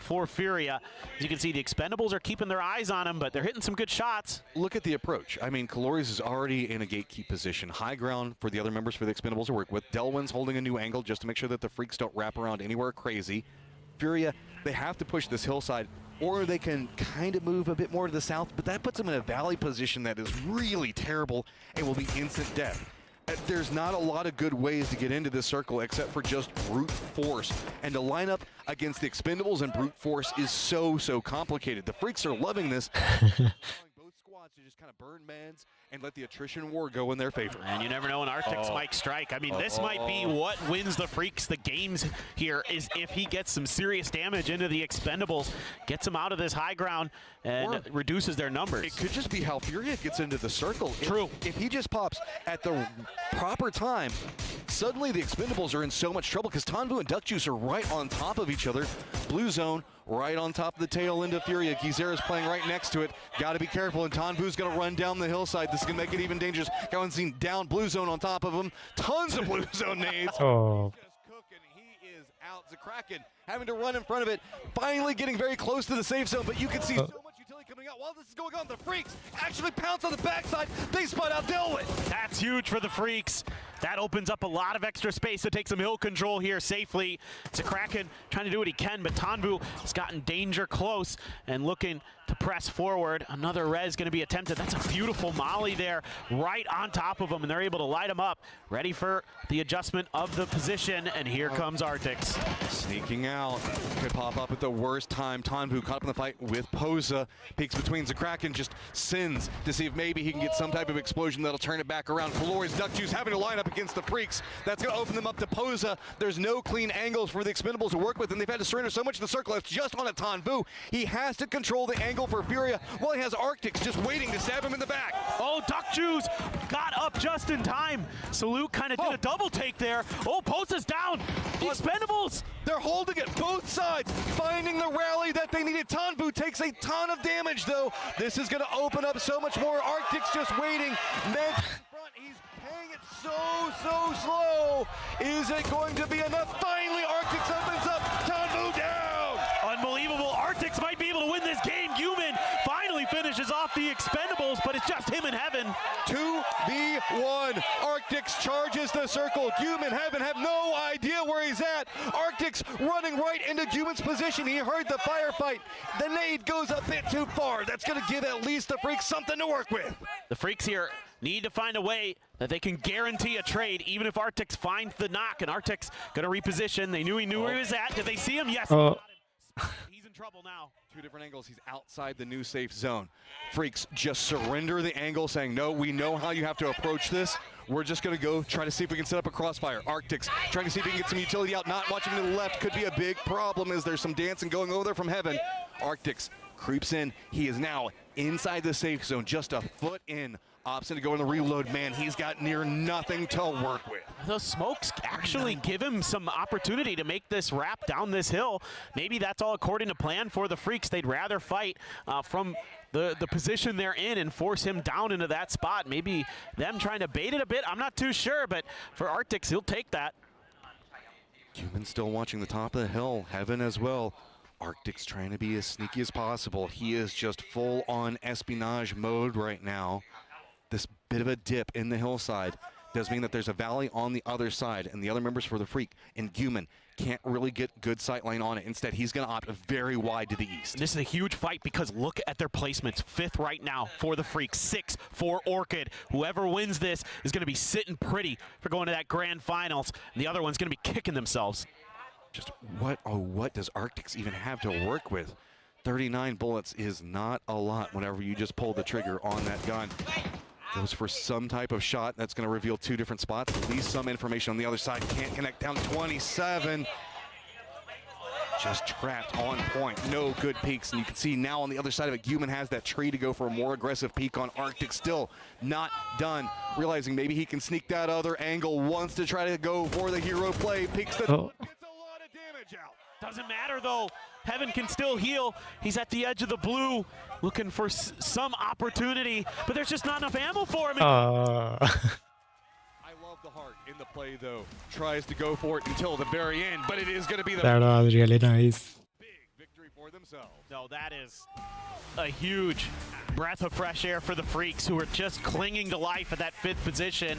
for Furia. As you can see, the Expendables are keeping their eyes on him, but they're hitting some good shots. Look at the approach. I mean, Calories is already in a gatekeep position. High ground for the other members for the Expendables to work with. Delwyn's holding a new angle just to make sure that the Freaks don't wrap around anywhere crazy. Furia, they have to push this hillside, or they can kind of move a bit more to the south, but that puts them in a valley position that is really terrible and will be instant death. There's not a lot of good ways to get into this circle except for just brute force. And to line up against the Expendables and brute force is so complicated. The Freaks are loving this. Both squads to just kind of burn meds and let the attrition war go in their favor. And you never know when Arctic's might strike. I mean, this might be what wins the Freaks the games here, is if he gets some serious damage into the Expendables, gets them out of this high ground, and reduces their numbers. It could just be how Furia gets into the circle. True. If he just pops at the proper time, suddenly the Expendables are in so much trouble because Tanvu and Duck Juice are right on top of each other. Blue zone right on top of the tail end of Furia. Gizera's playing right next to it. Got to be careful, and Tanvu's going to run down the hillside. This is going to make it even dangerous. Going seen down blue zone on top of him. Tons of blue zone nades. Oh. Just cooking. He is out. Zakraken having to run in front of it. Finally getting very close to the safe zone, but you can see so much utility coming out. While this is going on, the Freaks actually pounce on the backside. They spot out Delwyn. That's huge for the Freaks. That opens up a lot of extra space to take some hill control here safely. Zakraken trying to do what he can, but Tanvu has gotten danger close and looking to press forward. Another res going to be attempted. That's a beautiful molly there right on top of him, and they're able to light him up. Ready for the adjustment of the position, and here comes Arctics. Sneaking out. Could pop up at the worst time. Tanvu caught up in the fight with Posa. Peeks between Zakraken, just sins to see if maybe he can get some type of explosion that'll turn it back around. Valori's Duck Juice having to line up against the Freaks. That's going to open them up to Posa. There's no clean angles for the Expendables to work with, and they've had to surrender so much of the circle. It's just on a Tanvu. He has to control the angle for Furia while he has Arctics just waiting to stab him in the back. Oh, Duck Juice got up just in time. Salute kind of did a double take there. Oh, Posa's down. The Expendables. They're holding it, both sides, finding the rally that they needed. Tanvu takes a ton of damage, though. This is going to open up so much more. Arctic's just waiting. Meds in front. He's paying it so slow. Is it going to be enough? Finally, Arctic's opens up. Tanvu down. Unbelievable. Arctics might be able to win this game. Human finally finishes off the Expendables, but it's just him in heaven. 2v1. Arctics charges the circle. Human Heaven have no idea where he's at. Arctics running right into Human's position. He heard the firefight. The nade goes a bit too far. That's going to give at least the Freaks something to work with. The Freaks here need to find a way that they can guarantee a trade, even if Arctics finds the knock, and Arctics going to reposition. They knew where he was at. Did they see him? Yes. He's in trouble now. Two different angles. He's outside the new safe zone. Freaks just surrender the angle, saying, no, we know how you have to approach this. We're just going to go try to see if we can set up a crossfire. Arctics trying to see if we can get some utility out. Not watching to the left could be a big problem as there's some dancing going over there from Heaven. Arctics creeps in. He is now inside the safe zone, just a foot in. Opts to go in the reload. Man, he's got near nothing to work with. Those smokes actually give him some opportunity to make this wrap down this hill. Maybe that's all according to plan for the Freaks. They'd rather fight from the position they're in and force him down into that spot. Maybe them trying to bait it a bit. I'm not too sure, but for Arctics, he'll take that. Human still watching the top of the hill. Heaven as well. Arctic's trying to be as sneaky as possible. He is just full on espionage mode right now. This bit of a dip in the hillside does mean that there's a valley on the other side, and the other members for the Freak and Human can't really get good sight line on it. Instead, he's going to opt very wide to the east. This is a huge fight because look at their placements. 5th right now for the Freaks, 6 for Orchid. Whoever wins this is going to be sitting pretty for going to that grand finals. And the other one's going to be kicking themselves. Just what does Arctics even have to work with? 39 bullets is not a lot whenever you just pull the trigger on that gun. Goes for some type of shot that's going to reveal 2 different spots. At least some information on the other side. Can't connect down 27. Just trapped on point. No good peeks. And you can see now on the other side of it, Human has that tree to go for a more aggressive peek on Arctic. Still not done. Realizing maybe he can sneak that other angle. Wants to try to go for the hero play. Peeks the... Gets a lot of damage out. Doesn't matter though. Heaven can still heal. He's at the edge of the blue, looking for some opportunity, but there's just not enough ammo for him. I love the heart in the play though. Tries to go for it until the very end, but it is going to be the That was really nice. big victory for themselves. No, that is a huge breath of fresh air for the Freaks, who are just clinging to life at that 5th position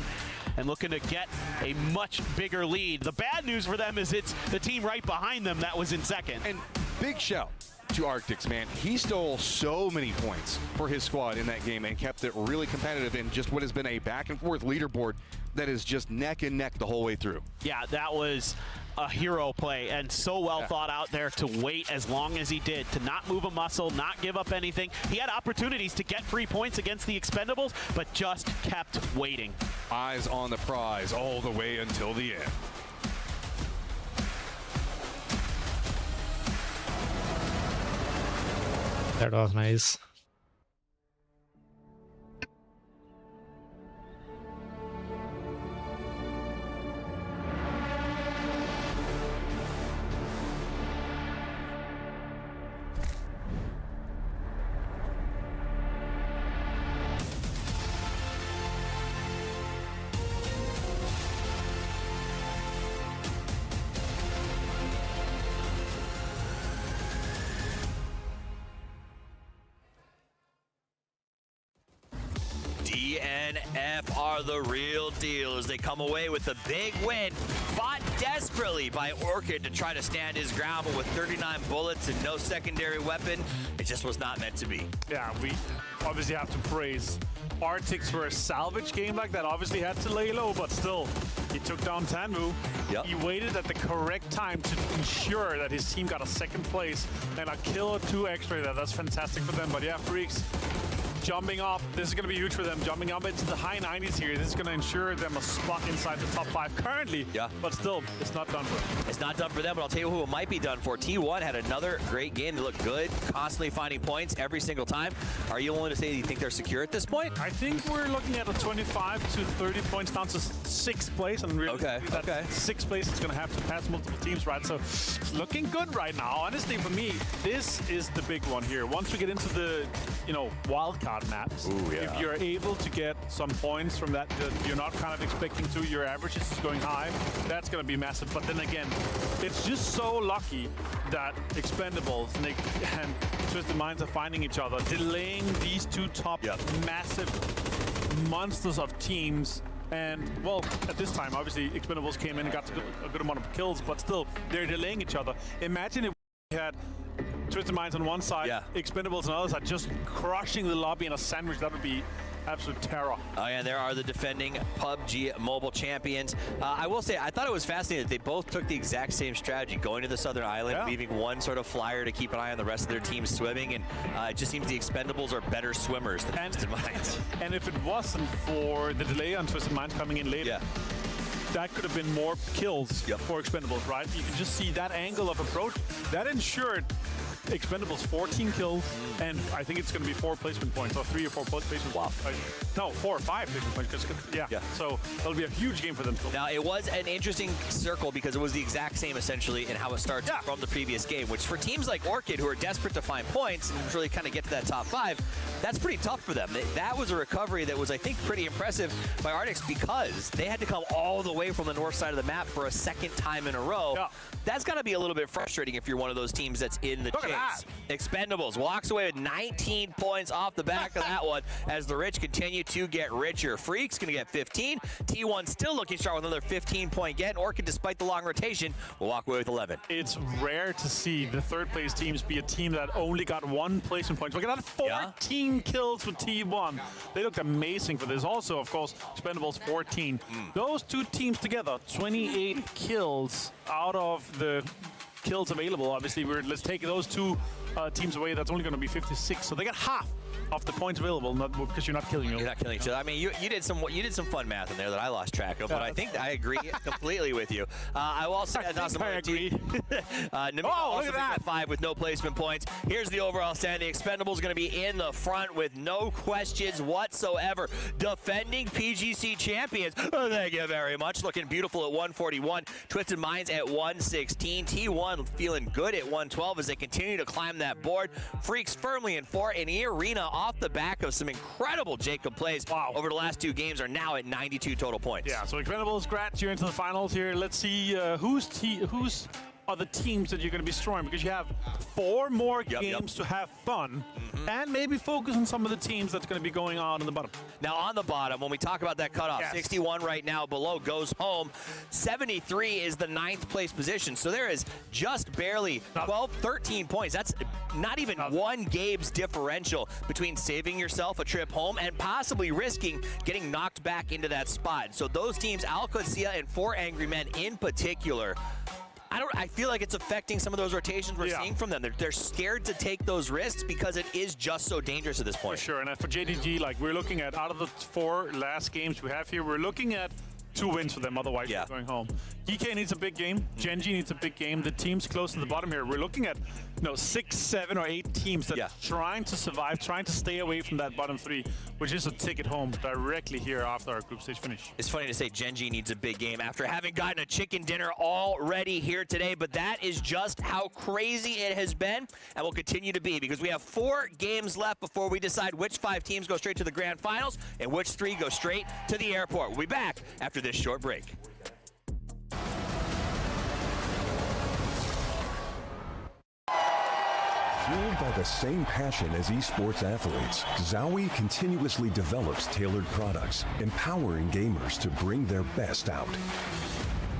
and looking to get a much bigger lead. The bad news for them is it's the team right behind them that was in 2nd. And big shout to Arctics, man. He stole so many points for his squad in that game and kept it really competitive in just what has been a back-and-forth leaderboard that is just neck and neck the whole way through. Yeah, that was a hero play and so well thought out there to wait as long as he did, to not move a muscle, not give up anything. He had opportunities to get free points against the Expendables, but just kept waiting. Eyes on the prize all the way until the end. That was nice. DNF are the real deal as they come away with a big win. Fought desperately by Orchid to try to stand his ground, but with 39 bullets and no secondary weapon, it just was not meant to be. Yeah, we obviously have to praise Arctics for a salvage game like that. Obviously had to lay low, but still, he took down Tanmu. Yep. He waited at the correct time to ensure that his team got a second place and a kill or two extra there. That's fantastic for them. But yeah, Freaks jumping up. This is going to be huge for them. Jumping up into the high 90s here. This is going to ensure them a spot inside the top 5 currently. Yeah. But still, it's not done for them. It's not done for them, but I'll tell you who it might be done for. T1 had another great game. They look good, constantly finding points every single time. Are you willing to say that you think they're secure at this point? I think we're looking at a 25 to 30 points down to 6th place. And really, Okay. 6th place is going to have to pass multiple teams, right? So it's looking good right now. Honestly, for me, this is the big one here. Once we get into the, wildcard maps, if you're able to get some points from that you're not kind of expecting to, your average is going high, that's going to be massive. But then again, it's just so lucky that Expendables and Twisted Minds are finding each other, delaying these two top massive monsters of teams. And, well, at this time, obviously, Expendables came in and got a good amount of kills, but still, they're delaying each other. Imagine if we had Twisted Minds on one side, Expendables on the other side, just crushing the lobby in a sandwich. That would be absolute terror. Oh, yeah, there are the defending PUBG Mobile champions. I will say, I thought it was fascinating that they both took the exact same strategy, going to the Southern Island, leaving one sort of flyer to keep an eye on the rest of their team swimming, and it just seems the Expendables are better swimmers than Twisted Minds. And if it wasn't for the delay on Twisted Minds coming in later, that could have been more kills for Expendables, right? You can just see that angle of approach. That ensured Expendables 14 kills, and I think it's going to be 4 placement points, or 3 or 4 placement points. No, 4 or 5 placement points. So that'll be a huge game for them. Now, it was an interesting circle because it was the exact same, essentially, in how it starts from the previous game, which for teams like Orchid, who are desperate to find points and really kind of get to that top 5, that's pretty tough for them. That was a recovery that was, I think, pretty impressive by Arctics because they had to come all the way from the north side of the map for a second time in a row. That's got to be a little bit frustrating if you're one of those teams that's in the chase. Expendables walks away with 19 points off the back of that one as the rich continue to get richer. Freak's going to get 15. T1 still looking strong with another 15-point get. Orchid, despite the long rotation, will walk away with 11. It's rare to see the third-place teams be a team that only got 1 placement point. Look at that, 14 kills with T1. They looked amazing for this. Also, of course, Expendables 14. Those two teams together, 28 kills out of the kills available. Obviously, let's take those two teams away. That's only going to be 56. So they got half of the points available, not because you're not killing You're not killing each other. I mean, you did some fun math in there that I lost track of, but I think I agree completely with you. I will also agree. Look at that, 5 with no placement points. Here's the overall standing. Expendables going to be in the front with no questions whatsoever. Defending PGC champions. Oh, thank you very much. Looking beautiful at 141. Twisted Minds at 116. T1 feeling good at 112 as they continue to climb that board. Freaks firmly in 4. And Arena off the back of some incredible Jacob plays over the last 2 games are now at 92 total points. Yeah, so Expendables, Grat, you're into the finals here. Let's see who's are the teams that you're going to be destroying, because you have 4 more games to have fun and maybe focus on some of the teams that's going to be going on in the bottom. Now on the bottom, when we talk about that cutoff, 61 right now below goes home. 73 is the 9th place position. So there is just barely 12, 13 points. That's not even one game's differential between saving yourself a trip home and possibly risking getting knocked back into that spot. So those teams, Alcocia and 4 Angry Men in particular, I feel like it's affecting some of those rotations we're seeing from them. They're scared to take those risks because it is just so dangerous at this point. For sure, and for JDG, like we're looking at, out of the 4 last games we have here, we're looking at 2 wins for them, otherwise they're going home. GK needs a big game. Genji needs a big game. The teams close to the bottom here, we're looking at 6, 7, or 8 teams that are trying to survive, trying to stay away from that bottom 3, which is a ticket home directly here after our group stage finish. It's funny to say Genji needs a big game after having gotten a chicken dinner already here today, but that is just how crazy it has been and will continue to be, because we have 4 games left before we decide which 5 teams go straight to the grand finals and which 3 go straight to the airport. We'll be back after this short break. Fueled by the same passion as esports athletes, Zowie continuously develops tailored products, empowering gamers to bring their best out.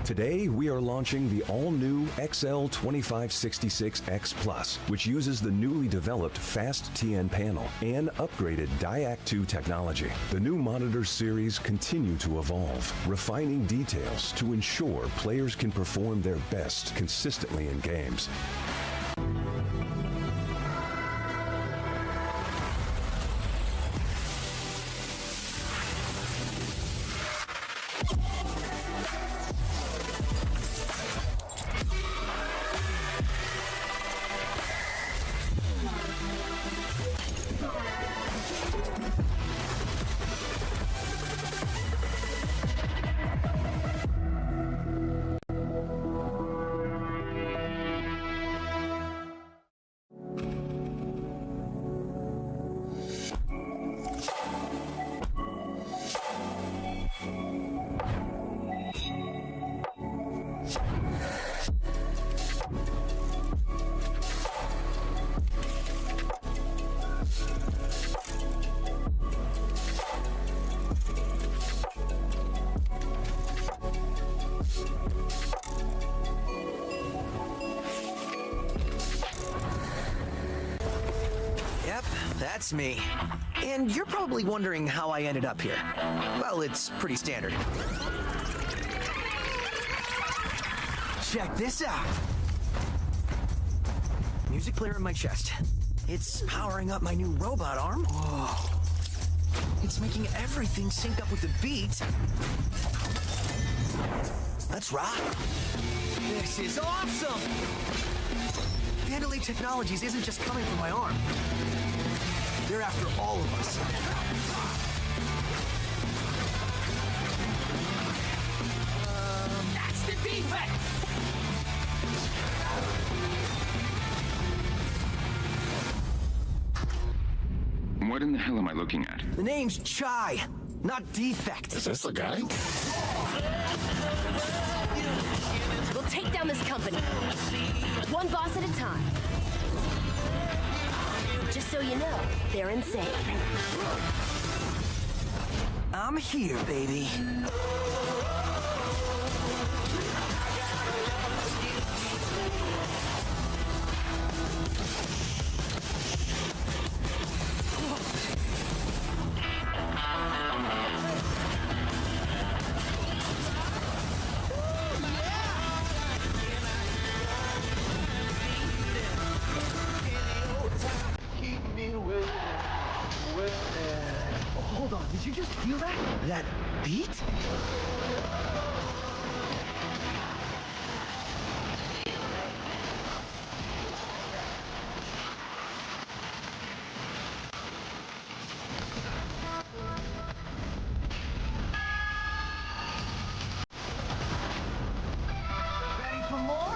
Today, we are launching the all-new XL2566X Plus, which uses the newly developed Fast TN panel and upgraded Diac 2 technology. The new monitor series continue to evolve, refining details to ensure players can perform their best consistently in games. That's me. And you're probably wondering how I ended up here. Well, it's pretty standard. Check this out. Music player in my chest. It's powering up my new robot arm. Whoa. It's making everything sync up with the beat. Let's rock. This is awesome! Vandalay Technologies isn't just coming from my arm. They're after all of us. That's the defect! What in the hell am I looking at? The name's Chai, not Defect. Is this the guy? We'll take down this company. One boss at a time. Just so you know, they're insane. I'm here, baby. Hold on, did you just feel that? That beat? Ready for more?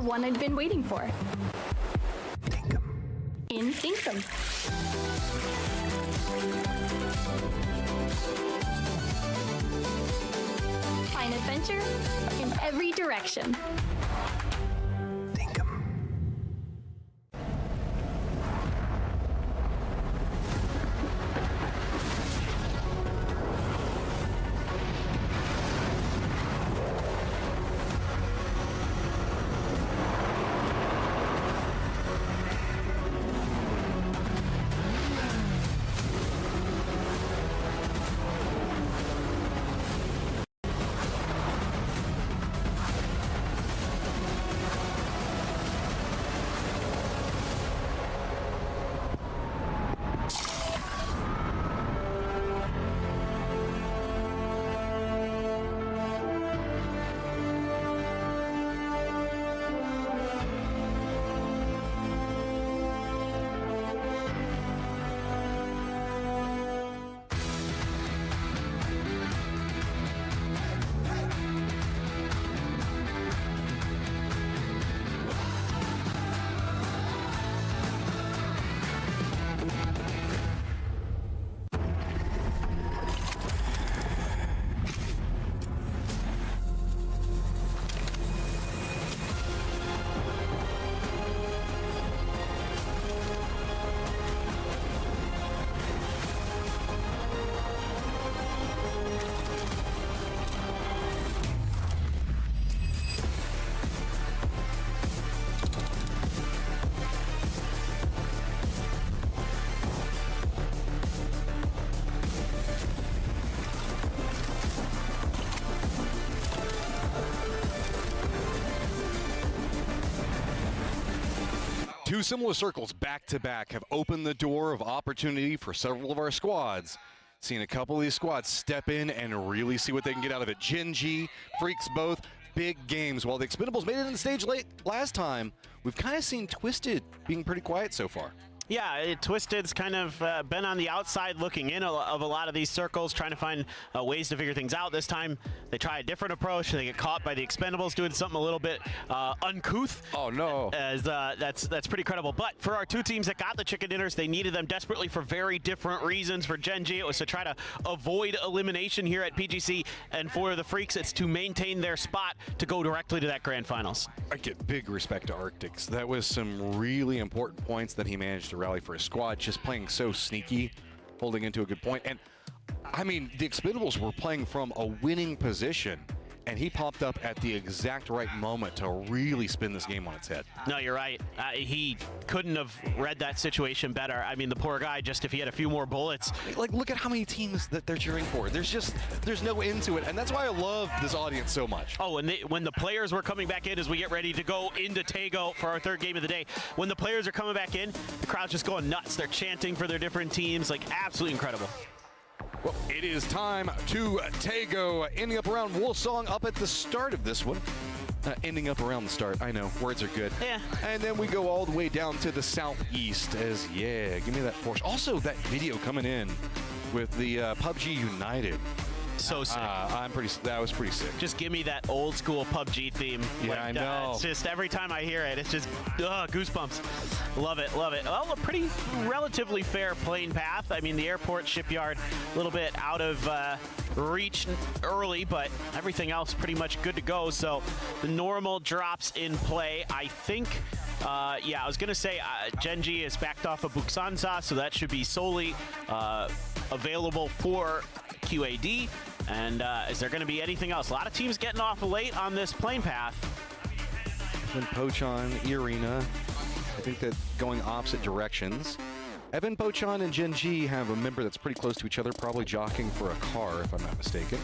one I'd been waiting for. In Dinkum. Find adventure in every direction. Two similar circles back-to-back have opened the door of opportunity for several of our squads. Seen a couple of these squads step in and really see what they can get out of it. Gen.G, Freaks both, big games. While the Expendables made it in the stage late last time, we've kind of seen Twisted being pretty quiet so far. Yeah, Twisted's kind of been on the outside looking in of a lot of these circles, trying to find ways to figure things out. This time, they try a different approach. They get caught by the Expendables doing something a little bit uncouth. Oh, no. As that's pretty credible. But for our two teams that got the chicken dinners, they needed them desperately for very different reasons. For Gen.G, it was to try to avoid elimination here at PGC. And for the Freaks, it's to maintain their spot to go directly to that grand finals. I get big respect to Arctics. That was some really important points that he managed to rally for his squad, just playing so sneaky, holding into a good point. And I mean, the Expendables were playing from a winning position, and he popped up at the exact right moment to really spin this game on its head. No, you're right. He couldn't have read that situation better. I mean, the poor guy, just if he had a few more bullets. Like, look at how many teams that they're cheering for. There's no end to it, and that's why I love this audience so much. Oh, and when the players were coming back in as we get ready to go into Tago for our third game of the day, when the players are coming back in, the crowd's just going nuts. They're chanting for their different teams, like absolutely incredible. Well, it is time to Tago, ending up around Wolfsong up at the start of this one. Ending up around the start, I know, words are good. Yeah. And then we go all the way down to the southeast as, yeah, give me that Porsche. Also, that video coming in with the PUBG United. So sick. That was pretty sick. Just give me that old school PUBG theme. Yeah, like, I know. It's just every time I hear it, it's just goosebumps. Love it, love it. Well, a pretty relatively fair plane path. I mean, the airport shipyard, a little bit out of reach early, but everything else pretty much good to go. So the normal drops in play. I think, yeah, I was going to say Gen.G is backed off of Buksansa, so that should be solely available for QAD. And is there going to be anything else? A lot of teams getting off late on this plane path. Evan Pochon, Irina, I think that going opposite directions. Evan Pochon and Gen.G have a member that's pretty close to each other, probably jockeying for a car, if I'm not mistaken.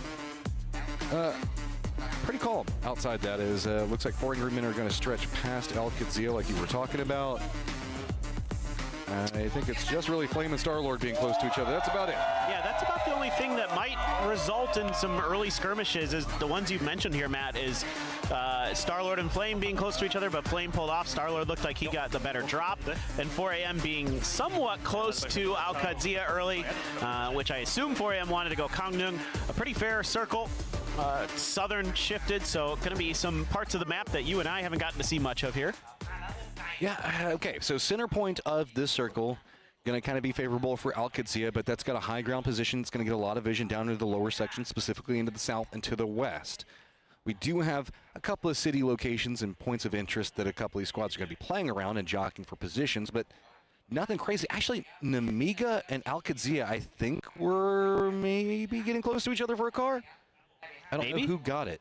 Pretty calm outside that is. Looks like 4 Angry Men are going to stretch past El Kadzia like you were talking about. I think it's just really Flame and Star-Lord being close to each other. That's about it. Yeah, that's about the only thing that might result in some early skirmishes is the ones you've mentioned here, Matt, is Star-Lord and Flame being close to each other, but Flame pulled off. Star-Lord looked like he got the better drop, and 4AM being somewhat close to Al Kadzia early, which I assume 4AM wanted to go Kongnung. A pretty fair circle southern shifted, so going to be some parts of the map that you and I haven't gotten to see much of here. Yeah, okay, so center point of this circle, going to kind of be favorable for Al-Qadsiya, but that's got a high ground position. It's going to get a lot of vision down into the lower section, specifically into the south and to the west. We do have a couple of city locations and points of interest that a couple of these squads are going to be playing around and jockeying for positions, but nothing crazy. Actually, Namiga and Al-Qadsiya, I think, were maybe getting close to each other for a car. I don't know who got it.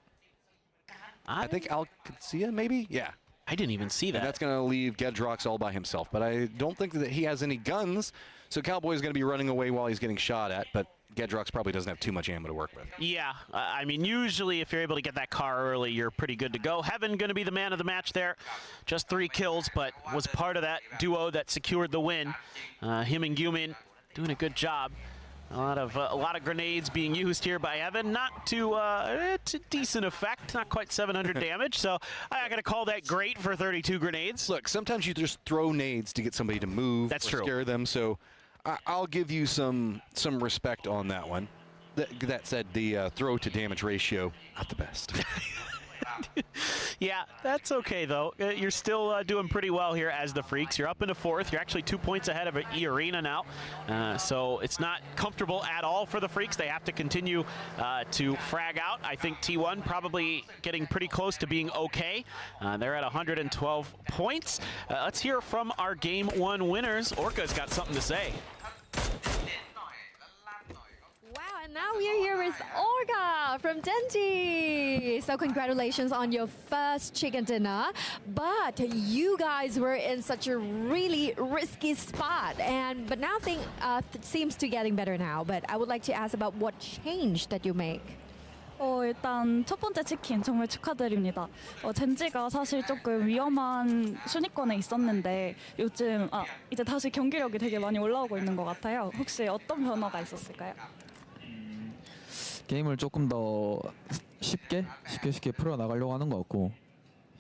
I think Al-Qadsiya, maybe? Yeah. I didn't even see that. And that's going to leave Gedrox all by himself, but I don't think that he has any guns, so Cowboy's going to be running away while he's getting shot at, but Gedrox probably doesn't have too much ammo to work with. Yeah, I mean, usually if you're able to get that car early, you're pretty good to go. Heaven going to be the man of the match there. Just 3 kills, but was part of that duo that secured the win. Him and Gumin doing a good job. A lot of grenades being used here by Evan. Not to decent effect, not quite 700 damage. So I got to call that great for 32 grenades. Look, sometimes you just throw nades to get somebody to move. That's or true. Scare them. So I'll give you some respect on that one. That said, the throw to damage ratio, not the best. Yeah, that's okay though. You're still doing pretty well here as the Freaks. You're up into 4th. You're actually 2 points ahead of E-Arena now. So it's not comfortable at all for the Freaks. They have to continue to frag out. I think T1 probably getting pretty close to being okay. They're at 112 points. Let's hear from our Game 1 winners. Orca's got something to say. And now we are here with Orca from Genji. So congratulations on your first chicken dinner. But you guys were in such a really risky spot. But now things seems to getting better now. But I would like to ask about what change that you make. 일단 첫 번째 치킨 정말 축하드립니다. 젠지가 사실 조금 위험한 순위권에 있었는데 요즘 이제 다시 경기력이 되게 많이 올라오고 있는 것 같아요. 혹시 어떤 변화가 있었을까요? 게임을 조금 더 쉽게 풀어 나가려고 하는 것 같고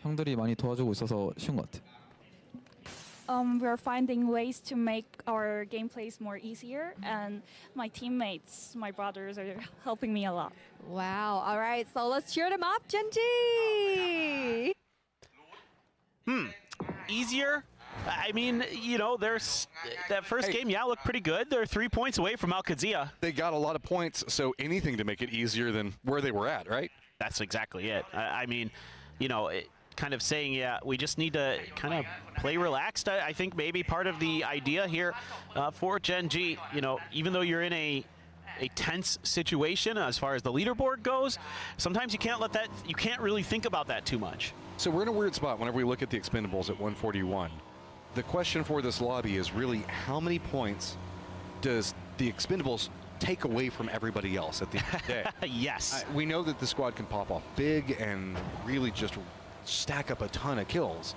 형들이 많이 도와주고 있어서 쉬운 것 같아요. We're finding ways to make our gameplays more easier, and my teammates, my brothers, are helping me a lot. Wow! All right, so let's cheer them up, Genji. Easier? I mean, you know, there's that first game, yeah, looked pretty good. They're 3 points away from Al-Qadsiya. They got a lot of points, so anything to make it easier than where they were at, right? That's exactly it. I mean, you know, kind of saying, yeah, we just need to kind of play relaxed. I think maybe part of the idea here for Genji, you know, even though you're in a tense situation as far as the leaderboard goes, sometimes you can't really think about that too much. So we're in a weird spot whenever we look at the Expendables at 141. The question for this lobby is really how many points does the Expendables take away from everybody else at the end of the day? Yes. We know that the squad can pop off big and really just stack up a ton of kills.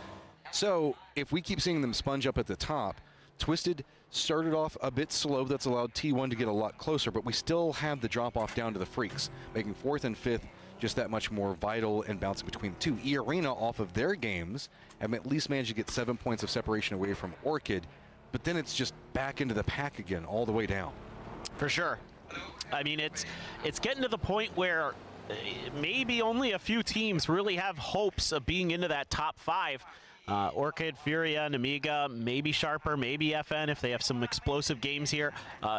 So if we keep seeing them sponge up at the top, Twisted started off a bit slow. That's allowed T1 to get a lot closer, but we still have the drop off down to the Freaks, making 4th and 5th just that much more vital and bouncing between the two. E-Arena off of their games have at least managed to get 7 points of separation away from Orchid, but then it's just back into the pack again all the way down. For sure. I mean, it's getting to the point where maybe only a few teams really have hopes of being into that top 5. Orchid, Furia, Namiga, maybe Sharper, maybe FN if they have some explosive games here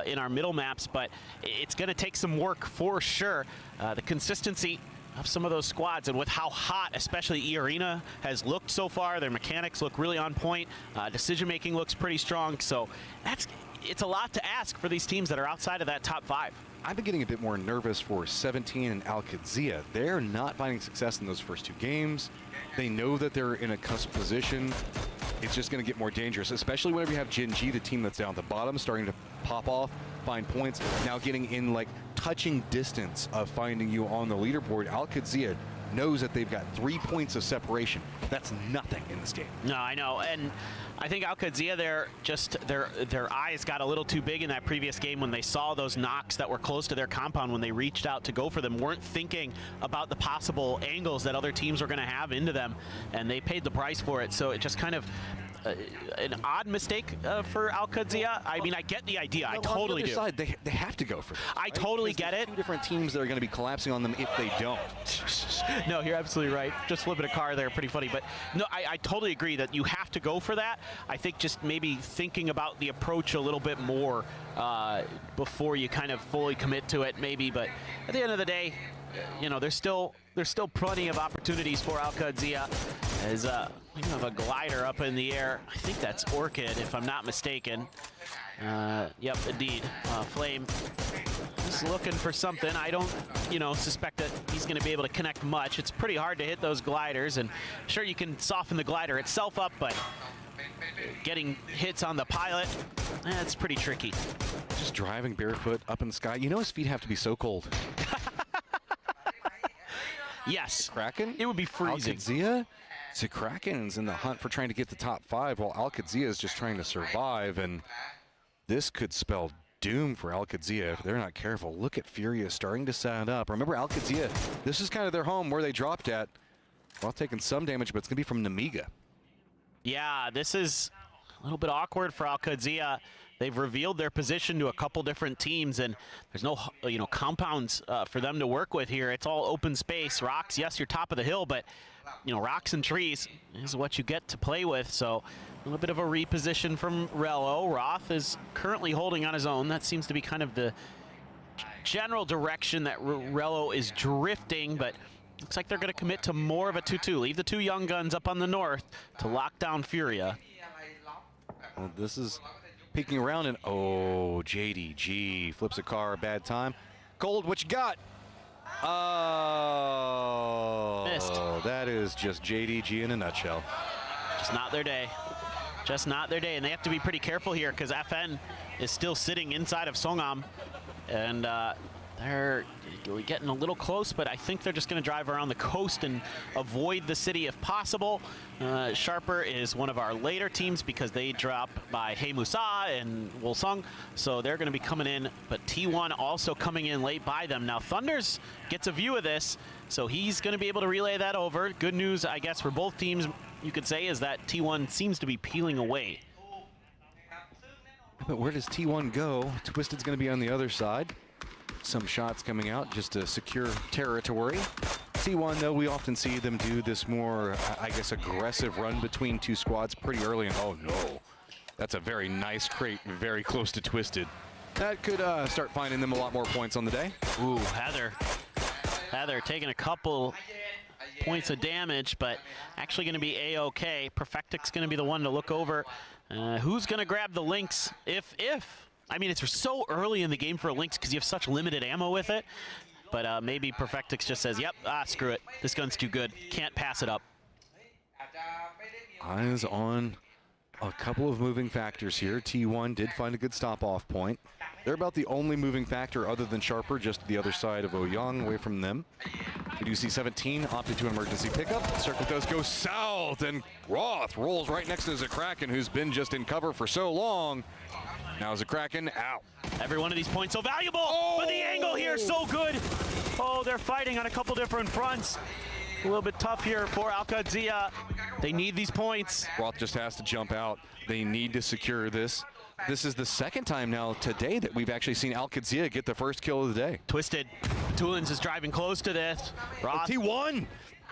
in our middle maps, but it's going to take some work for sure. The consistency of some of those squads, and with how hot especially E-Arena has looked so far, their mechanics look really on point, decision making looks pretty strong, so it's a lot to ask for these teams that are outside of that top 5. I've been getting a bit more nervous for 17 and Al-Qadsiya. They're not finding success in those first 2 games. They know that they're in a cusp position. It's just going to get more dangerous, especially whenever you have Genji, the team that's down at the bottom, starting to pop off, find points, now getting in like touching distance of finding you on the leaderboard. Al-Qadsiya knows that they've got 3 points of separation. That's nothing in this game. No, I know, and I think Al-Qadsiya, their eyes got a little too big in that previous game when they saw those knocks that were close to their compound when they reached out to go for them, weren't thinking about the possible angles that other teams were going to have into them, and they paid the price for it. So it just kind of an odd mistake for Al-Qadsia. I mean, I get the idea. I totally do. Side, they have to go for it. I totally get it. Two different teams that are going to be collapsing on them if they don't. No, you're absolutely right. Just flipping a car there, pretty funny. But no, I totally agree that you have to go for that. I think just maybe thinking about the approach a little bit more before you kind of fully commit to it, maybe. But at the end of the day, you know, there's still plenty of opportunities for Al-Qadsia. As we have a glider up in the air. I think that's Orchid, if I'm not mistaken. Yep, indeed. Flame is looking for something. I don't, you know, suspect that he's going to be able to connect much. It's pretty hard to hit those gliders, and sure, you can soften the glider itself up, but getting hits on the pilot, that's pretty tricky. Just driving barefoot up in the sky. You know his feet have to be so cold. Yes. Kraken? It would be freezing. Al-Qadsia? So Kraken's in the hunt for trying to get the top 5, while Al-Qadsia is just trying to survive, and this could spell doom for Al-Qadsia if they're not careful. Look at Furia starting to set up. Remember, Al-Qadsia, this is kind of their home where they dropped at. While taking some damage, but it's going to be from Namiga. Yeah, this is a little bit awkward for Al-Qadsia. They've revealed their position to a couple different teams, and there's no, you know, compounds for them to work with here. It's all open space. Rocks, yes, you're top of the hill, but, you know, rocks and trees is what you get to play with. So a little bit of a reposition from Rello. Roth is currently holding on his own. That seems to be kind of the general direction that Rello is drifting, but looks like they're going to commit to more of a 2-2. Leave the two young guns up on the north to lock down Furia. Well, this is peeking around, and oh, JDG flips a car, bad time. Cold, what you got? Oh, missed. That is just JDG in a nutshell. Just not their day. Just not their day, and they have to be pretty careful here because FN is still sitting inside of Songam, and they're getting a little close, but I think they're just going to drive around the coast and avoid the city if possible. Sharper is one of our later teams because they drop by Hey Musa and Wolsung, so they're going to be coming in, but T1 also coming in late by them. Now Thunders gets a view of this, so he's going to be able to relay that over. Good news, I guess, for both teams, you could say, is that T1 seems to be peeling away. But where does T1 go? Twisted's going to be on the other side. Some shots coming out just to secure territory. T1, though, we often see them do this more, I guess, aggressive run between two squads pretty early. And oh no, that's a very nice crate, very close to Twisted. That could start finding them a lot more points on the day. Ooh, Heather taking a couple points of damage, but actually going to be A-OK. Perfectic's going to be the one to look over. Who's going to grab the Lynx if I mean, it's so early in the game for a Lynx because you have such limited ammo with it. But maybe Perfectix just says, yep, screw it. This gun's too good. Can't pass it up. Eyes on a couple of moving factors here. T1 did find a good stop-off point. They're about the only moving factor other than Sharper, just the other side of Ouyang, away from them. We do see 17 opted to an emergency pickup. Circle does go south, and Roth rolls right next to Zakraken, who's been just in cover for so long. Now Zakraken out. Every one of these points so valuable, but the angle here is so good. Oh, they're fighting on a couple different fronts. A little bit tough here for Al-Qadsia. They need these points. Roth just has to jump out. They need to secure this. This is the second time now today that we've actually seen Al-Qadsia get the first kill of the day. Twisted. Tulins is driving close to this. Roth. T1.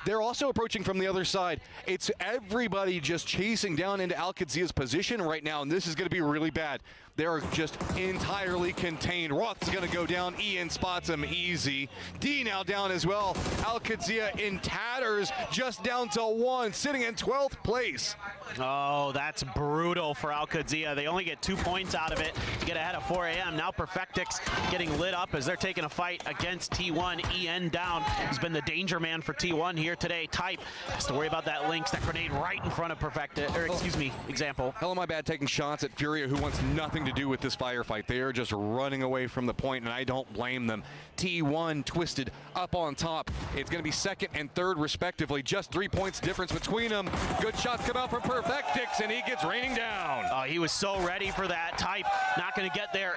They're also approaching from the other side. It's everybody just chasing down into Al-Qadsia's position right now, and this is going to be really bad. They're just entirely contained. Roth's going to go down. Ian spots him easy. D now down as well. Al-Qadsia in tatters, just down to 1, sitting in 12th place. Oh, that's brutal for Al-Qadsia. They only get 2 points out of it to get ahead of 4 a.m. Now Perfectix getting lit up as they're taking a fight against T1. EN down. He's been the danger man for T1 here today. Type has to worry about that Lynx, that grenade right in front of Perfectix, or excuse me, Example. Hell, my bad, taking shots at Furia, who wants nothing to do with this firefight. They are just running away from the point, and I don't blame them. T1 Twisted up on top. It's going to be second and third respectively. Just 3 points difference between them. Good shots come out from Perfectix, and he gets raining down. Oh, he was so ready for that. Type not going to get there.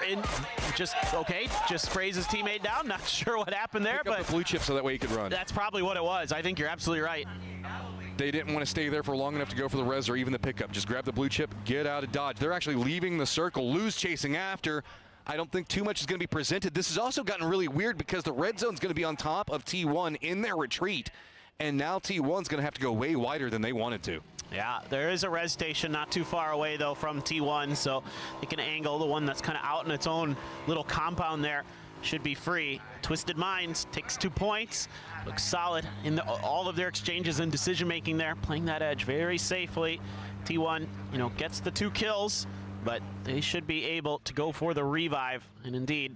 Just sprays his teammate down. Not sure what happened there, but blue chip so that way he could run. That's probably what it was. I think you're absolutely right. They didn't want to stay there for long enough to go for the res or even the pickup. Just grab the blue chip, get out of dodge. They're actually leaving the circle. Lou's chasing after. I don't think too much is going to be presented. This has also gotten really weird because the red zone's going to be on top of T1 in their retreat. And now T1's going to have to go way wider than they wanted to. Yeah, there is a res station not too far away, though, from T1, so they can angle the one that's kind of out in its own little compound there. Should be free. Twisted Minds takes 2 points. Looks solid in all of their exchanges and decision-making there, playing that edge very safely. T1, you know, gets the 2 kills, but they should be able to go for the revive. And indeed,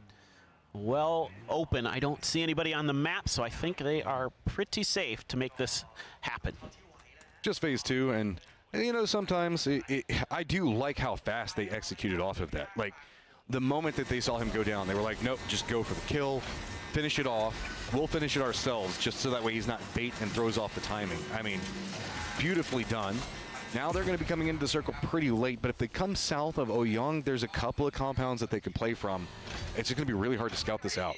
well open. I don't see anybody on the map, so I think they are pretty safe to make this happen. Just phase 2, and you know, sometimes I do like how fast they executed off of that. Like, the moment that they saw him go down, they were like, nope, just go for the kill, finish it off. We'll finish it ourselves, just so that way he's not bait and throws off the timing. I mean, beautifully done. Now they're going to be coming into the circle pretty late, but if they come south of Ouyang, there's a couple of compounds that they can play from. It's just going to be really hard to scout this out.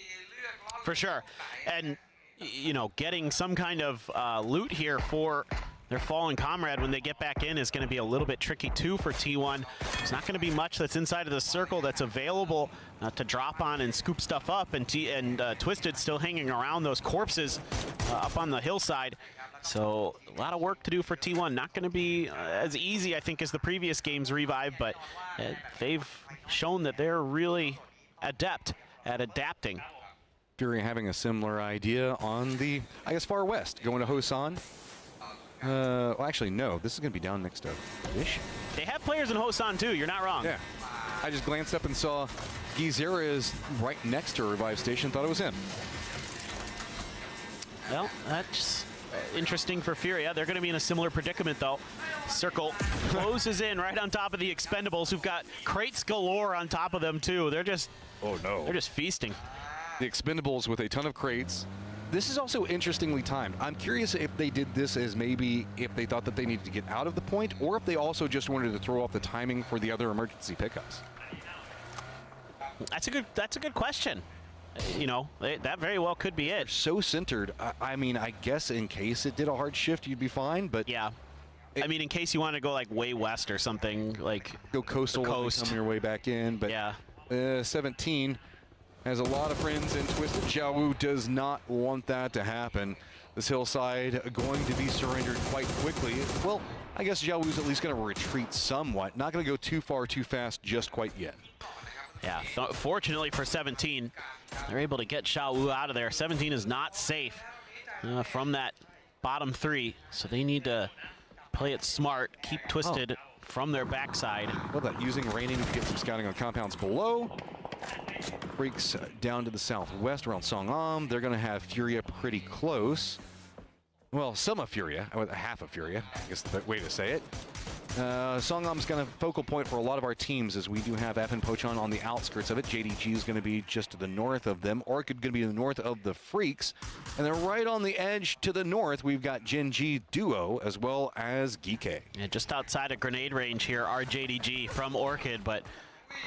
For sure. And, you know, getting some kind of loot here for their fallen comrade when they get back in is going to be a little bit tricky too for T1. There's not going to be much that's inside of the circle that's available to drop on and scoop stuff up, and Twisted still hanging around those corpses up on the hillside. So a lot of work to do for T1. Not going to be as easy, I think, as the previous game's revive, but they've shown that they're really adept at adapting. Fury having a similar idea on the, I guess, far west, going to Hosan. Well, actually, no. This is going to be down next to Vish. They have players in Hosan, too. You're not wrong. Yeah. I just glanced up and saw Gizera is right next to a revive station. Thought it was him. Well, that's interesting for Fury. Yeah, they're going to be in a similar predicament, though. Circle closes in right on top of the Expendables, who've got crates galore on top of them, too. They're just... Oh, no. They're just feasting. The Expendables with a ton of crates. This is also interestingly timed. I'm curious if they did this as maybe if they thought that they needed to get out of the point, or if they also just wanted to throw off the timing for the other emergency pickups. That's a good question. You know, that very well could be it. So centered. I mean, I guess in case it did a hard shift, you'd be fine, but... Yeah. I mean, in case you want to go like way west or something, like... Go coastal and come your way back in, but... Yeah. 17 has a lot of friends in Twisted. Xiao Wu does not want that to happen. This hillside going to be surrendered quite quickly. Well, I guess Xiao Wu's at least going to retreat somewhat. Not going to go too far too fast just quite yet. Yeah, fortunately for 17, they're able to get Xiao Wu out of there. 17 is not safe from that bottom 3, so they need to play it smart, keep Twisted from their backside. Well, that using raining to get some scouting on compounds below. Freaks down to the southwest around Songam. They're going to have Furia pretty close. Well, some of Furia, half of Furia, I guess the way to say it. Songam's going to focal point for a lot of our teams, as we do have F and Pochon on the outskirts of it. JDG is going to be just to the north of them. Orchid going to be to the north of the Freaks. And then right on the edge to the north, we've got Gen G Duo as well as Geeke. Yeah, just outside of grenade range here are JDG from Orchid, but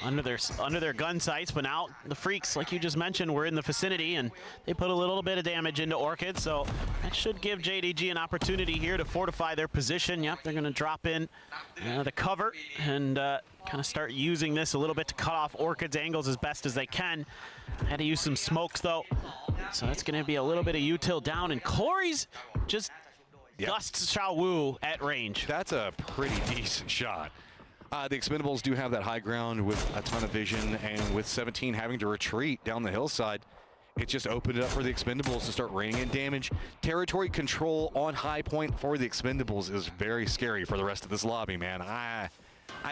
under their gun sights. But now the Freaks, like you just mentioned, were in the vicinity, and they put a little bit of damage into Orchid, so that should give JDG an opportunity here to fortify their position. Yep, they're going to drop in the cover and kind of start using this a little bit to cut off Orchid's angles as best as they can. Had to use some smokes, though, so that's going to be a little bit of util down, and Clory's just dusts Xiao Wu at range. That's a pretty decent shot. The Expendables do have that high ground with a ton of vision, and with 17 having to retreat down the hillside, it just opened it up for the Expendables to start raining in damage. Territory control on high point for the Expendables is very scary for the rest of this lobby, man. I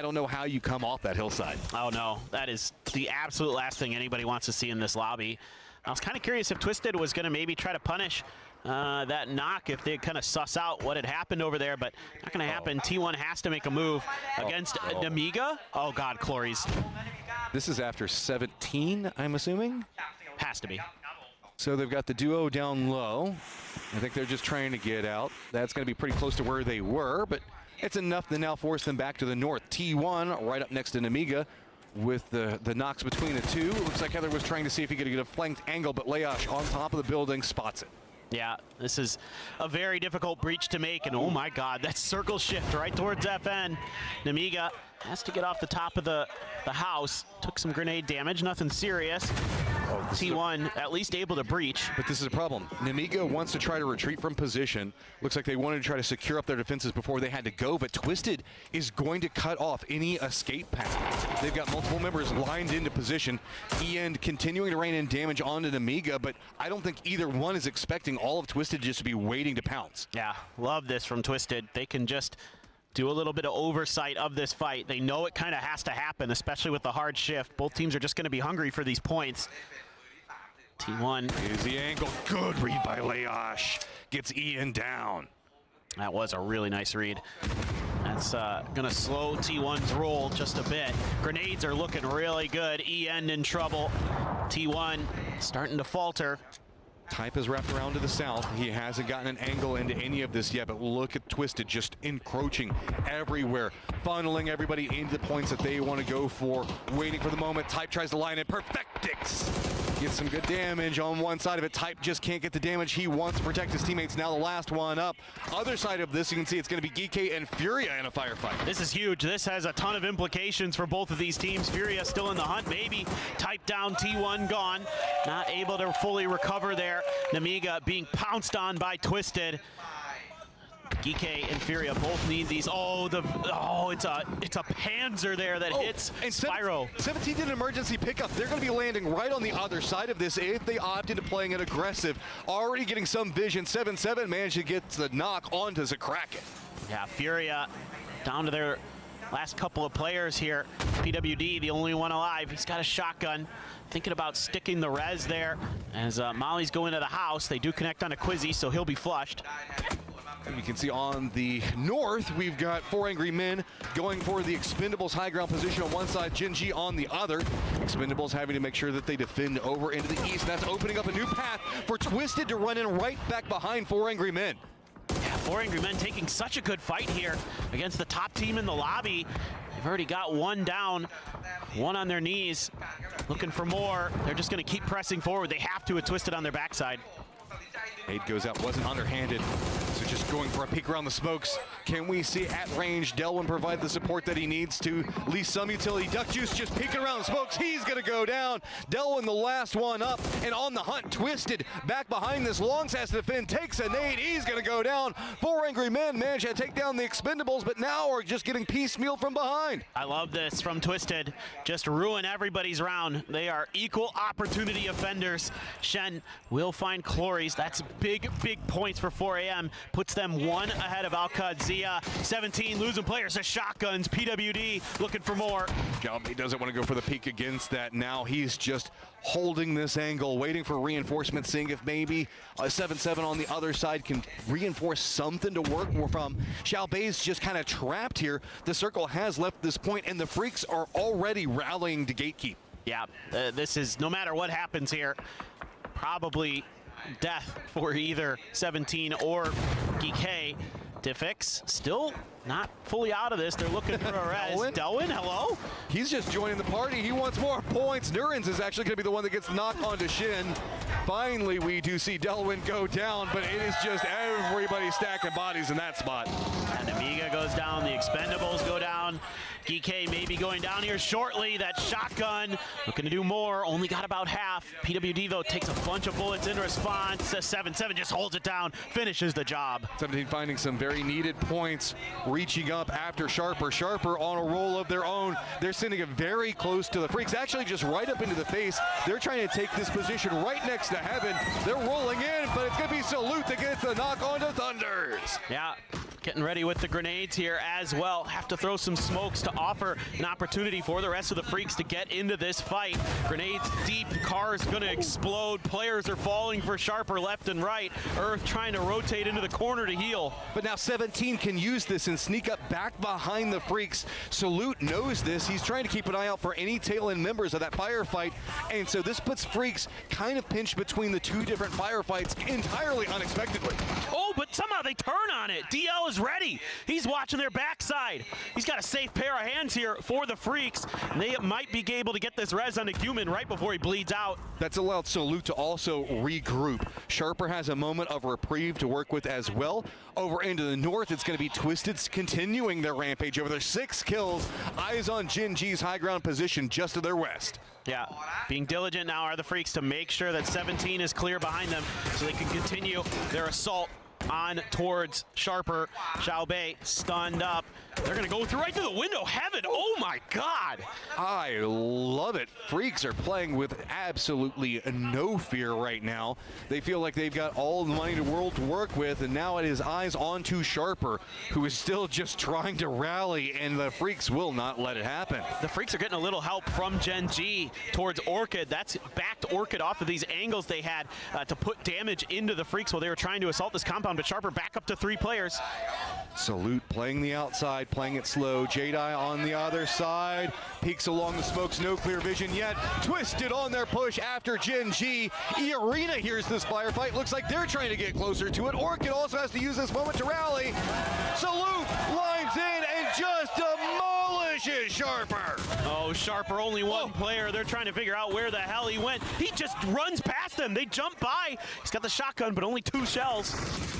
don't know how you come off that hillside. Oh, no. That is the absolute last thing anybody wants to see in this lobby. I was kind of curious if Twisted was going to maybe try to punish that knock, if they kind of suss out what had happened over there, but not going to happen. T1 has to make a move against Namiga. Oh, God, Clory's. This is after 17, I'm assuming? Has to be. So they've got the duo down low. I think they're just trying to get out. That's going to be pretty close to where they were, but it's enough to now force them back to the north. T1 right up next to Namiga with the knocks between the two. It looks like Heather was trying to see if he could get a flanked angle, but Leash on top of the building spots it. Yeah, this is a very difficult breach to make, and oh my god, that circle shift right towards FN. Nemiga has to get off the top of the house. Took some grenade damage, nothing serious. T1 at least able to breach. But this is a problem. Nemiga wants to try to retreat from position. Looks like they wanted to try to secure up their defenses before they had to go, but Twisted is going to cut off any escape path. They've got multiple members lined into position. EN continuing to rain in damage onto Nemiga, but I don't think either one is expecting all of Twisted just to be waiting to pounce. Yeah, love this from Twisted. They can just do a little bit of oversight of this fight. They know it kind of has to happen, especially with the hard shift. Both teams are just going to be hungry for these points. T1. Here's the angle. Good read by Leosh. Gets Ian down. That was a really nice read. That's going to slow T1's roll just a bit. Grenades are looking really good. EN in trouble. T1 starting to falter. Type is wrapped around to the south. He hasn't gotten an angle into any of this yet, but look at Twisted just encroaching everywhere, funneling everybody into the points that they want to go for, waiting for the moment. Type tries to line it. Perfectix gets some good damage on one side of it. Type just can't get the damage he wants to protect his teammates. Now the last one up. Other side of this, you can see it's going to be Geeky and Furia in a firefight. This is huge. This has a ton of implications for both of these teams. Furia still in the hunt, maybe. Type down, T1 gone. Not able to fully recover there. Nemiga being pounced on by Twisted. Geeky and Furia both need these. It's a Panzer there that hits Spyro. 17 did an emergency pickup. They're going to be landing right on the other side of this if they opt into playing it aggressive. Already getting some vision. 7-7 managed to get the knock onto Zakraken. Yeah, Furia down to their last couple of players here. PWD, the only one alive. He's got a shotgun. Thinking about sticking the res there. As Molly's going to the house, they do connect on a Quizzy, so he'll be flushed. And you can see on the north, we've got 4 Angry Men going for the Expendables high ground position on one side, Genji on the other. Expendables having to make sure that they defend over into the east. That's opening up a new path for Twisted to run in right back behind 4 Angry Men. Yeah, 4 Angry Men taking such a good fight here against the top team in the lobby. They've already got one down, one on their knees, looking for more. They're just going to keep pressing forward. They have to with Twisted on their backside. Aid goes out, wasn't underhanded, so just going for a peek around the smokes. Can we see at range Delwyn provide the support that he needs to? At least some utility. Duck Juice just peeking around the smokes. He's going to go down. Delwyn the last one up and on the hunt. Twisted back behind this. Longs has to defend, takes a nade. He's going to go down. 4 Angry Men managed to take down the Expendables, but now are just getting piecemeal from behind. I love this from Twisted. Just ruin everybody's round. They are equal opportunity offenders. Shen will find Clories. That's big points for 4 AM. Puts them one ahead of Alcadzia. 17 losing players to shotguns. PWD looking for more. He doesn't want to go for the peek against that. Now he's just holding this angle, waiting for reinforcements, seeing if maybe 7-7 on the other side can reinforce something to work from. Xiaobei's just kind of trapped here. The circle has left this point, and the Freaks are already rallying to gatekeep. Yeah, this is, no matter what happens here, probably death for either 17 or Geek. Diffix still not fully out of this. They're looking for a res. Delwyn, hello? He's just joining the party. He wants more points. Nurins is actually going to be the one that gets knocked onto Shin. Finally, we do see Delwyn go down, but it is just everybody stacking bodies in that spot. And Amiga goes down. The Expendables go down. Geek maybe going down here shortly. That shotgun looking to do more. Only got about half. PWD, though, takes a bunch of bullets in response. 7-7 just holds it down, finishes the job. 17 finding some very needed points, reaching up after Sharper. Sharper on a roll of their own. They're sending it very close to the Freaks, actually just right up into the face. They're trying to take this position right next to Heaven. They're rolling in, but it's going to be Salute that gets the knock onto Thunders. Yeah. Getting ready with the grenades here as well. Have to throw some smokes to offer an opportunity for the rest of the Freaks to get into this fight. Grenades deep, cars gonna explode. Players are falling for Sharper left and right. Earth trying to rotate into the corner to heal. But now 17 can use this and sneak up back behind the Freaks. Salute knows this. He's trying to keep an eye out for any tail end members of that firefight. And so this puts Freaks kind of pinched between the two different firefights entirely unexpectedly. Oh, but Somehow they turn on it. DL is ready. He's watching their backside. He's got a safe pair of hands here for the Freaks. And they might be able to get this res on the human right before he bleeds out. That's allowed Salute to also regroup. Sharper has a moment of reprieve to work with as well. Over into the north, it's going to be Twisted continuing their rampage over their 6 kills. Eyes on Jin G's high ground position just to their west. Yeah, being diligent now are the Freaks to make sure that 17 is clear behind them so they can continue their assault on towards Sharper. Xiaobei stunned up. They're going to go right through the window. Heaven, oh my God. I love it. Freaks are playing with absolutely no fear right now. They feel like they've got all the money in the world to work with, and now it is eyes on to Sharper, who is still just trying to rally, and the Freaks will not let it happen. The Freaks are getting a little help from Gen G towards Orchid. That's backed Orchid off of these angles they had to put damage into the Freaks while they were trying to assault this compound, but Sharper back up to 3 players. Salute playing the outside, playing it slow. Jedi on the other side, peeks along the smokes, no clear vision yet. Twisted on their push after Gen G. E-Arena hears this firefight. Looks like they're trying to get closer to it. Orchid also has to use this moment to rally. Salute lines in and just demolishes Sharper. Oh, Sharper, only one player. They're trying to figure out where the hell he went. He just runs past them. They jump by. He's got the shotgun, but only 2 shells.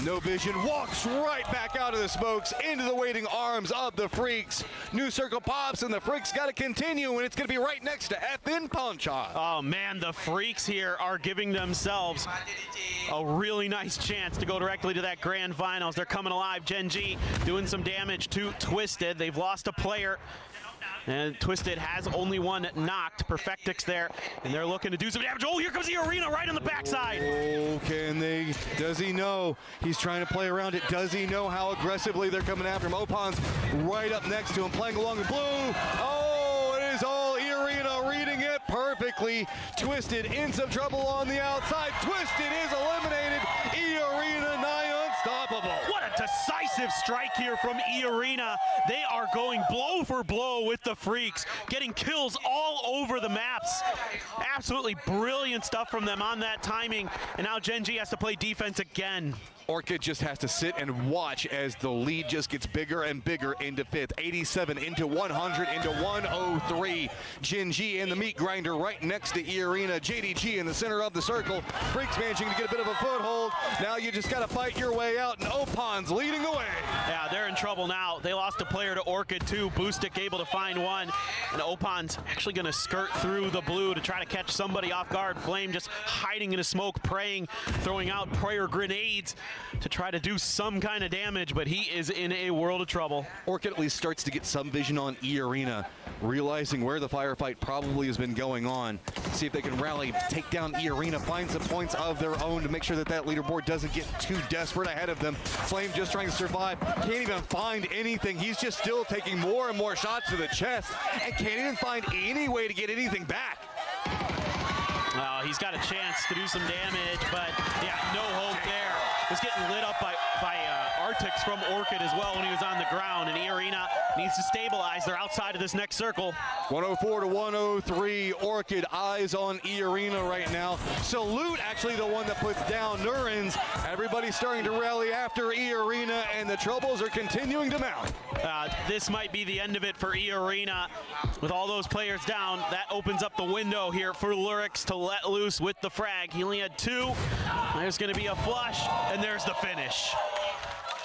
No vision, walks right back out of the smokes into the waiting arms of the Freaks. New circle pops, and the Freaks got to continue, and it's going to be right next to FN Poncha. Oh, man, the Freaks here are giving themselves a really nice chance to go directly to that grand finals. They're coming alive. Gen G doing some damage to Twisted. They've lost a player. And Twisted has only one knocked. Perfectix there, and they're looking to do some damage. Oh, here comes the Arena right on the backside. Oh, can they? Does he know? He's trying to play around it. Does he know how aggressively they're coming after him? Opan's right up next to him, playing along the blue. Oh, it is all Arena reading it perfectly. Twisted in some trouble on the outside. Twisted is eliminated. E-Arena nigh unstoppable. What a decisive strike here from E-Arena. They are going blow for blow with the Freaks, getting kills all over the maps. Absolutely brilliant stuff from them on that timing. And now Gen G has to play defense again. Orchid just has to sit and watch as the lead just gets bigger and bigger into 5th. 87 into 100 into 103. Jin G in the meat grinder right next to E-Arena. JDG in the center of the circle. Freaks managing to get a bit of a foothold. Now you just got to fight your way out, and Opan's leading the way. Yeah, they're in trouble now. They lost a player to Orchid too. Boostic able to find one, and Opan's actually going to skirt through the blue to try to catch somebody off guard. Flame just hiding in a smoke, praying, throwing out prayer grenades to try to do some kind of damage, but he is in a world of trouble. Orchid at least starts to get some vision on E-Arena, realizing where the firefight probably has been going on. See if they can rally, take down E-Arena, find some points of their own to make sure that that leaderboard doesn't get too desperate ahead of them. Flame just trying to survive, can't even find anything. He's just still taking more and more shots to the chest and can't even find any way to get anything back. He's got a chance to do some damage, but yeah, no hope there. Was getting lit up by Artix from Orchid as well when he was on the ground, and E-Arena needs to stabilize. They're outside of this next circle. 104 to 103. Orchid eyes on E-Arena right now. Salute actually the one that puts down Nurins. Everybody's starting to rally after E-Arena, and the troubles are continuing to mount. This might be the end of it for E-Arena. With all those players down, that opens up the window here for Lurix to let loose with the frag. He only had 2. There's going to be a flush, and there's the finish.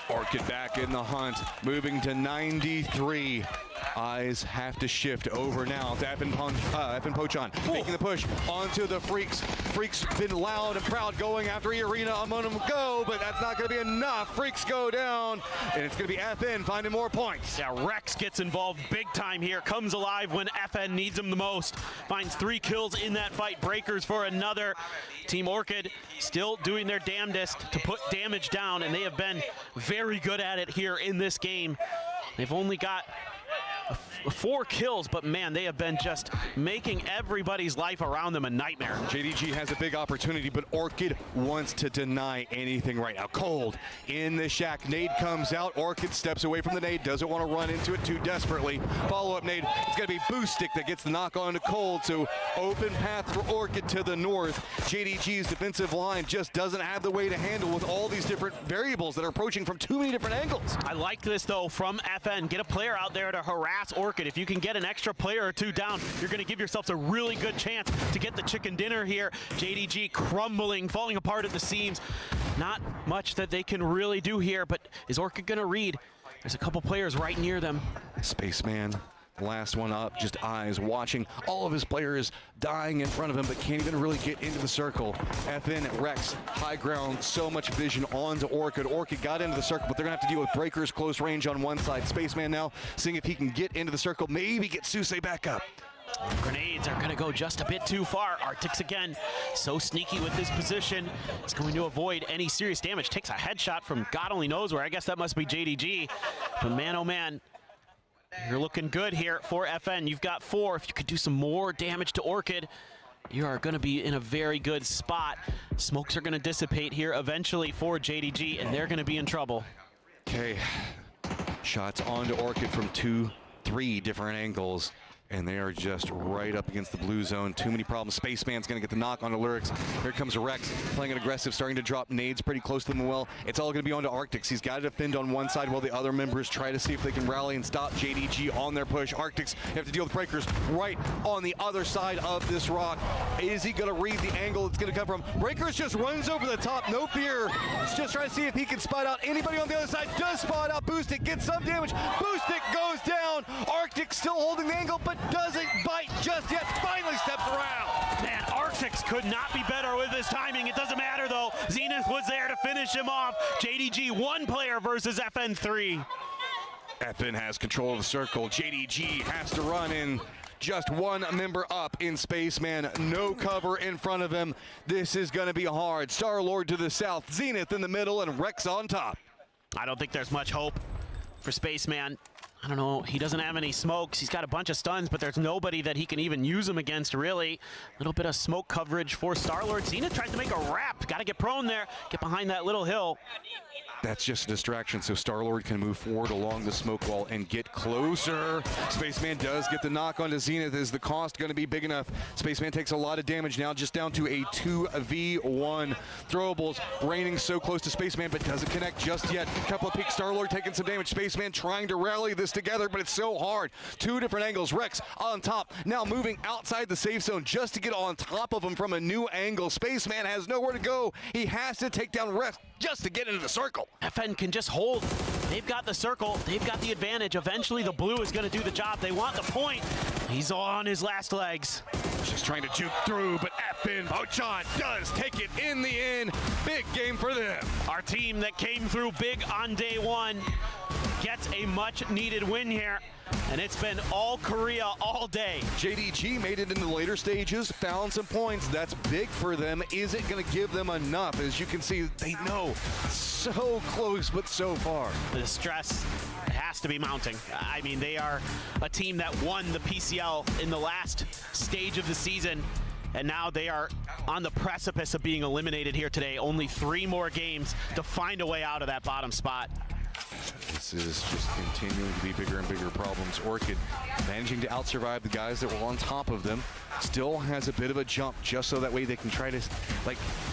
Orchid back in the hunt, moving to 93. Eyes have to shift over now to FN Pochan, making the push onto the Freaks. Freaks been loud and proud going after E-Arena a moment ago, but that's not going to be enough. Freaks go down, and it's going to be FN finding more points. Yeah, Rex gets involved big time here, comes alive when FN needs him the most. Finds 3 kills in that fight, breakers for another. Team Orchid still doing their damnedest to put damage down, and they have been very good at it here in this game. They've only got 4 kills, but man, they have been just making everybody's life around them a nightmare. JDG has a big opportunity, but Orchid wants to deny anything right now. Cold in the shack. Nade comes out. Orchid steps away from the nade. Doesn't want to run into it too desperately. Follow-up nade. It's going to be Boost Stick that gets the knock on to Cold. So open path for Orchid to the north. JDG's defensive line just doesn't have the way to handle with all these different variables that are approaching from too many different angles. I like this, though, from FN. Get a player out there to harass Orchid. If you can get an extra player or 2 down, you're going to give yourselves a really good chance to get the chicken dinner here. JDG crumbling, falling apart at the seams. Not much that they can really do here, but is Orchid going to read? There's a couple players right near them. Spaceman, last one up, just eyes watching all of his players dying in front of him, but can't even really get into the circle. FN, Rex, high ground, so much vision onto Orchid. Orchid got into the circle, but they're gonna have to deal with breakers close range on one side. Spaceman now seeing if he can get into the circle, maybe get Suse back up. Grenades are going to go just a bit too far. Arctics again, so sneaky with this position. It's going to avoid any serious damage. Takes a headshot from God only knows where. I guess that must be JDG. But man, oh man, you're looking good here for FN. You've got 4. If you could do some more damage to Orchid, you are going to be in a very good spot. Smokes are going to dissipate here eventually for JDG, and they're going to be in trouble. Okay, shots onto Orchid from 2, 3 different angles. And they are just right up against the blue zone. Too many problems. Spaceman's going to get the knock on the Lyrics. Here comes Rex playing it aggressive, starting to drop nades pretty close to them. Well, it's all going to be onto Arctics. He's got to defend on one side while the other members try to see if they can rally and stop JDG on their push. Arctics have to deal with breakers right on the other side of this rock. Is he going to read the angle it's going to come from? Breakers just runs over the top, no fear. He's just trying to see if he can spot out anybody on the other side. Does spot out Boostic, gets some damage. Boostic goes down. Arctic still holding the angle, but doesn't bite just yet. Finally steps around. Man, Arctics could not be better with his timing. It doesn't matter, though. Zenith was there to finish him off. JDG 1 player versus FN 3. FN has control of the circle. JDG has to run in. Just 1 member up in Spaceman. No cover in front of him. This is going to be hard. Star-Lord to the south. Zenith in the middle, and Rex on top. I don't think there's much hope for Spaceman. I don't know, he doesn't have any smokes. He's got a bunch of stuns, but there's nobody that he can even use them against, really. A little bit of smoke coverage for Star-Lord. Zenith tries to make a wrap. Got to get prone there, get behind that little hill. That's just a distraction, so Star-Lord can move forward along the smoke wall and get closer. Spaceman does get the knock onto Zenith. Is the cost going to be big enough? Spaceman takes a lot of damage now, just down to a 2v1. Throwables raining so close to Spaceman, but doesn't connect just yet. Couple of peeks, Star-Lord taking some damage. Spaceman trying to rally this together, but it's so hard. 2 different angles. Rex on top, now moving outside the safe zone just to get on top of him from a new angle. Spaceman has nowhere to go. He has to take down Rex just to get into the circle. FN can just hold. They've got the circle. They've got the advantage. Eventually, the blue is going to do the job. They want the point. He's on his last legs. Just trying to juke through, but FN Ochan does take it in the end. Big game for them. Our team that came through big on day 1 gets a much-needed win here. And it's been all Korea all day. JDG made it into the later stages, found some points. That's big for them. Is it going to give them enough? As you can see, they know so close, but so far. The stress has to be mounting. I mean, they are a team that won the PCL in the last stage of the season. And now they are on the precipice of being eliminated here today. Only 3 more games to find a way out of that bottom spot. This is just continuing to be bigger and bigger problems. Orchid managing to out-survive the guys that were on top of them. Still has a bit of a jump just so that way they can try to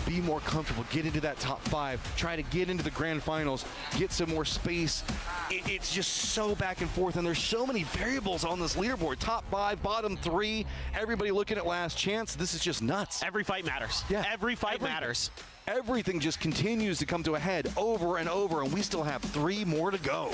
be more comfortable, get into that top 5, try to get into the grand finals, get some more space. It's just so back and forth, and there's so many variables on this leaderboard. Top 5, bottom 3, everybody looking at last chance. This is just nuts. Every fight matters. Yeah. Every fight matters. Everything just continues to come to a head over and over, and we still have 3 more to go.